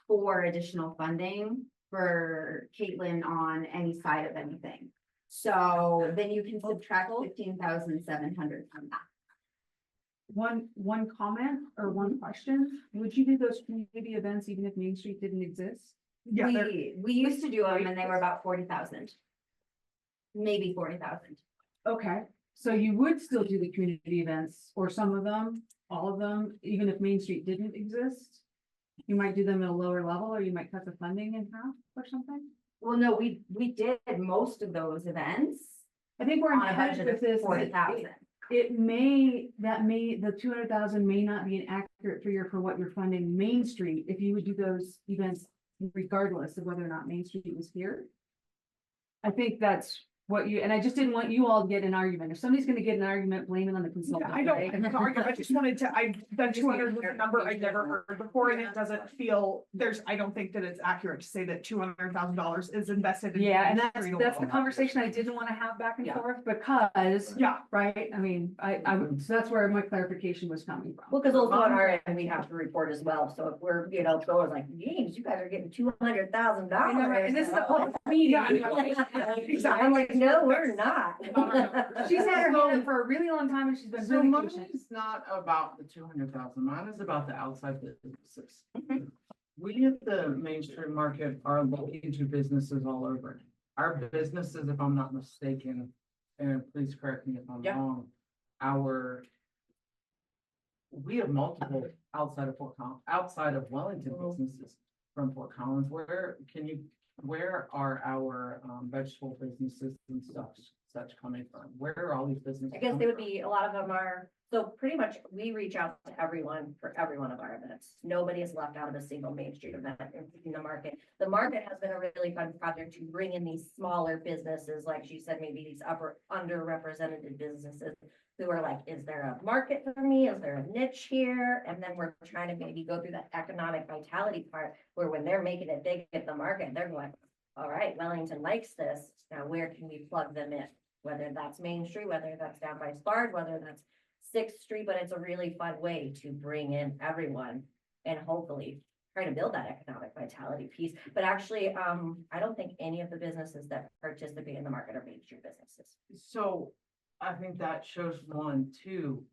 for additional funding for Caitlin on any side of anything. So then you can subtract 15,700 from that. One comment or one question, would you do those community events even if Main Street didn't exist? Yeah, they're- We used to do them and they were about 40,000. Maybe 40,000. Okay, so you would still do the community events or some of them, all of them, even if Main Street didn't exist? You might do them at a lower level, or you might cut the funding in half or something? Well, no, we did most of those events I think we're on a headed budget with of this. 40,000. The 200,000 may not be an accurate figure for what you're funding Main Street, if you would do those events regardless of whether or not Main Street was here. I think that's what you, and I just didn't want you all to get an argument. If somebody's gonna get an argument, blame it on the consultant. I don't, right? I just wanted to, that 200 was a number I never heard before, and it doesn't feel, I don't think that it's accurate to say that $200,000 is invested in. Yeah, and that's Main the Street conversation I didn't want to have back and Yeah. forth because, Yeah, right, I mean, so that's where my clarification was coming from. Well, because also on our end, we have to report as well, so if we're, going like, James, you guys are getting $200,000. I know, right, and this is a public meeting. I'm like, no, we're not. She's had her hand up for a really long time and she's been So really mine patient. is not about the 200,000, mine is about the outside businesses. We at the Main Street Market are looking to businesses all over. Our businesses, if I'm not mistaken, and please correct me if I'm Yeah. wrong, we have multiple outside of Wellington businesses from Fort Collins. Where are our vegetable businesses and such coming from? Where are all these businesses? I guess they coming would from? be, a lot of them are, so pretty much we reach out to everyone for every one of our events. Nobody is left out of a single Main Street event in the market. The market has been a really fun project to bring in these smaller businesses, like she said, maybe these underrepresented businesses who are like, is there a market for me? Is there a niche here? And then we're trying to maybe go through that economic vitality part where when they're making it big at the market, they're going, all right, Wellington likes this. Now, where can we plug them in? Whether that's Main Street, whether that's down by Sparge, whether that's 6th Street, but it's a really fun way to bring in everyone and hopefully try to build that economic vitality piece. But actually, I don't think any of the businesses that participate in the market are Main Street businesses. So I think that shows one, two.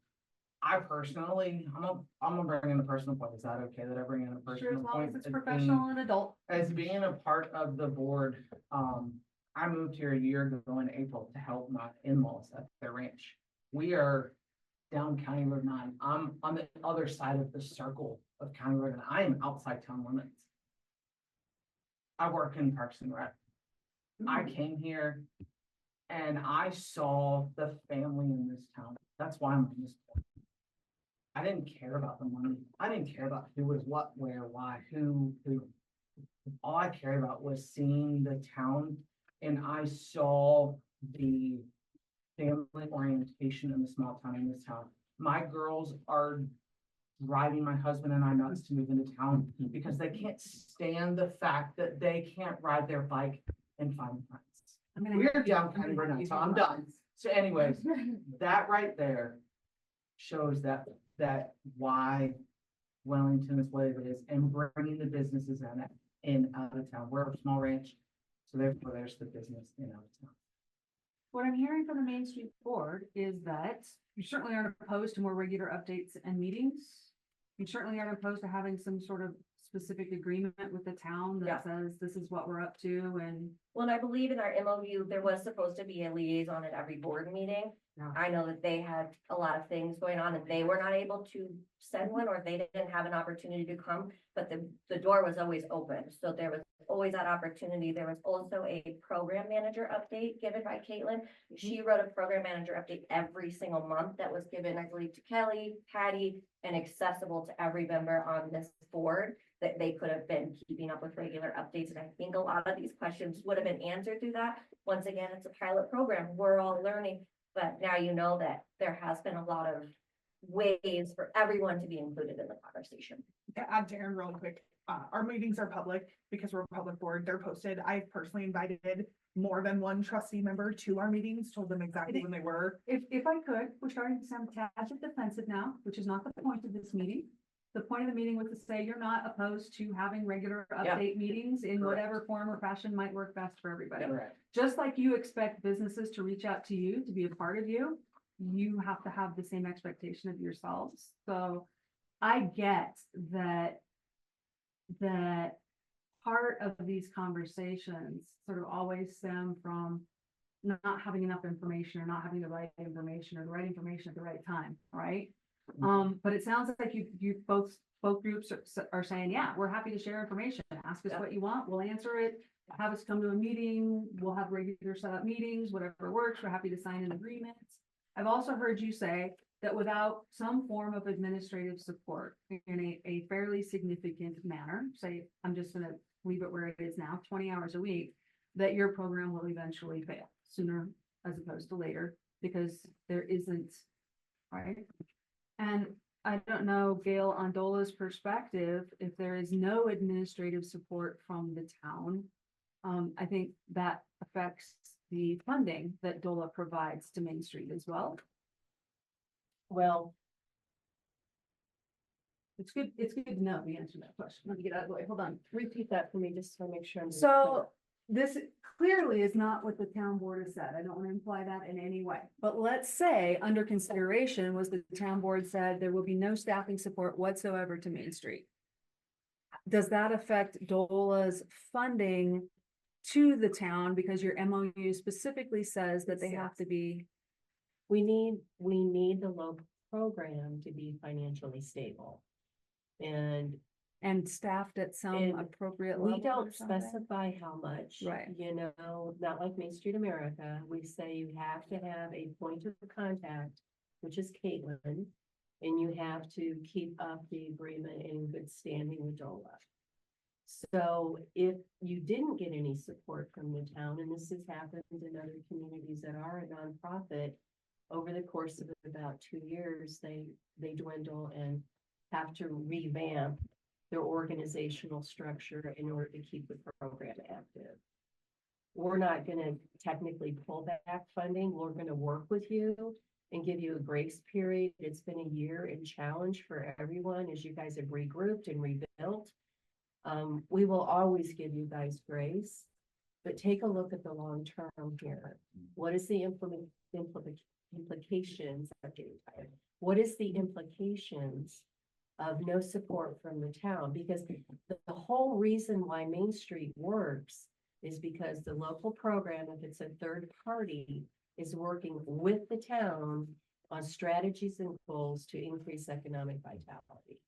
I personally, I'm gonna bring in a personal point. Is that okay that I bring in a Sure, as personal long point? as it's As professional and adult. As being a part of the board, I moved here a year ago in April to help my in-laws at their ranch. We are down County Road 9. I'm on the other side of the circle of County Road, and I am outside town limits. I work in Parks and Rec. I came here and I saw the family in this town. That's why I'm in this board. I didn't care about the money. I didn't care about who was what, where, why, who. All I cared about was seeing the town, and I saw the family orientation in the small town in this town. My girls are driving my husband and I nuts to move into town because they can't stand the fact that they can't ride their bike and find friends. We're down County Road 9, so I'm done. So anyways, that right there shows that why Wellington is what it is, and bringing the businesses in out of town. We're a small ranch, so therefore there's the business in out of town. What I'm hearing from the Main Street Board is that you certainly aren't opposed to more regular updates and meetings. You certainly aren't opposed to having some sort of specific agreement with the town that says this is what we're up to and. Well, and I believe in our MOU, there was supposed to be a liaison at every board meeting. I know that they had a lot of things going on and they were not able to send one, or they didn't have an opportunity to come, but the door was always open. So there was always that opportunity. There was also a program manager update given by Caitlin. She wrote a program manager update every single month that was given, I believe, to Kelly, Patty, and accessible to every member on this board, that they could have been keeping up with regular updates. And I think a lot of these questions would have been answered through that. Once again, it's a pilot program. We're all learning. But now you know that there has been a lot of ways for everyone to be included in the conversation. To add to Aaron really quick, our meetings are public because we're a public board. They're posted. I've personally invited more than one trustee member to our meetings, told them exactly when they were. If I could, we're starting to sound a tad defensive now, which is not the point of this meeting. The point of the meeting was to say you're not opposed to having regular update meetings in Correct. whatever form or fashion might work best for everybody. Correct. Just like you expect businesses to reach out to you to be a part of you, you have to have the same expectation of yourselves. So I get that part of these conversations sort of always stem from not having enough information or not having the right information or the right information at the right time, right? But it sounds like you both groups are saying, yeah, we're happy to share information. Ask us what you want, we'll answer it. Have us come to a meeting, we'll have regular set up meetings, whatever works, we're happy to sign an agreement. I've also heard you say that without some form of administrative support in a fairly significant manner, say, I'm just gonna leave it where it is now, 20 hours a week, that your program will eventually fail sooner as opposed to later, because there isn't, right? And I don't know, Gail, on Dola's perspective, if there is no administrative support from the town, I think that affects the funding that DOLA provides to Main Street as well. Well, It's good to know the answer to that question. Let me get out of the way. Hold on. repeat that for me, just to make sure. I'm So this clearly is not what the town board has said. I don't want to imply that in any way. But let's say under consideration was the town board said there will be no staffing support whatsoever to Main Street. Does that affect DOLA's funding to the town, because your MOU specifically says that they have to be? We need the local program to be financially stable. And Staffed at some And appropriate level. we or don't something? specify how much. Right. You know, not like Main Street America, we say you have to have a point of contact, which is Caitlin. And you have to keep up the agreement in good standing with DOLA. So if you didn't get any support from the town, and this has happened in other communities that are a nonprofit, over the course of about 2 years, they dwindle and have to revamp their organizational structure in order to keep the program active. We're not gonna technically pull back funding. We're gonna work with you and give you a grace period. It's been a year and challenge for everyone as you guys have regrouped and rebuilt. We will always give you guys grace, but take a look at the long term here. What is the implications? I'm getting tired. What is the implications of no support from the town? Because the whole reason why Main Street works is because the local program, if it's a third party, is working with the town on strategies and goals to increase economic vitality.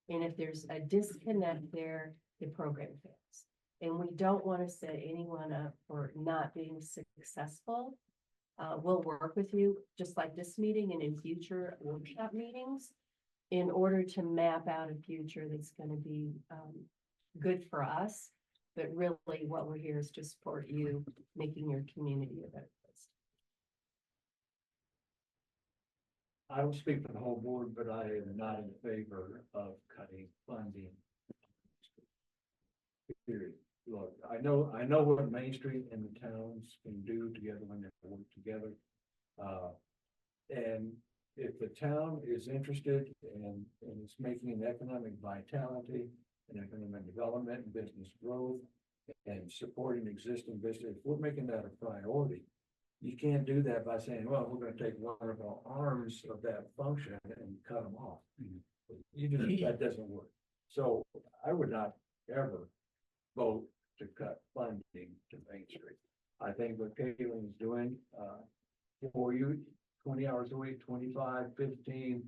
And if there's a disconnect there, the program fails. And we don't want to set anyone up for not being successful. We'll work with you, just like this meeting and in future workshop meetings, in order to map out a future that's going to be good for us. But really what we're here is to support you, making your community a better place. I don't speak for the whole board, but I am not in favor of cutting funding. Period. Look, I know what Main Street and the towns can do together when they work together. And if the town is interested and it's making an economic vitality and economic development and business growth and supporting existing business, if we're making that a priority, you can't do that by saying, well, we're gonna take one of our arms of that function and cut them off. That doesn't work. So I would not ever vote to cut funding to Main Street. I think what Caitlin's doing for you, 20 hours a week, 25, 15,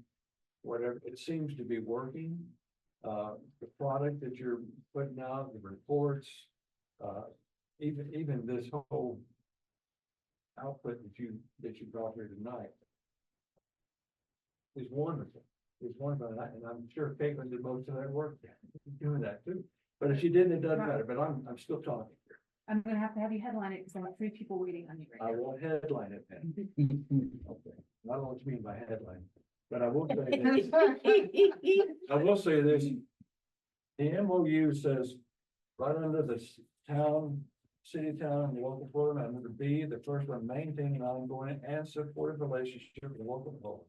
whatever, it seems to be working. The product that you're putting out, the reports, even this whole output that you brought here tonight is wonderful. It's wonderful, and I'm sure Caitlin did most of that work doing that too. But if she didn't, it doesn't matter, but I'm still talking here. I'm gonna have to have you headline it because I have 3 people waiting on you right I now. won't headline it then. Okay, I don't know what you mean by headline, but I will say this. I will say this. The MOU says, right under the town, city, town, and local program, and under B, the first one, maintain an ongoing and supportive relationship with local people.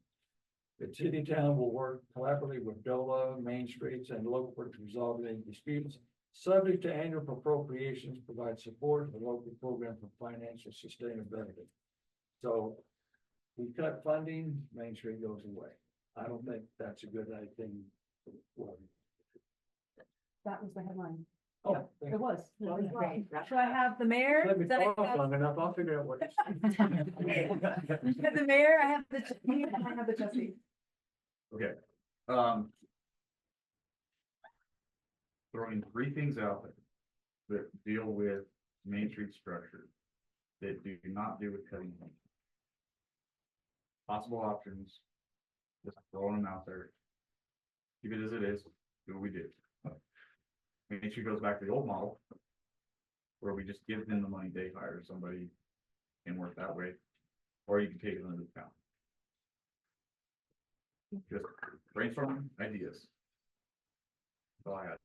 The city, town will work collaboratively with DOLA, Main Streets, and local to resolve any disputes. Subject to annual appropriations, provide support to the local program for financial sustainability. So we cut funding, Main Street goes away. I don't think that's a good thing. That was the headline. Oh, It was. Right. So I have the mayor. let me then I talk have- long enough, I'll figure out what. I have the mayor, I have the trustee, and I have the trustee. Okay. Throwing 3 things out there that deal with Main Street structure that do not do with cutting. Possible options, just throwing them out there. Keep it as it is, do what we did. Main Street goes back to the old model, where we just give them the money, they hire somebody and work that way, or you can take it under the town. Just brainstorming ideas. That's all I had.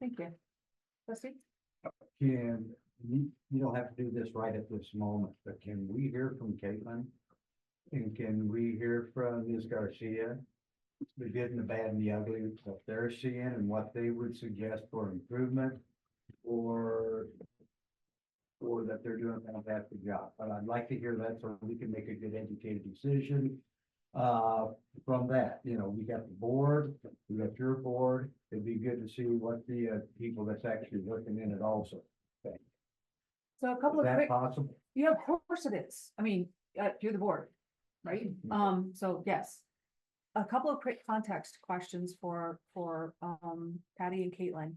Thank you. Trustee? Can, you don't have to do this right at this moment, but can we hear from Caitlin? And can we hear from Ms. Garcia? The good and the bad and the ugly, what they're seeing and what they would suggest for improvement, or that they're doing a fantastic job. But I'd like to hear that so we can make a good educated decision. From that, you know, we got the board, we got your board. It'd be good to see what the people that's actually looking in it also think. So a couple Is of that quick, possible? yeah, of course it is. I mean, you're the board, right? So yes. A couple of quick context questions for Patty and Caitlin.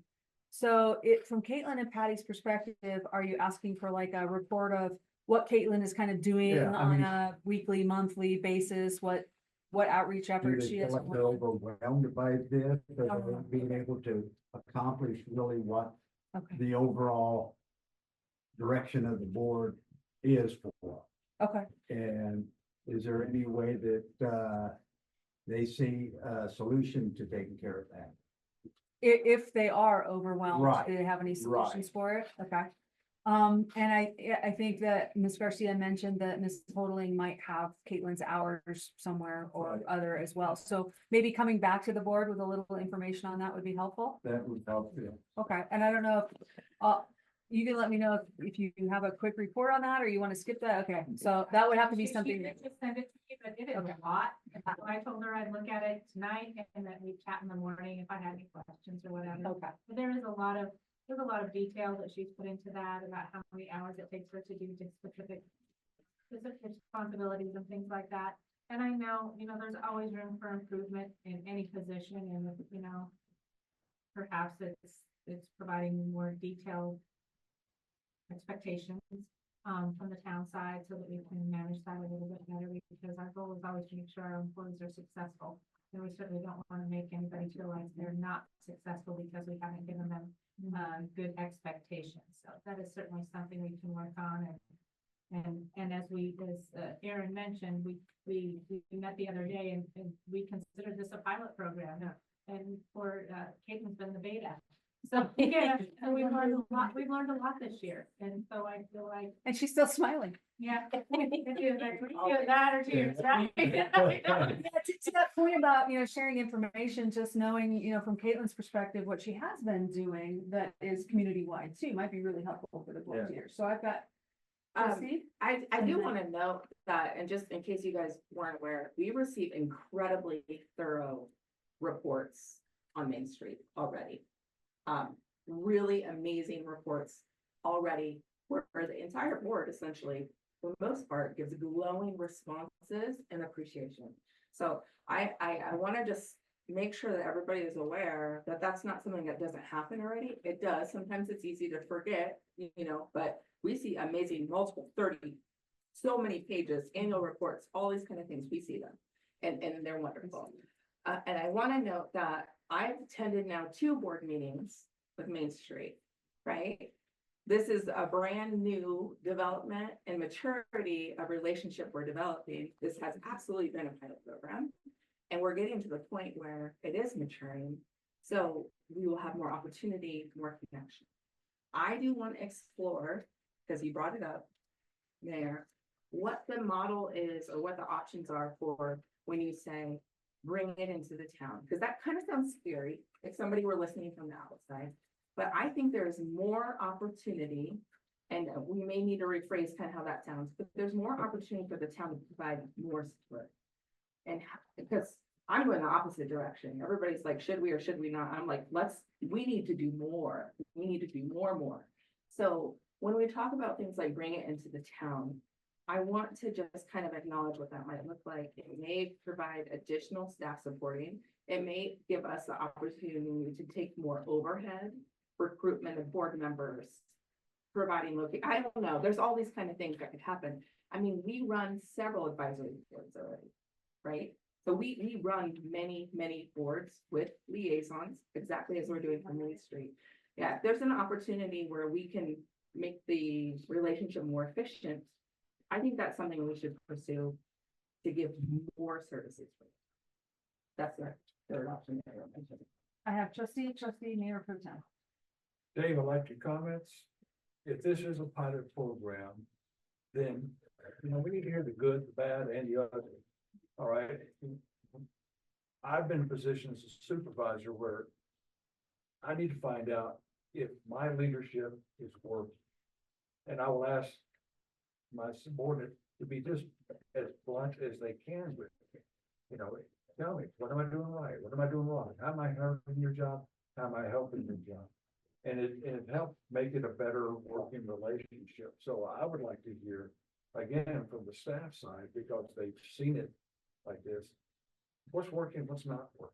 So from Caitlin and Patty's perspective, are you asking for like a report of what Caitlin is kind of doing Yeah, I on mean- a weekly, monthly basis? What outreach Do efforts they she feel has? like they're overwhelmed by this, or being able to accomplish really what Okay, the overall direction of the board is for? okay. And is there any way that they see a solution to taking care of that? If they are overwhelmed, Right, do they have any solutions right. for it? Okay. And I think that Ms. Garcia mentioned that Ms. Hoteling might have Caitlin's hours somewhere or Right. other as well. So maybe coming back to the board with a little information on that would be helpful. That would help, yeah. Okay, and I don't know if, you can let me know if you have a quick report on that or you want to skip that. Okay, so that would have to be She something. did just send it to me, but it is Okay. a lot. I told her I'd look at it tonight and then we'd chat in the morning if I had any questions or whatever. Okay, But there's a lot of detail that she's put into that about how many hours it takes her to do just specific responsibilities and things like that. And I know, there's always room for improvement in any position and, perhaps it's providing more detailed expectations from the town side so that we can manage that a little bit better, because our goal is always to make sure our employees are successful. And we certainly don't want to make anybody feel like they're not successful because we haven't given them good expectations. So that is certainly something we can work on. And as Aaron mentioned, we met the other day and we considered this a pilot program. And Caitlin's been the beta. So yeah, so we've learned a lot this year. And so I feel like, and she's still smiling. yeah, either that or tears, right? Yeah, to that point about, sharing information, just knowing, from Caitlin's perspective, what she has been doing that is community-wide too, might be really helpful for the board here. So I've got. Trustee? I do want to note that, and just in case you guys weren't aware, we receive incredibly thorough reports on Main Street already. Really amazing reports already, where the entire board essentially for the most part, gives glowing responses and appreciation. So I want to just make sure that everybody is aware that that's not something that doesn't happen already. It does. Sometimes it's easy to forget, but we see amazing multiple 30, so many pages, annual reports, all these kind of things. We see them and they're wonderful. And I want to note that I've attended now 2 board meetings with Main Street, right? This is a brand new development and maturity of relationship we're developing. This has absolutely been a pilot program. And we're getting to the point where it is maturing. So we will have more opportunity, more connection. I do want to explore, because you brought it up, Mayor, what the model is or what the options are for when you say, bring it into the town. Because that kind of sounds scary if somebody were listening from the outside. But I think there's more opportunity, and we may need to rephrase kind of how that sounds, but there's more opportunity for the town to provide more support. And because I'm going the opposite direction. Everybody's like, should we or should we not? I'm like, we need to do more. We need to do more. So when we talk about things like bring it into the town, I want to just kind of acknowledge what that might look like. It may provide additional staff supporting. It may give us the opportunity to take more overhead, recruitment of board members, providing I don't know. There's all these kind of things that could happen. I mean, we run several advisory boards already, right? So we run many boards with liaisons, exactly as we're doing on Main Street. Yeah, if there's an opportunity where we can make the relationship more efficient, I think that's something we should pursue to give more services. That's the third option that I mentioned. I have trustee, mayor pro tem. Dave, I'd like your comments. If this is a pilot program, then, we need to hear the good, the bad, and the ugly. All right. I've been in positions as a supervisor where I need to find out if my leadership is working. And I will ask my subordinate to be just as blunt as they can with me. Tell me, what am I doing right? What am I doing wrong? How am I helping your job? How am I helping your job? And it helps make it a better working relationship. So I would like to hear, again, from the staff side, because they've seen it like this, what's working, what's not working,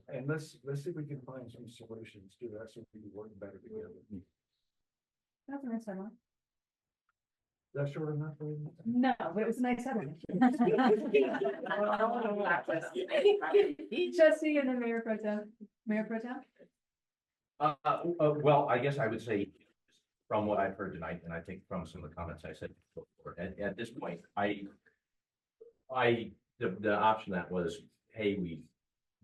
and let's see if we can find some solutions to that so we can work better together. That's a nice one. That's short enough for you? No, but it was a nice settlement. Trustee and then mayor pro tem. Mayor pro tem? Well, I guess I would say from what I've heard tonight, and I think from some of the comments I said before, at this point, the option that was, hey, we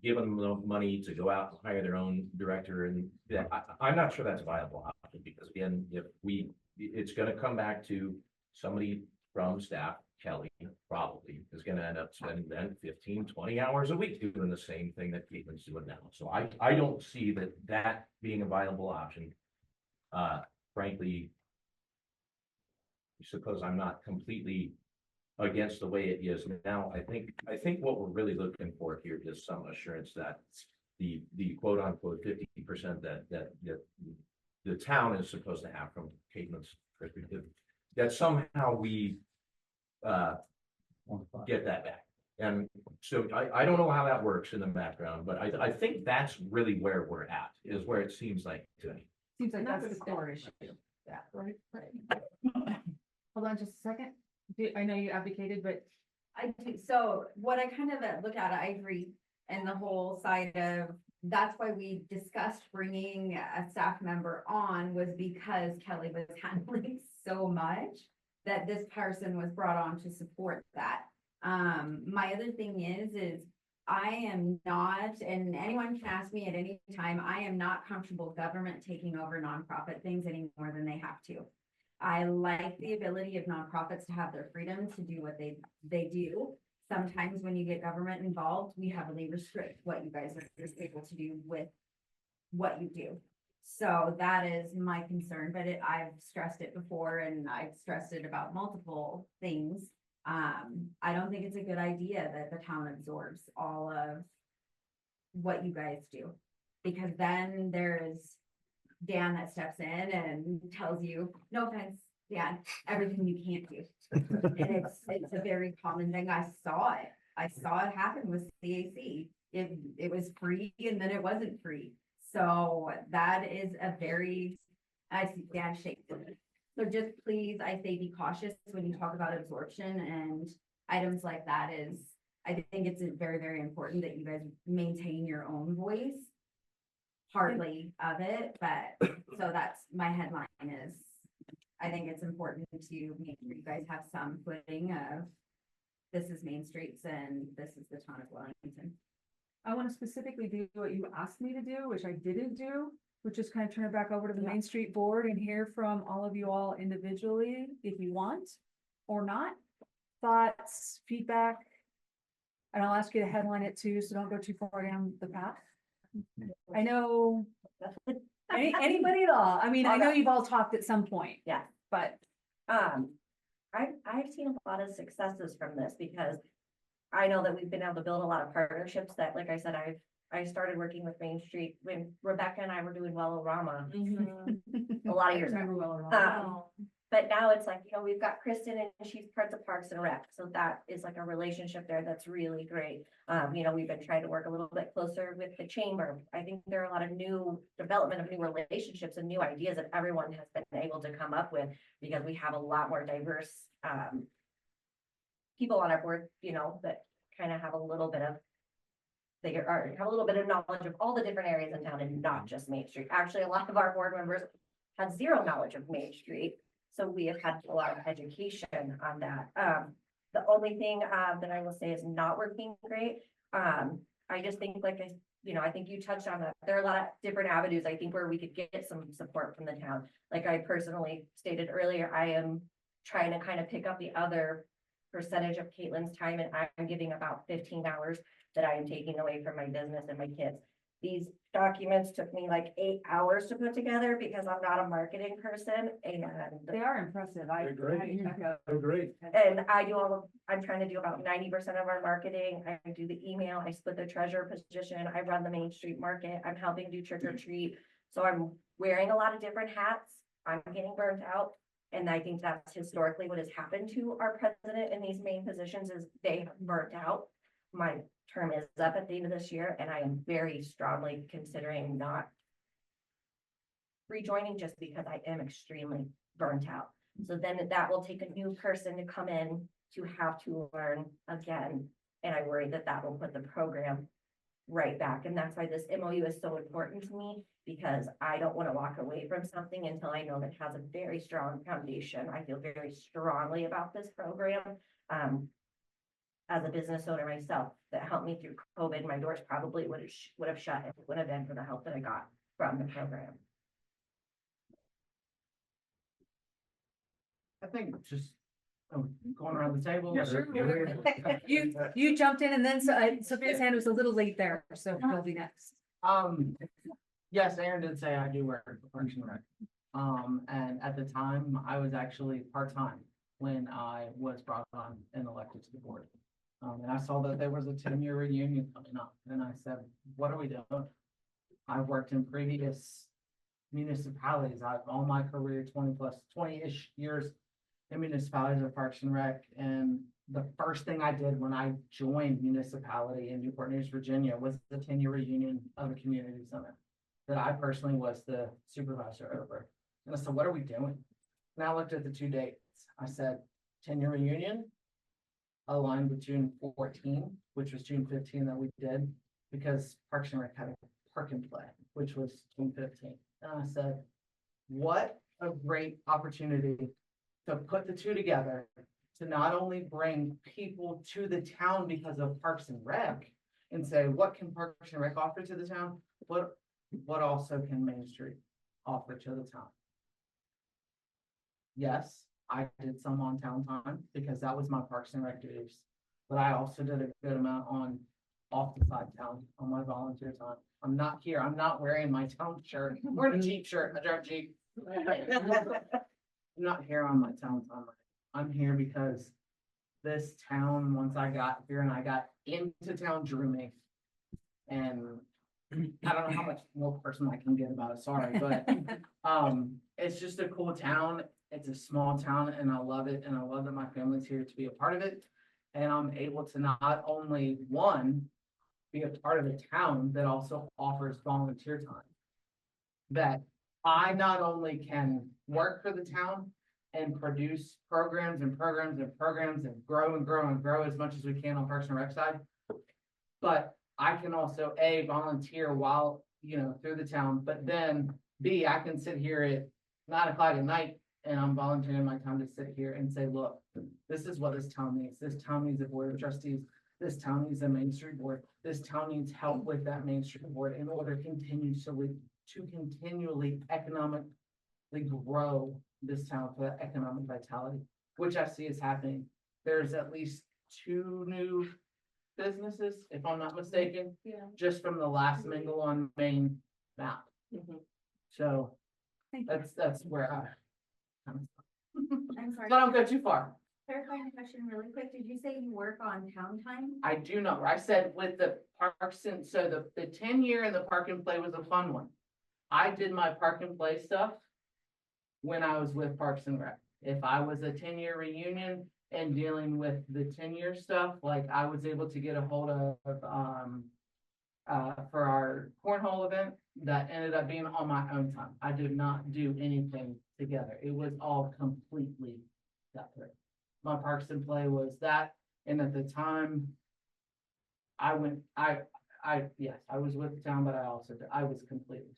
give them the money to go out and hire their own director, and I'm not sure that's a viable option, because again, it's going to come back to somebody from staff. Kelly probably is going to end up spending then 15, 20 hours a week doing the same thing that Caitlin's doing now. So I don't see that being a viable option. Frankly, I suppose I'm not completely against the way it is now. I think what we're really looking for here is some assurance that the quote unquote 50% that the town is supposed to have from Caitlin's perspective, that somehow we get that back. And so I don't know how that works in the background, but I think that's really where we're at, is where it seems like to me. Seems like that's the core issue. Yeah, right. Hold on just a second. I know you advocated, but I do. So what I kind of look at, I agree. And the whole side of, that's why we discussed bringing a staff member on, was because Kelly was handling so much that this person was brought on to support that. My other thing is I am not, and anyone can ask me at any time, I am not comfortable government taking over nonprofit things any more than they have to. I like the ability of nonprofits to have their freedom to do what they do. Sometimes when you get government involved, we heavily restrict what you guys are able to do with what you do. So that is my concern, but I've stressed it before, and I've stressed it about multiple things. I don't think it's a good idea that the town absorbs all of what you guys do, because then there's Dan that steps in and tells you, no offense, yeah, everything you can't do. And it's a very common thing. I saw it happen with CAC. It was free and then it wasn't free. So that is a very, I see bad shape. So just please, I say be cautious when you talk about absorption and items like that is, I think it's very, very important that you guys maintain your own voice. Hardly of it, but so that's my headline is, I think it's important to make sure you guys have some footing of this is Main Streets and this is the town of Wellington. I want to specifically do what you asked me to do, which I didn't do, which is kind of turn it back over to the Main Street Board and hear from all of you all individually, if you want or not. Thoughts, feedback. And I'll ask you to headline it too, so don't go too far down the path. I know anybody at all. I mean, I know you've all talked at some point. Yeah. But I've seen a lot of successes from this because I know that we've been able to build a lot of partnerships that, like I said, I started working with Main Street when Rebecca and I were doing Wellorama a lot of years ago. But now it's like, you know, we've got Kristen and she's part of Parks and Rec. So that is like a relationship there that's really great. You know, we've been trying to work a little bit closer with the chamber. I think there are a lot of new development of new relationships and new ideas that everyone has been able to come up with because we have a lot more diverse people on our board, you know, that kind of have a little bit of have a little bit of knowledge of all the different areas in town and not just Main Street. Actually, a lot of our board members had zero knowledge of Main Street. So we have had a lot of education on that. The only thing that I will say is not working great. I just think I think you touched on that. There are a lot of different avenues, I think, where we could get some support from the town. Like I personally stated earlier, I am trying to kind of pick up the other percentage of Caitlin's time, and I'm giving about 15 hours that I am taking away from my business and my kids. These documents took me like 8 hours to put together because I'm not a marketing person, and they are impressive. I agree. And I'm trying to do about 90% of our marketing. I do the email, I split the treasurer position, I run the Main Street Market, I'm helping do trick or treat. So I'm wearing a lot of different hats. I'm getting burnt out. And I think that's historically what has happened to our president in these main positions is they have burnt out. My term is up at the end of this year, and I am very strongly considering not rejoining just because I am extremely burnt out. So then that will take a new person to come in to have to learn again. And I worry that that will put the program right back. And that's why this MOU is so important to me, because I don't want to walk away from something until I know that it has a very strong foundation. I feel very strongly about this program. As a business owner myself, that helped me through COVID, my doors probably would have shut if it wouldn't have been for the help that I got from the program. I think just going around the table. Yeah, sure. You jumped in and then Sophia's hand was a little late there, so you'll be next. Yes, Aaron did say I do work for Parks and Rec. And at the time, I was actually part-time when I was brought on and elected to the board. And I saw that there was a 10-year reunion coming up, and I said, what are we doing? I've worked in previous municipalities. I've all my career, 20-ish years in municipalities of Parks and Rec. And the first thing I did when I joined municipality in Newport News, Virginia, was the 10-year reunion of the community center that I personally was the supervisor over. And I said, what are we doing? And I looked at the 2 dates. I said, 10-year reunion aligned with June 14, which was June 15 that we did, because Parks and Rec had a park and play, which was June 15. And I said, what a great opportunity to put the two together, to not only bring people to the town because of Parks and Rec and say, what can Parks and Rec offer to the town? What also can Main Street offer to the town? Yes, I did some on town time because that was my Parks and Rec duties, but I also did a good amount on off the side town on my volunteer time. I'm not here. I'm not wearing my town shirt or a Jeep shirt. I drive Jeep. I'm not here on my town time. I'm here because this town, once I got here and I got into town, drew me. And I don't know how much more personal I can get about it. Sorry, but it's just a cool town. it's a small town and I love it, and I love that my family's here to be a part of it. And I'm able to not only, one, be a part of a town that also offers volunteer time. That I not only can work for the town and produce programs and programs and programs and grow and grow and grow as much as we can on Parks and Rec side. But I can also A, volunteer while, through the town, but then B, I can sit here at 9 o'clock at night and I'm volunteering my time to sit here and say, look, this is what this town needs. This town needs a board of trustees. This town needs a Main Street board. This town needs help with that Main Street board in order to continually economically grow this town for that economic vitality, which I see is happening. There's at least 2 new businesses, if I'm not mistaken, just from the last mingle on Main map. So that's where I'm sorry. but I don't go too far. Clarifying the question really quick. Did you say you work on town time? I do know. I said with the parks and so the 10-year and the park and play was a fun one. I did my park and play stuff when I was with Parks and Rec. If I was a 10-year reunion and dealing with the 10-year stuff, like I was able to get a hold of for our cornhole event that ended up being on my own time. I did not do anything together. It was all completely separate. My parks and play was that, and at the time I was with the town, but I was completely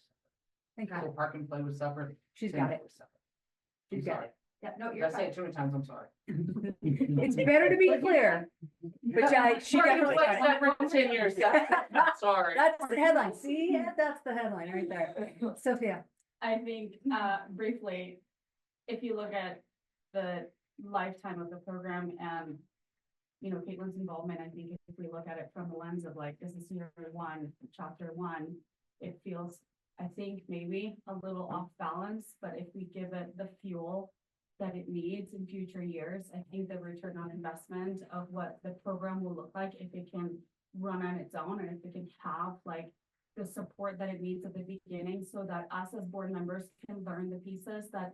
Thank separate. So God. park and play was separate. She's senior got it. was separate. She's I'm got sorry. it. Yeah, no, Did you're I say fine. it too many times? I'm sorry. It's better to be clear. But yeah, she Park and definitely play got it. separate for 10 years. Sorry. That's the headline. See, that's the headline right there. Sophia. I think, briefly, if you look at the lifetime of the program and, Caitlin's involvement, I think if we look at it from the lens of like, this is year 1, chapter 1, it feels, I think maybe a little off balance, but if we give it the fuel that it needs in future years, I think the return on investment of what the program will look like if it can run on its own and if it can have like the support that it needs at the beginning so that us as board members can learn the pieces that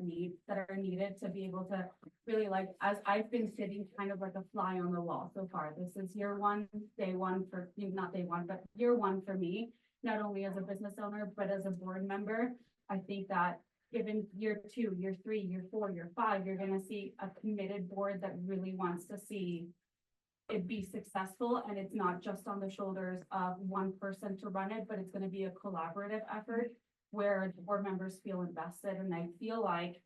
are needed to be able to really like, as I've been sitting kind of like a fly on the wall so far. This is year 1, day 1 for, not day 1, but year 1 for me, not only as a business owner, but as a board member. I think that given year 2, year 3, year 4, year 5, you're gonna see a committed board that really wants to see it be successful, and it's not just on the shoulders of one person to run it, but it's going to be a collaborative effort where the board members feel invested. And I feel like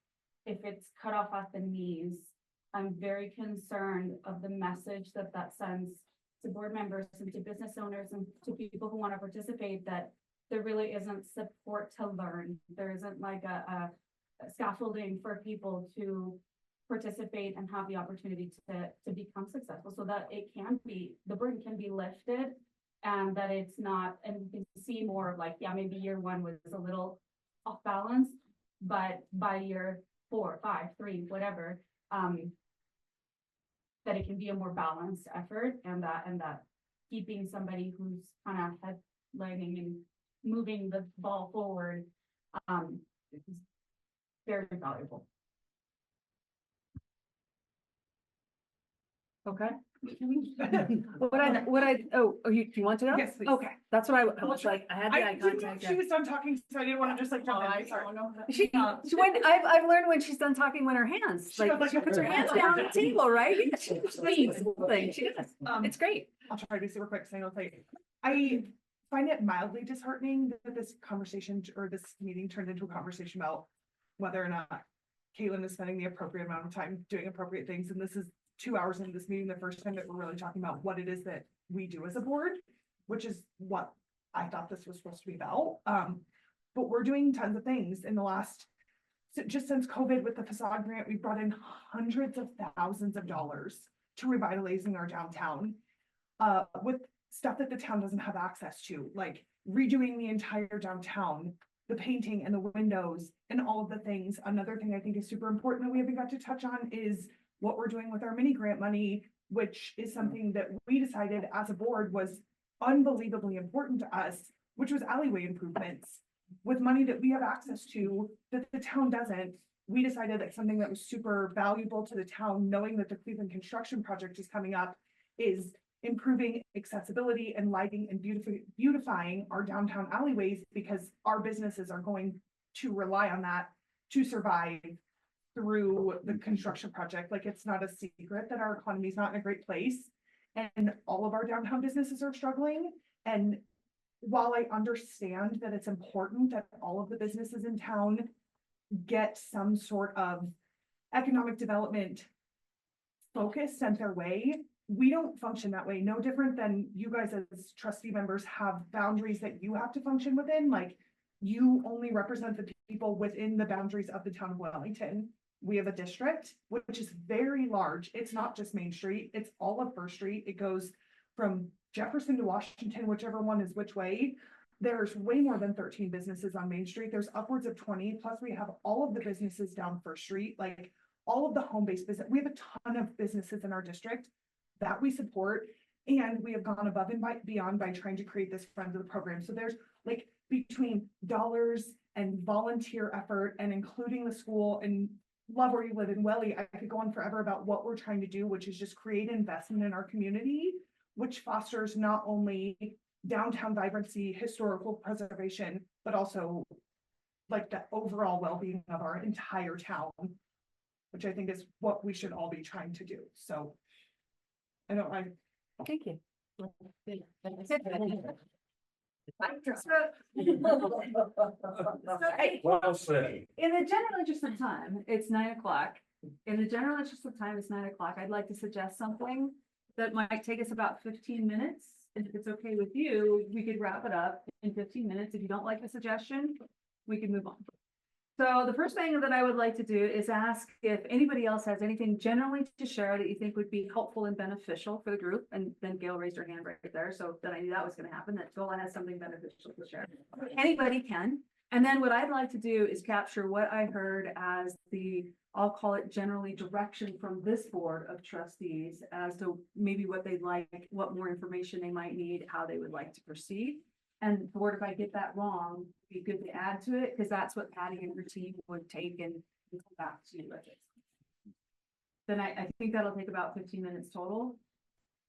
if it's cut off at the knees, I'm very concerned of the message that sends to board members and to business owners and to people who want to participate, that there really isn't support to learn. There isn't like a scaffolding for people to participate and have the opportunity to become successful so that the burden can be lifted, and that it's not, and you can see more of like, yeah, maybe year 1 was a little off balance, but by year 4, 5, 3, whatever, that it can be a more balanced effort, and that keeping somebody who's kind of headlining and moving the ball forward, is very valuable. Okay. Do you want to know? Yes, please. Okay, that's what I was like, I had the eye didn't know contact. she was done talking, so I didn't want to just like jump in. Sorry. I've learned when she's done talking when her hands, She goes like she puts her hands down on the table, right? She does this whole thing. She does. It's great. I'll try to be super quick, so I'll tell you. I find it mildly disheartening that this conversation or this meeting turned into a conversation about whether or not Caitlin is spending the appropriate amount of time doing appropriate things. And this is 2 hours into this meeting, the first time that we're really talking about what it is that we do as a board, which is what I thought this was supposed to be about. But we're doing tons of things in the last, just since COVID with the facade grant, we brought in hundreds of thousands of dollars to revitalizing our downtown, with stuff that the town doesn't have access to, like redoing the entire downtown, the painting and the windows and all of the things. Another thing I think is super important that we haven't got to touch on is what we're doing with our mini grant money, which is something that we decided as a board was unbelievably important to us, which was alleyway improvements with money that we have access to that the town doesn't. we decided that something that was super valuable to the town, knowing that the Cleveland construction project is coming up, is improving accessibility and lighting and beautifying our downtown alleyways, because our businesses are going to rely on that to survive through the construction project. Like, it's not a secret that our economy is not in a great place, and all of our downtown businesses are struggling. And while I understand that it's important that all of the businesses in town get some sort of economic development focus sent their way, we don't function that way. No different than you guys as trustee members have boundaries that you have to function within. Like, you only represent the people within the boundaries of the town of Wellington. We have a district, which is very large. It's not just Main Street, it's all of First Street. It goes from Jefferson to Washington, whichever one is which way. There's way more than 13 businesses on Main Street. There's upwards of 20, plus we have all of the businesses down First Street, like all of the home-based business. We have a ton of businesses in our district that we support, and we have gone above and beyond by trying to create this friend of the program. So there's, like, between dollars and volunteer effort and including the school and love where you live in Welly, I could go on forever about what we're trying to do, which is just create investment in our community, which fosters not only downtown vibrancy, historical preservation, but also like the overall well-being of our entire town, which I think is what we should all be trying to do. So Thank you. Well said. In the general interest of time, it's 9 o'clock. In the general interest of time, it's 9 o'clock. I'd like to suggest something that might take us about 15 minutes. If it's okay with you, we could wrap it up in 15 minutes. If you don't like the suggestion, we can move on. So the first thing that I would like to do is ask if anybody else has anything generally to share that you think would be helpful and beneficial for the group. And then Gail raised her hand right there. So then I knew that was going to happen, that Tola has something beneficial to share. Anybody can. And then what I'd like to do is capture what I heard as the, I'll call it generally direction from this board of trustees as to maybe what they'd like, what more information they might need, how they would like to proceed. And board, if I get that wrong, it'd be good to add to it, because that's what Patty and her team would take and come back to you with it. Then I think that'll take about 15 minutes total.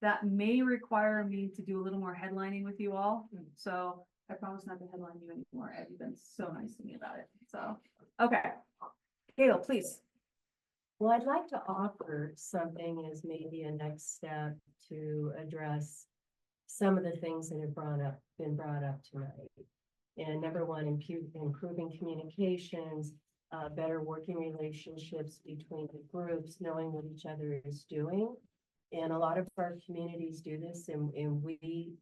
That may require me to do a little more headlining with you all. So I promise not to headline you anymore. Ed, you've been so nice to me about it. So, okay. Gail, please. Well, I'd like to offer something as maybe a next step to address some of the things that have been brought up tonight. And number one, improving communications, better working relationships between the groups, knowing what each other is doing. And a lot of our communities do this, and we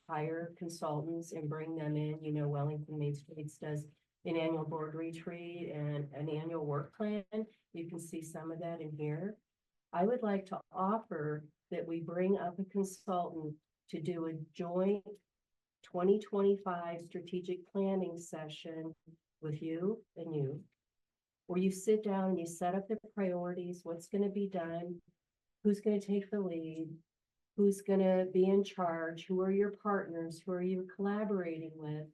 hire consultants and bring them in. You know, Wellington Main Streets does an annual board retreat and an annual work plan. You can see some of that in here. I would like to offer that we bring up a consultant to do a joint 2025 strategic planning session with you, where you sit down and you set up the priorities, what's going to be done, who's going to take the lead, who's going to be in charge, who are your partners, who are you collaborating with.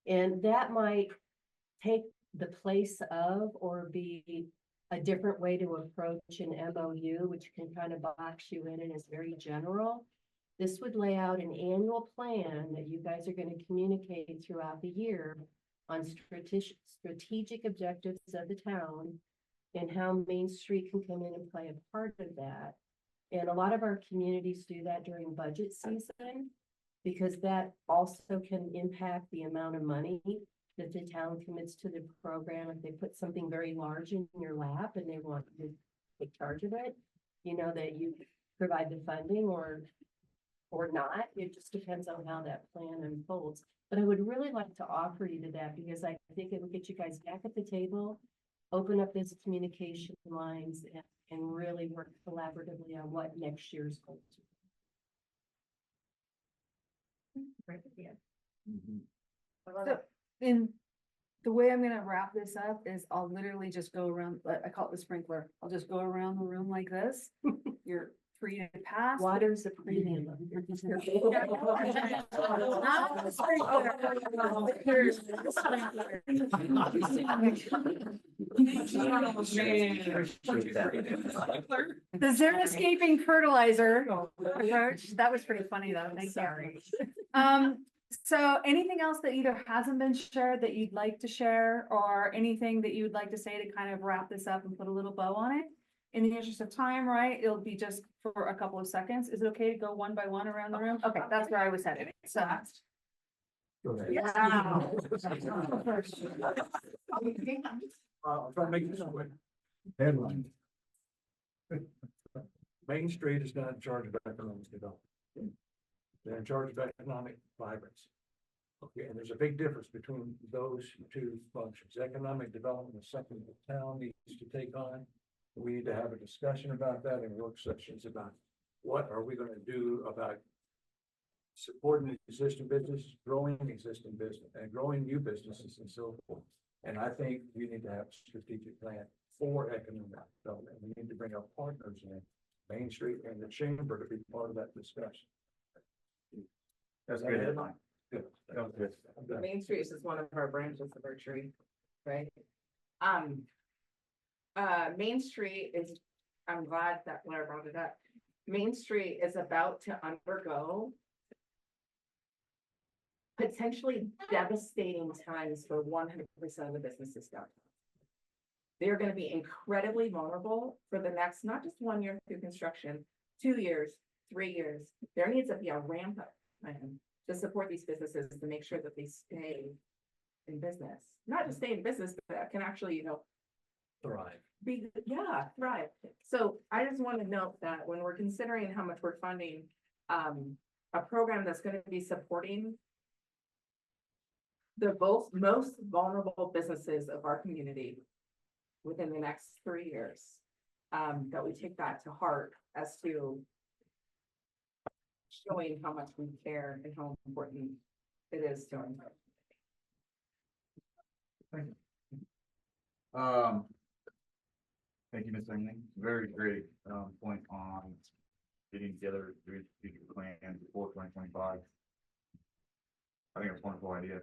And that might take the place of or be a different way to approach an MOU, which can kind of box you in and is very general. This would lay out an annual plan that you guys are going to communicate throughout the year on strategic objectives of the town and how Main Street can come in and play a part of that. And a lot of our communities do that during budget season, because that also can impact the amount of money that the town commits to the program. If they put something very large in your lap and they want you to take charge of it, you know, that you provide the funding or not. It just depends on how that plan unfolds. But I would really like to offer you to that, because I think it would get you guys back at the table, open up those communication lines, and really work collaboratively on what next year's goals are. Great idea. So, in the way I'm gonna wrap this up is I'll literally just go around, I call it the sprinkler. I'll just go around the room like this. You're free to pass. Water's a premium. Not the sprinkler. Here's the sprinkler. The xeriscaping fertilizer approach, that was pretty funny though, thank you. So anything else that either hasn't been shared that you'd like to share, or anything that you would like to say to kind of wrap this up and put a little bow on it? In the interest of time, right, it'll be just for a couple of seconds. Is it okay to go one by one around the room? Okay, that's where I was headed, so. Wow. I'm trying to make this quick. Headline. Main Street is not in charge of economic development. They're in charge of economic vibrancy. Okay, and there's a big difference between those two functions. Economic development is something the town needs to take on. We need to have a discussion about that in work sessions about what are we gonna do about supporting existing business, growing existing business, and growing new businesses and so forth. And I think we need to have a strategic plan for economic development. We need to bring our partners in, Main Street and the chamber, to be part of that discussion. That's a good headline. Good. Main Street is just one of our branches of our tree, right? Main Street is, I'm glad that Blair brought it up. Main Street is about to undergo potentially devastating times for 100% of the businesses downtown. They're gonna be incredibly vulnerable for the next, not just 1 year through construction, 2 years, 3 years. There needs to be a ramp up plan to support these businesses to make sure that they stay in business. Not just stay in business, but can actually, Thrive. thrive. So I just want to note that when we're considering how much we're funding, a program that's going to be supporting the most vulnerable businesses of our community within the next 3 years, that we take that to heart as to showing how much we care and how important it is to our Thank you, Ms. Emily. Very great, point on getting together, doing strategic plans for 2025. I think it's a wonderful idea.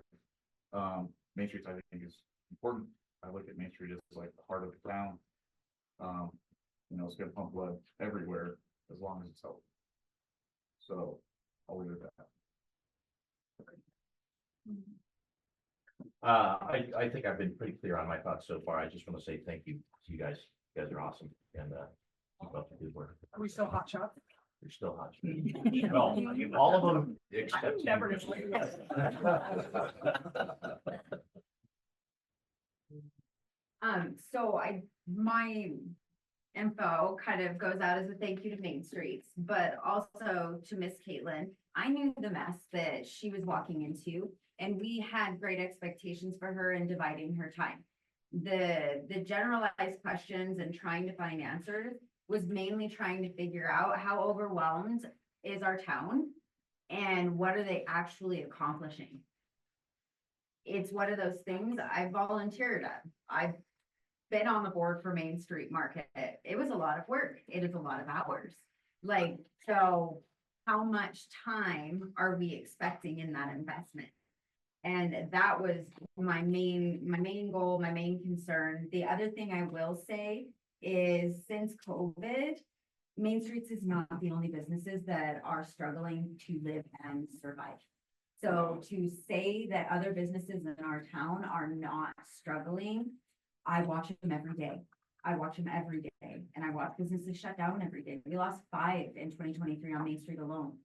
Main Street, I think, is important. I look at Main Street as like the heart of the town. It's gonna pump blood everywhere as long as it's healthy. So I'll leave it at that. I think I've been pretty clear on my thoughts so far. I just want to say thank you to you guys. You guys are awesome, and keep up the good work. Are we still hot shot? You're still hot. Well, all of them except. Never. So my info kind of goes out as a thank you to Main Streets, but also to Miss Caitlin. I knew the mess that she was walking into, and we had great expectations for her in dividing her time. The generalized questions and trying to find answers was mainly trying to figure out how overwhelmed is our town and what are they actually accomplishing. It's one of those things I volunteered at. I've been on the board for Main Street Market. It was a lot of work. It is a lot of hours. So how much time are we expecting in that investment? And that was my main goal, my main concern. The other thing I will say is since COVID, Main Streets is not the only businesses that are struggling to live and survive. So to say that other businesses in our town are not struggling, I watch them every day. And I watch businesses shut down every day. We lost 5 in 2023 on Main Street alone.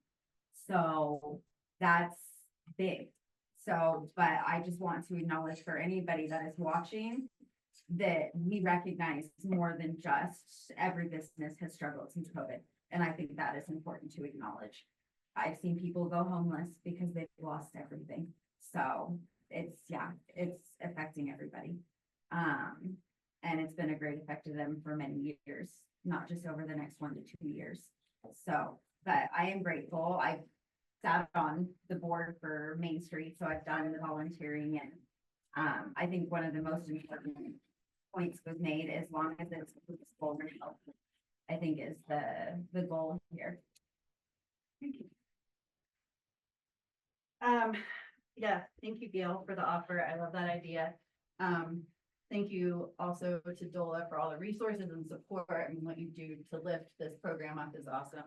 So that's big. So, but I just want to acknowledge for anybody that is watching that we recognize more than just every business has struggled since COVID. And I think that is important to acknowledge. I've seen people go homeless because they've lost everything. So it's affecting everybody. And it's been a great effect to them for many years, not just over the next 1 to 2 years. So, but I am grateful. I sat on the board for Main Street, so I've done the volunteering, and I think one of the most important points was made, as long as it's peaceful and healthy, I think is the goal here. Thank you. Yeah, thank you, Gail, for the offer. I love that idea. Thank you also to DOLA for all the resources and support and what you do to lift this program up is awesome.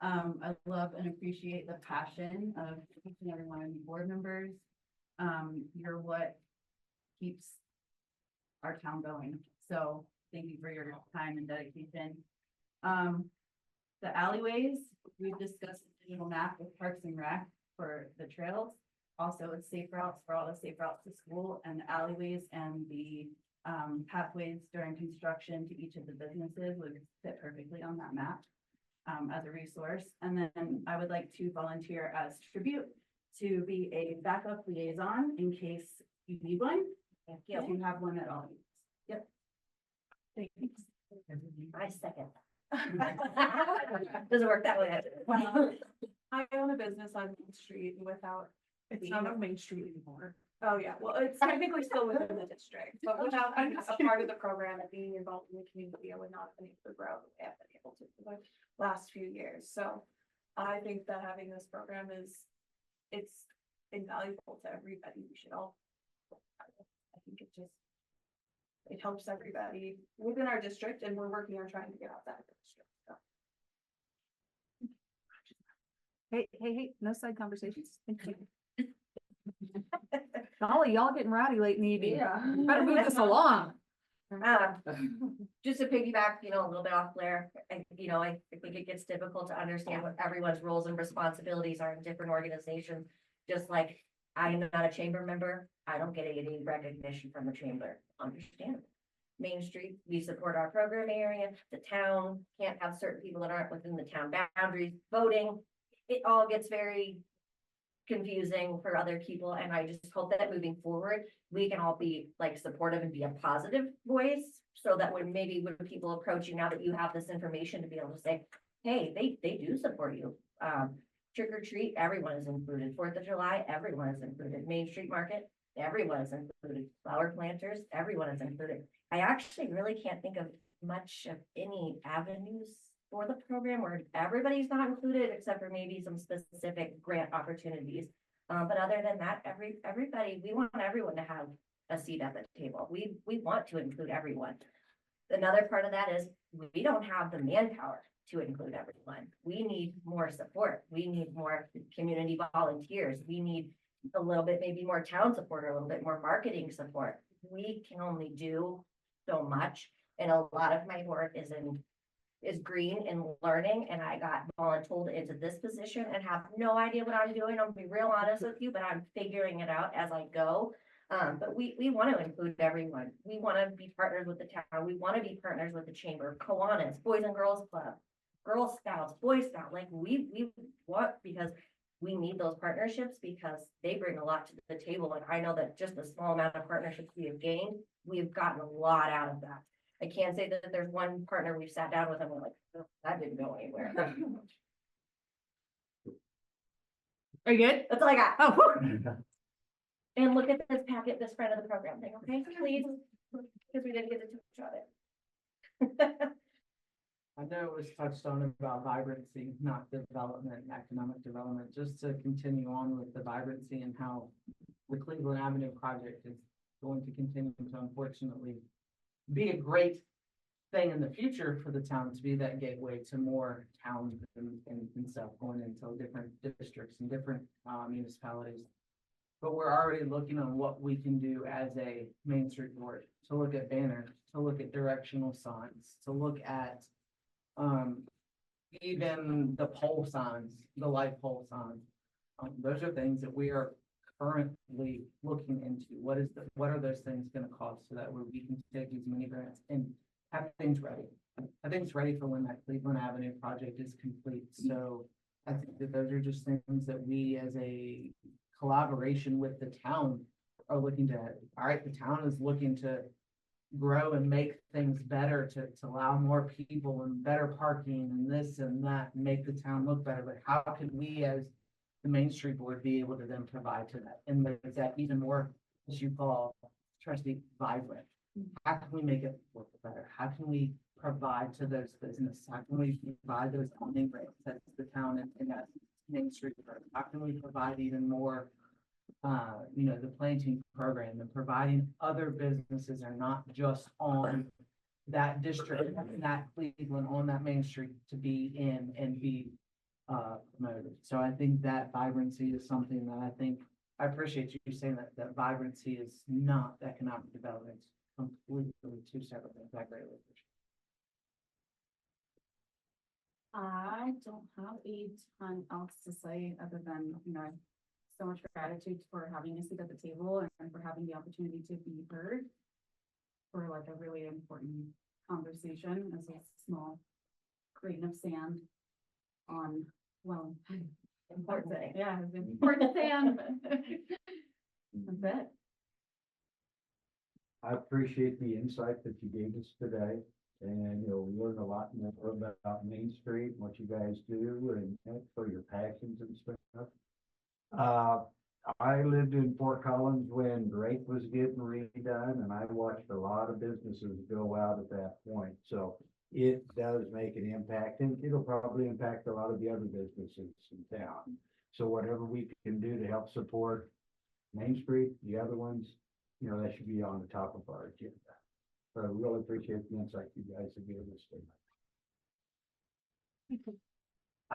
I love and appreciate the passion of each and every one of you board members. You're what keeps our town going. So thank you for your time and dedication. The alleyways, we've discussed the digital map with Parks and Rec for the trails. Also, it's safe routes for all the safe routes to school and the alleyways and the pathways during construction to each of the businesses would fit perfectly on that map as a resource. And then I would like to volunteer as tribute to be a backup liaison in case you need one. If you have one at all. Yep. Thanks. I second. Doesn't work that way. I own a business on Main Street without. It's not on Main Street anymore. Oh, yeah, well, it's technically still within the district, but without being a part of the program and being involved in the community, I would not have been able to grow the way I've been able to for the last few years. So I think that having this program it's invaluable to everybody. We should all. I think it helps everybody within our district, and we're working on trying to get outside of the district. So. Hey, no side conversations. Thank you. Golly, y'all getting rowdy late in the evening. Yeah. Better move this along. Just to piggyback, a little bit off Blair, I think it gets difficult to understand what everyone's roles and responsibilities are in different organizations. Just like I'm not a chamber member, I don't get any recognition from the chamber. Understandable. Main Street, we support our program area. The town can't have certain people that aren't within the town boundaries voting. It all gets very confusing for other people, and I just hope that moving forward, we can all be like supportive and be a positive voice, so that when people approach you now that you have this information to be able to say, hey, they do support you. Trick or treat, everyone is included. 4th of July, everyone is included. Main Street Market, everyone is included. Flower planters, everyone is included. I actually really can't think of much of any avenues for the program where everybody's not included, except for maybe some specific grant opportunities. But other than that, everybody, we want everyone to have a seat at the table. We want to include everyone. Another part of that is we don't have the manpower to include everyone. We need more support. We need more community volunteers. We need a little bit, maybe more town support, or a little bit more marketing support. We can only do so much. And a lot of my work is green and learning, and I got volunteered into this position and have no idea what I'm doing. I'll be real honest with you, but I'm figuring it out as I go. But we want to include everyone. We want to be partners with the town. We want to be partners with the chamber, Kiwanis, Boys and Girls Club, Girl Scouts, Boy Scouts. Like we want, because we need those partnerships, because they bring a lot to the table. And I know that just the small amount of partnerships we have gained, we've gotten a lot out of that. I can't say that there's one partner we've sat down with and we're like, oh, that didn't go anywhere. Are you good? That's all I got. Oh, And look at this packet, this friend of the program thing, okay, please, because we didn't get to show it. I know it was touched on about vibrancy, not development, economic development, just to continue on with the vibrancy and how the Cleveland Avenue project is going to continue to unfortunately be a great thing in the future for the town, to be that gateway to more towns and stuff going into different districts and different municipalities. But we're already looking on what we can do as a Main Street board, to look at banners, to look at directional signs, to look at even the pole signs, the light pole signs. Those are things that we are currently looking into. What are those things going to cost, so that we can take these mini grants and have things ready. I think it's ready for when that Cleveland Avenue project is complete. So I think that those are just things that we, as a collaboration with the town, are looking to. All right, the town is looking to grow and make things better, to allow more people and better parking and this and that, and make the town look better. But how can we, as the Main Street board, be able to then provide to that, and make that even more, as you call, Trustee, vibrant? How can we make it work better? How can we provide to those businesses? How can we provide those funding grants that the town and that Main Street board? How can we provide even more the planting program and providing other businesses are not just on that district, that Cleveland, on that Main Street to be in and be promoted. So I think that vibrancy is something that I appreciate you saying that vibrancy is not economic development. It's completely two separate things. I greatly appreciate it. I don't have a ton else to say other than, so much gratitude for having a seat at the table and for having the opportunity to be heard for like a really important conversation as a small grain of sand on, well, important, yeah, it's important sand. That's it. I appreciate the insight that you gave us today. And, we learned a lot more about Main Street, and what you guys do, and for your passions and stuff. I lived in Fort Collins when Drake was getting redone, and I watched a lot of businesses go out at that point. So it does make an impact, and it'll probably impact a lot of the other businesses in town. So whatever we can do to help support Main Street, the other ones, that should be on the top of our agenda. But I really appreciate the insight you guys have given us today.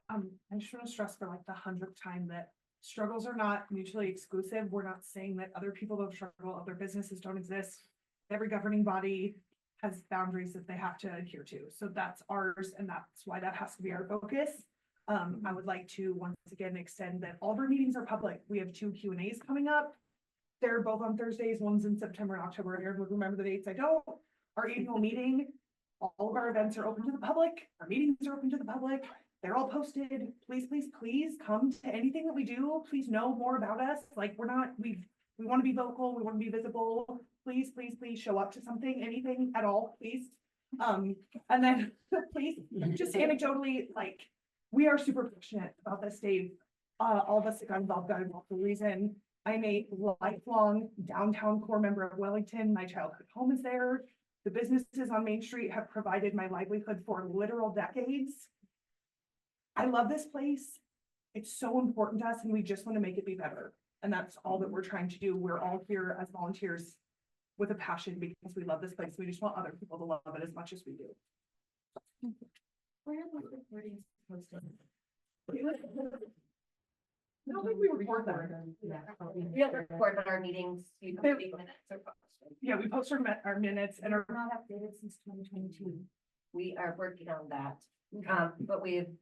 I just want to stress for like the 100th time that struggles are not mutually exclusive. We're not saying that other people don't struggle, other businesses don't exist. Every governing body has boundaries that they have to adhere to. So that's ours, and that's why that has to be our focus. I would like to once again extend that all of our meetings are public. We have 2 Q&As coming up. They're both on Thursdays. One's in September and October. Aaron would remember the dates. I don't. Our annual meeting, all of our events are open to the public. Our meetings are open to the public. They're all posted. Please, please, please come to anything that we do. Please know more about us. Like we want to be vocal. We want to be visible. Please, please, please show up to something, anything at all, please. And then please, just anecdotally, like we are super passionate about this, Dave. All of us that got involved for a reason. I'm a lifelong downtown core member of Wellington. My childhood home is there. The businesses on Main Street have provided my livelihood for literal decades. I love this place. It's so important to us, and we just want to make it be better. And that's all that we're trying to do. We're all here as volunteers with a passion because we love this place. We just want other people to love it as much as we do. Where are those recordings posted? I don't think we record them. We don't record our meetings. You don't take minutes or post. Yeah, we post our minutes and our. Not updated since 2022. We are working on that. But we've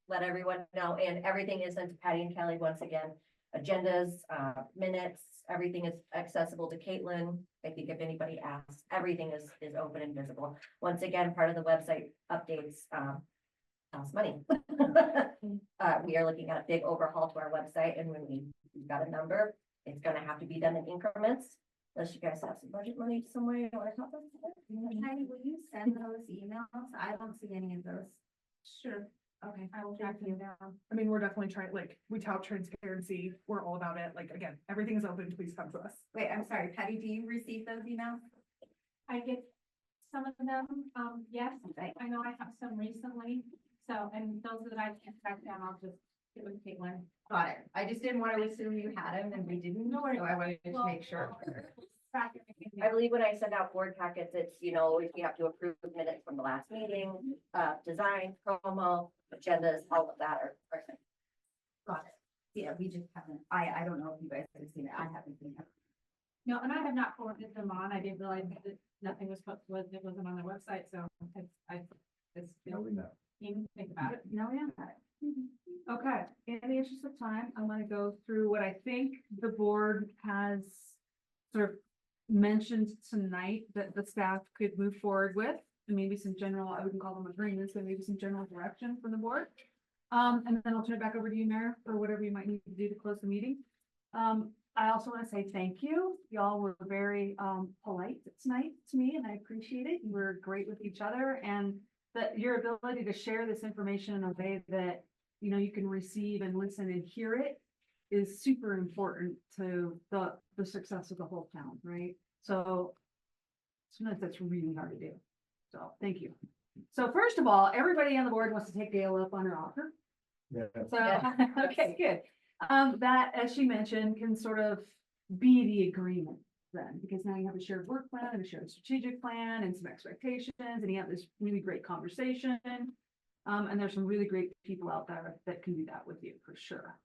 let everyone know, and everything is sent to Patty and Kelly once again. Agendas, minutes, everything is accessible to Caitlin. I think if anybody asks, everything is open and visible. Once again, part of the website updates costs money. We are looking at a big overhaul to our website, and when we've got a number, it's gonna have to be done in increments. Unless you guys have some budget money somewhere you want to help us with. Patty, will you send those emails? I don't see any of those. Sure. Okay. I will track you down. I mean, we're definitely trying, like, we tout transparency. We're all about it. Like, again, everything is open. Please come to us. Wait, I'm sorry, Patty, do you receive those emails? I get some of them, yes, I know I have some recently, so, and those that I can't track down, I'll just get with Caitlin. Got it. I just didn't want to assume you had them and we didn't, so I wanted to make sure. I believe when I send out board packets, it's, if you have to approve minutes from the last meeting, design, promo, agendas, all of that are. Got it. Yeah, we just haven't, I don't know if you guys have seen it. I haven't seen it. No, and I have not forwarded them on. I didn't realize that nothing was posted, it wasn't on their website, so I didn't even think about it. No, we haven't. Okay, in the interest of time, I'm gonna go through what I think the board has sort of mentioned tonight that the staff could move forward with, and maybe some general, I wouldn't call them agreements, but maybe some general direction from the board. And then I'll turn it back over to you, Mayor, for whatever you might need to do to close the meeting. I also want to say thank you. Y'all were very polite tonight to me, and I appreciate it. You were great with each other, and that your ability to share this information in a way that you can receive and listen and hear it is super important to the success of the whole town, right? So sometimes that's really hard to do. So thank you. So first of all, everybody on the board wants to take Gail up on her offer. Yeah. So, okay, good. That, as she mentioned, can sort of be the agreement then, because now you have a shared work plan and a shared strategic plan and some expectations, and you have this really great conversation. And there's some really great people out there that can do that with you for sure.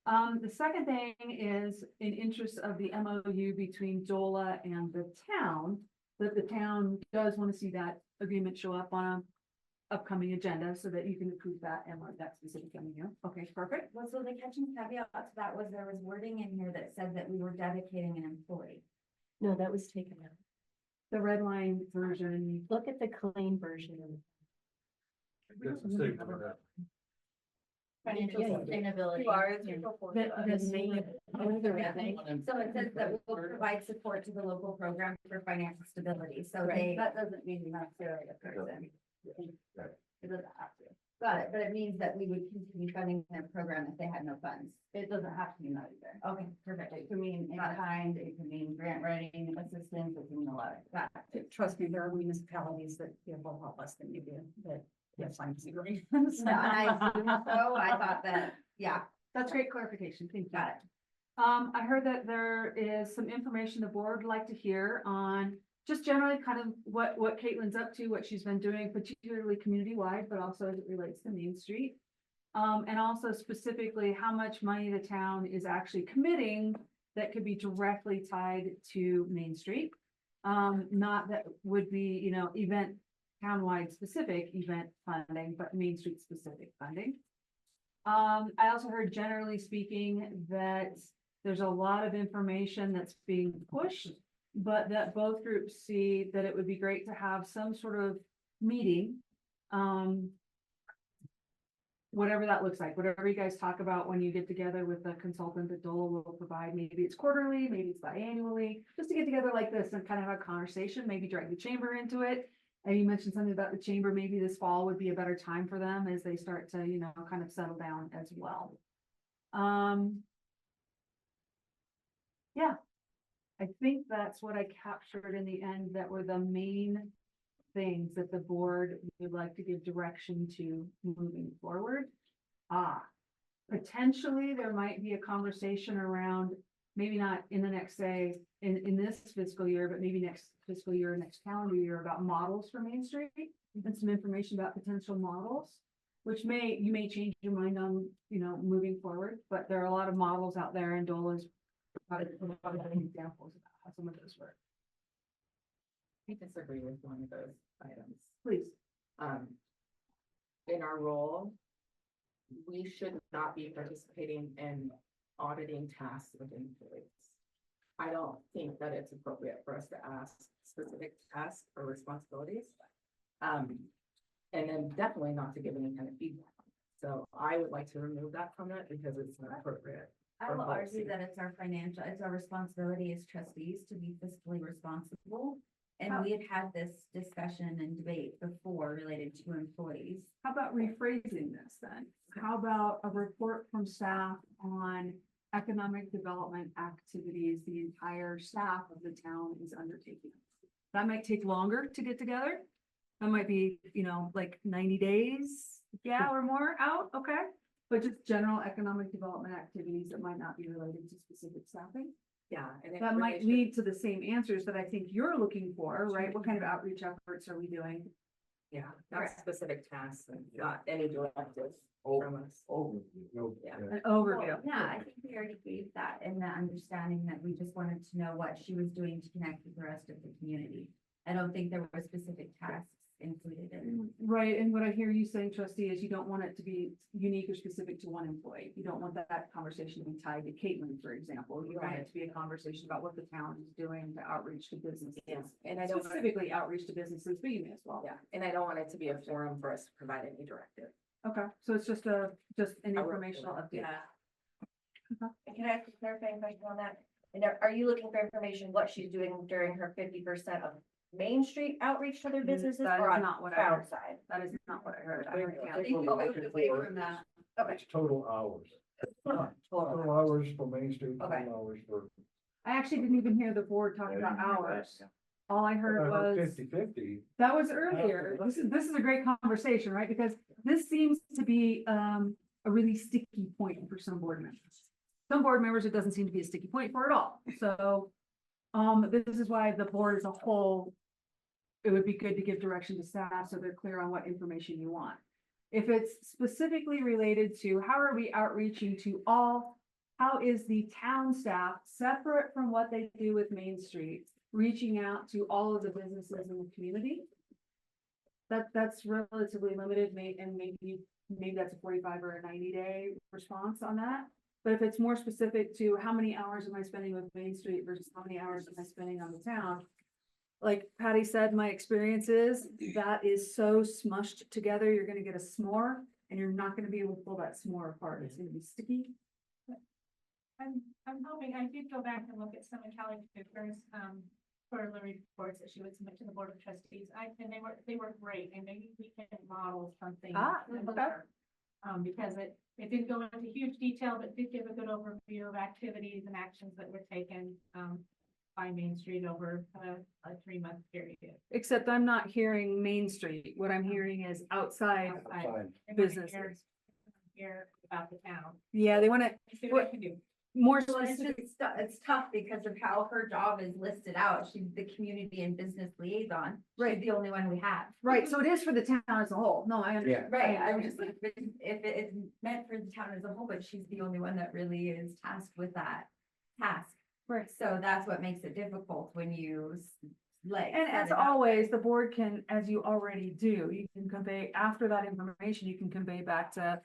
The second thing is in interest of the MOU between DOLA and the town, that the town does want to see that agreement show up on a upcoming agenda so that you can approve that and like that specific MOU. Okay, perfect. Well, so the catching caveat to that was there was wording in here that said that we were dedicating an employee. No, that was taken out. The red line version. Look at the clean version of it. That's a statement of that. Financial Yeah. sustainability. The main. So it says that we will provide support to the local program for financial stability, so that doesn't mean necessarily a person. It doesn't have to. Got it, but it means that we would continue funding their program if they had no funds. It doesn't have to mean that either. Okay, perfect. It can mean in kind, it can mean grant writing assistance, it can mean a lot. Got it. Trust me, there are municipalities that give a lot less than you do, but yes, I'm agree. No, and I assumed so, I thought that, yeah. That's great clarification. Thank you. Got it. I heard that there is some information the board would like to hear on just generally kind of what Caitlin's up to, what she's been doing, particularly community-wide, but also as it relates to Main Street. And also specifically how much money the town is actually committing that could be directly tied to Main Street. Not that would be, you know, townwide specific event funding, but Main Street specific funding. I also heard generally speaking that there's a lot of information that's being pushed, but that both groups see that it would be great to have some sort of meeting. Whatever that looks like, whatever you guys talk about when you get together with the consultant that DOLA will provide, maybe it's quarterly, maybe it's biannually, just to get together like this and kind of have a conversation, maybe drag the chamber into it. And you mentioned something about the chamber, maybe this fall would be a better time for them as they start to, you know, kind of settle down as well. Yeah, I think that's what I captured in the end that were the main things that the board would like to give direction to moving forward. Potentially there might be a conversation around, maybe not in the next, say, in this fiscal year, but maybe next fiscal year, next calendar year, about models for Main Street and some information about potential models, which you may change your mind on, you know, moving forward, but there are a lot of models out there and DOLA's providing examples about how some of those work. I disagree with one of those items. Please. In our role, we should not be participating in auditing tasks of employees. I don't think that it's appropriate for us to ask specific tasks or responsibilities. And then definitely not to give any kind of feedback. So I would like to remove that from it because it's not appropriate. I will argue that it's our responsibility as trustees to be fiscally responsible. And we had this discussion and debate before related to employees. How about rephrasing this then? How about a report from staff on economic development activities the entire staff of the town is undertaking? That might take longer to get together. That might be, you know, like 90 days, yeah, or more out, okay? But just general economic development activities that might not be related to specific staffing. Yeah. And That might lead to the same answers that I think you're looking for, right? What kind of outreach efforts are we doing? Yeah, not specific tasks and not any directives from us. Yeah, an overview. Yeah, I think we already gave that in the understanding that we just wanted to know what she was doing to connect with the rest of the community. I don't think there were specific tasks included in. Right, and what I hear you saying, trustee, is you don't want it to be unique or specific to one employee. You don't want that conversation to be tied to Caitlin, for example. You want it to be a conversation about what the town is doing to outreach to businesses. Yeah, and I don't specifically outreach to businesses, but you may as well. Yeah, and I don't want it to be a forum for us to provide any directive. Okay, so it's just an informational update. Yeah. Can I ask a clarifying question on that? And are you looking for information, what she's doing during her 50% of Main Street outreach to other businesses That or is on not what I town heard. side? That is not what I heard. I I heard think- I county. think we're looking for- From that. It's total hours. Total hours for Main Street, Okay. total hours for. I actually didn't even hear the board talk about hours. All I heard was. 50-50. That was earlier. This is a great conversation, right? Because this seems to be a really sticky point for some board members. some board members, it doesn't seem to be a sticky point for at all. So, this is why the board as a whole, it would be good to give direction to staff so they're clear on what information you want. If it's specifically related to how are we outreaching to all, how is the town staff separate from what they do with Main Street, reaching out to all of the businesses in the community? That's relatively limited, and maybe that's a 45 or a 90-day response on that. But if it's more specific to how many hours am I spending with Main Street versus how many hours am I spending on the town? Like Patty said, my experience is that is so smushed together, you're gonna get a s'more and you're not gonna be able to pull that s'more apart. It's gonna be sticky. I'm hoping, I did go back and look at some of Kelly Cooper's, quarterly reports that she would submit to the Board of Trustees. And they were great, and maybe we can model something. Similar. Because it didn't go into huge detail, but did give a good overview of activities and actions that were taken, by Main Street over a 3-month period. Except I'm not hearing Main Street. What I'm hearing is outside businesses. Hear about the town. Yeah, they wanna, See what I can do. more Well, specific. it's tough because of how her job is listed out. She's the community and business liaison. Right. She's the only one we have. Right, so it is for the town as a whole. No, I understand. Right, I'm just like, if it is meant for the town as a whole, but she's the only one that really is tasked with that task. Right. So that's what makes it difficult when you like. And set as it up. always, the board can, as you already do, you can convey, after that information, you can convey back to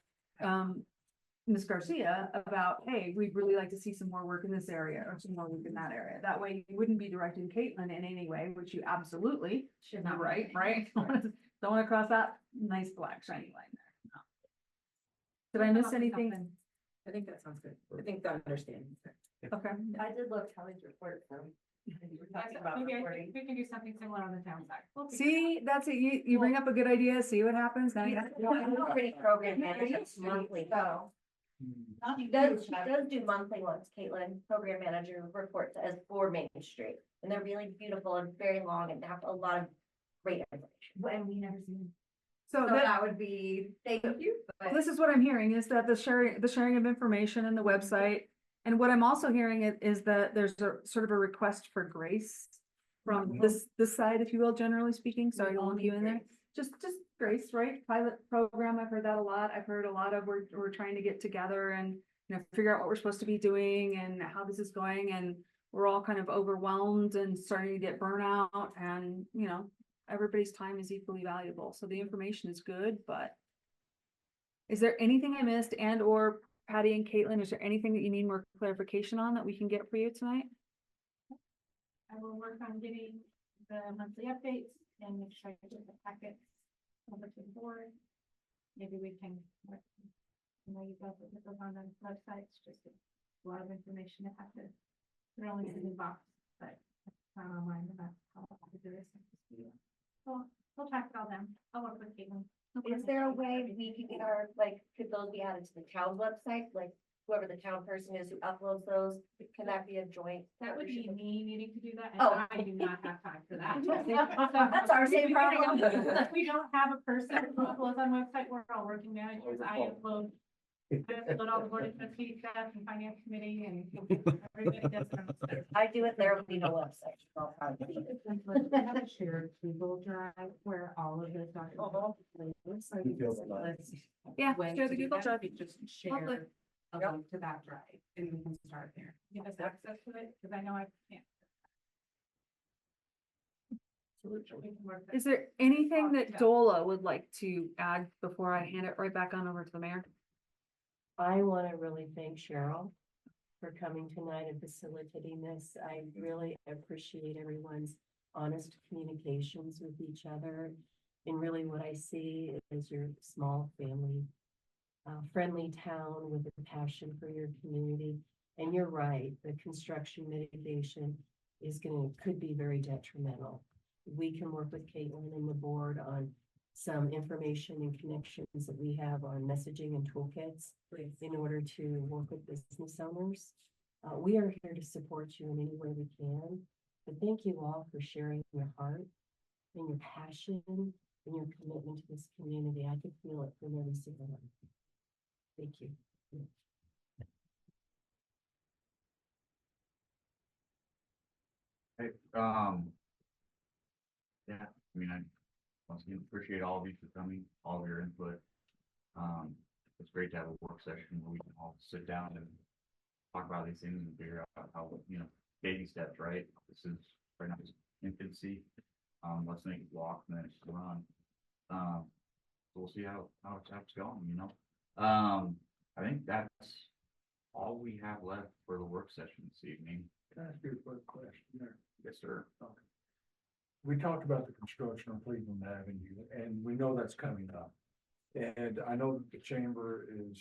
Ms. Garcia about, hey, we'd really like to see some more work in this area or some more work in that area. That way you wouldn't be directing Caitlin in any way, which you absolutely should not, right? Don't want to cross that nice black shiny line there. No. Did I miss anything? I think that sounds good. I think the understanding is good. Okay. I did love Kelly's report from. We were talking about Maybe reporting. we can do something similar on the town side. We'll figure it See, that's it. You bring up a good idea, see what happens. Now you Pretty program managers monthly, so. She does do monthly ones, Caitlin, program manager reports as for Main Street. And they're really beautiful and very long and have a lot of great information. And we never seen. So So that would be, thank you. But this is what I'm hearing is that the sharing of information and the website. And what I'm also hearing is that there's a sort of a request for grace from this side, if you will, generally speaking. So I don't want you in there. Just grace, right? Pilot program. I've heard that a lot. I've heard a lot of we're trying to get together and, you know, figure out what we're supposed to be doing and how this is going. And we're all kind of overwhelmed and starting to get burnout, and, you know, everybody's time is equally valuable. So the information is good, but is there anything I missed, and or Patty and Caitlin, is there anything that you need more clarification on that we can get for you tonight? I will work on getting the monthly updates and make sure I get the packets over to the board. Maybe we can, you know, you guys will put those on the websites, just a lot of information to have to throw into the box, but I don't mind about how to do this. So we'll talk about them. I'll work with Caitlin. Is there a way we can get our, like, could those be added to the town website? Like whoever the town person is who uploads those, can that be a joint? That would be me needing to do that, and Oh. I do not have time for that. That's our same problem. We don't have a person who uploads on website, we're all working managers, I upload all the board of trustees stuff and finance committee and everybody does it on the site. I do it, there will be no website. We have a shared Google Drive where all of the documents. So You feel the Yeah, when share to the do Google that, Drive. we just Lovely. share a link to that drive and we can start there. Give us access to it, because I know I can't. We can work that. Is there anything that Dola would like to add before I hand it right back on over to the mayor? I want to really thank Cheryl for coming tonight and facilitating this. I really appreciate everyone's honest communications with each other. And really what I see is your small family, friendly town with a passion for your community. And you're right, the construction mitigation could be very detrimental. We can work with Caitlin and the board on some information and connections that we have on messaging and toolkits in order to work with business owners. We are here to support you in any way we can. But thank you all for sharing your heart and your passion and your commitment to this community. I could feel it from every single one. Thank you. Yeah, I mean, I once again appreciate all of you for coming, all of your input. It's great to have a work session where we can all sit down and talk about these things and figure out how, baby steps, right? This is right now it's infancy. Let's make it walk and then it's run. So we'll see how it's going, I think that's all we have left for the work session this evening. Can I ask you a quick question there? Yes, sir. We talked about the construction on Cleveland Avenue, and we know that's coming up. And I know that the chamber is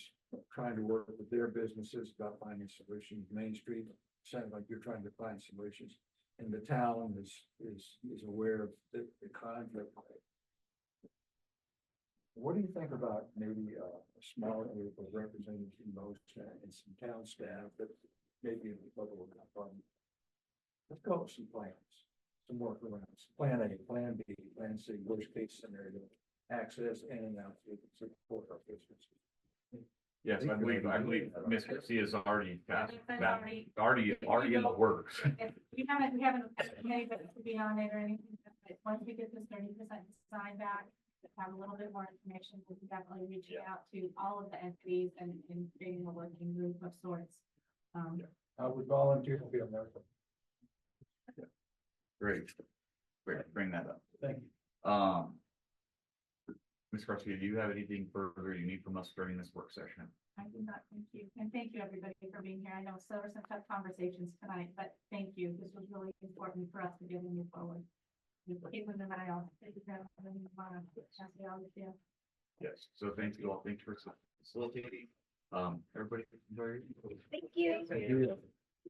trying to work with their businesses about finding solutions. Main Street, sounds like you're trying to find solutions. And the town is aware of the conflict. What do you think about maybe a small group of representatives from those and some town staff that maybe in the level of fund? Let's go with some plans, some workarounds, plan A, plan B, plan C, worst case scenario, access in and out to support our business. Yes, I believe Ms. Garcia is already passed, That's that, already- already in the works. We haven't made it to be on it or anything, but once we get this 30% sign back, have a little bit more information, we'll be definitely reaching out to all of the entities and creating a working group of sorts. I would volunteer to be on that. Great. Great, bring that up. Thank you. Ms. Garcia, do you have anything further you need from us during this work session? I do not, thank you. And thank you, everybody, for being here. I know there were some tough conversations tonight, but thank you. This was really important for us to be able to move forward. Caitlin and I all take care of them. Yes, so thank you all. Thank you for facilitating. Everybody enjoy your. Thank you. Thank you.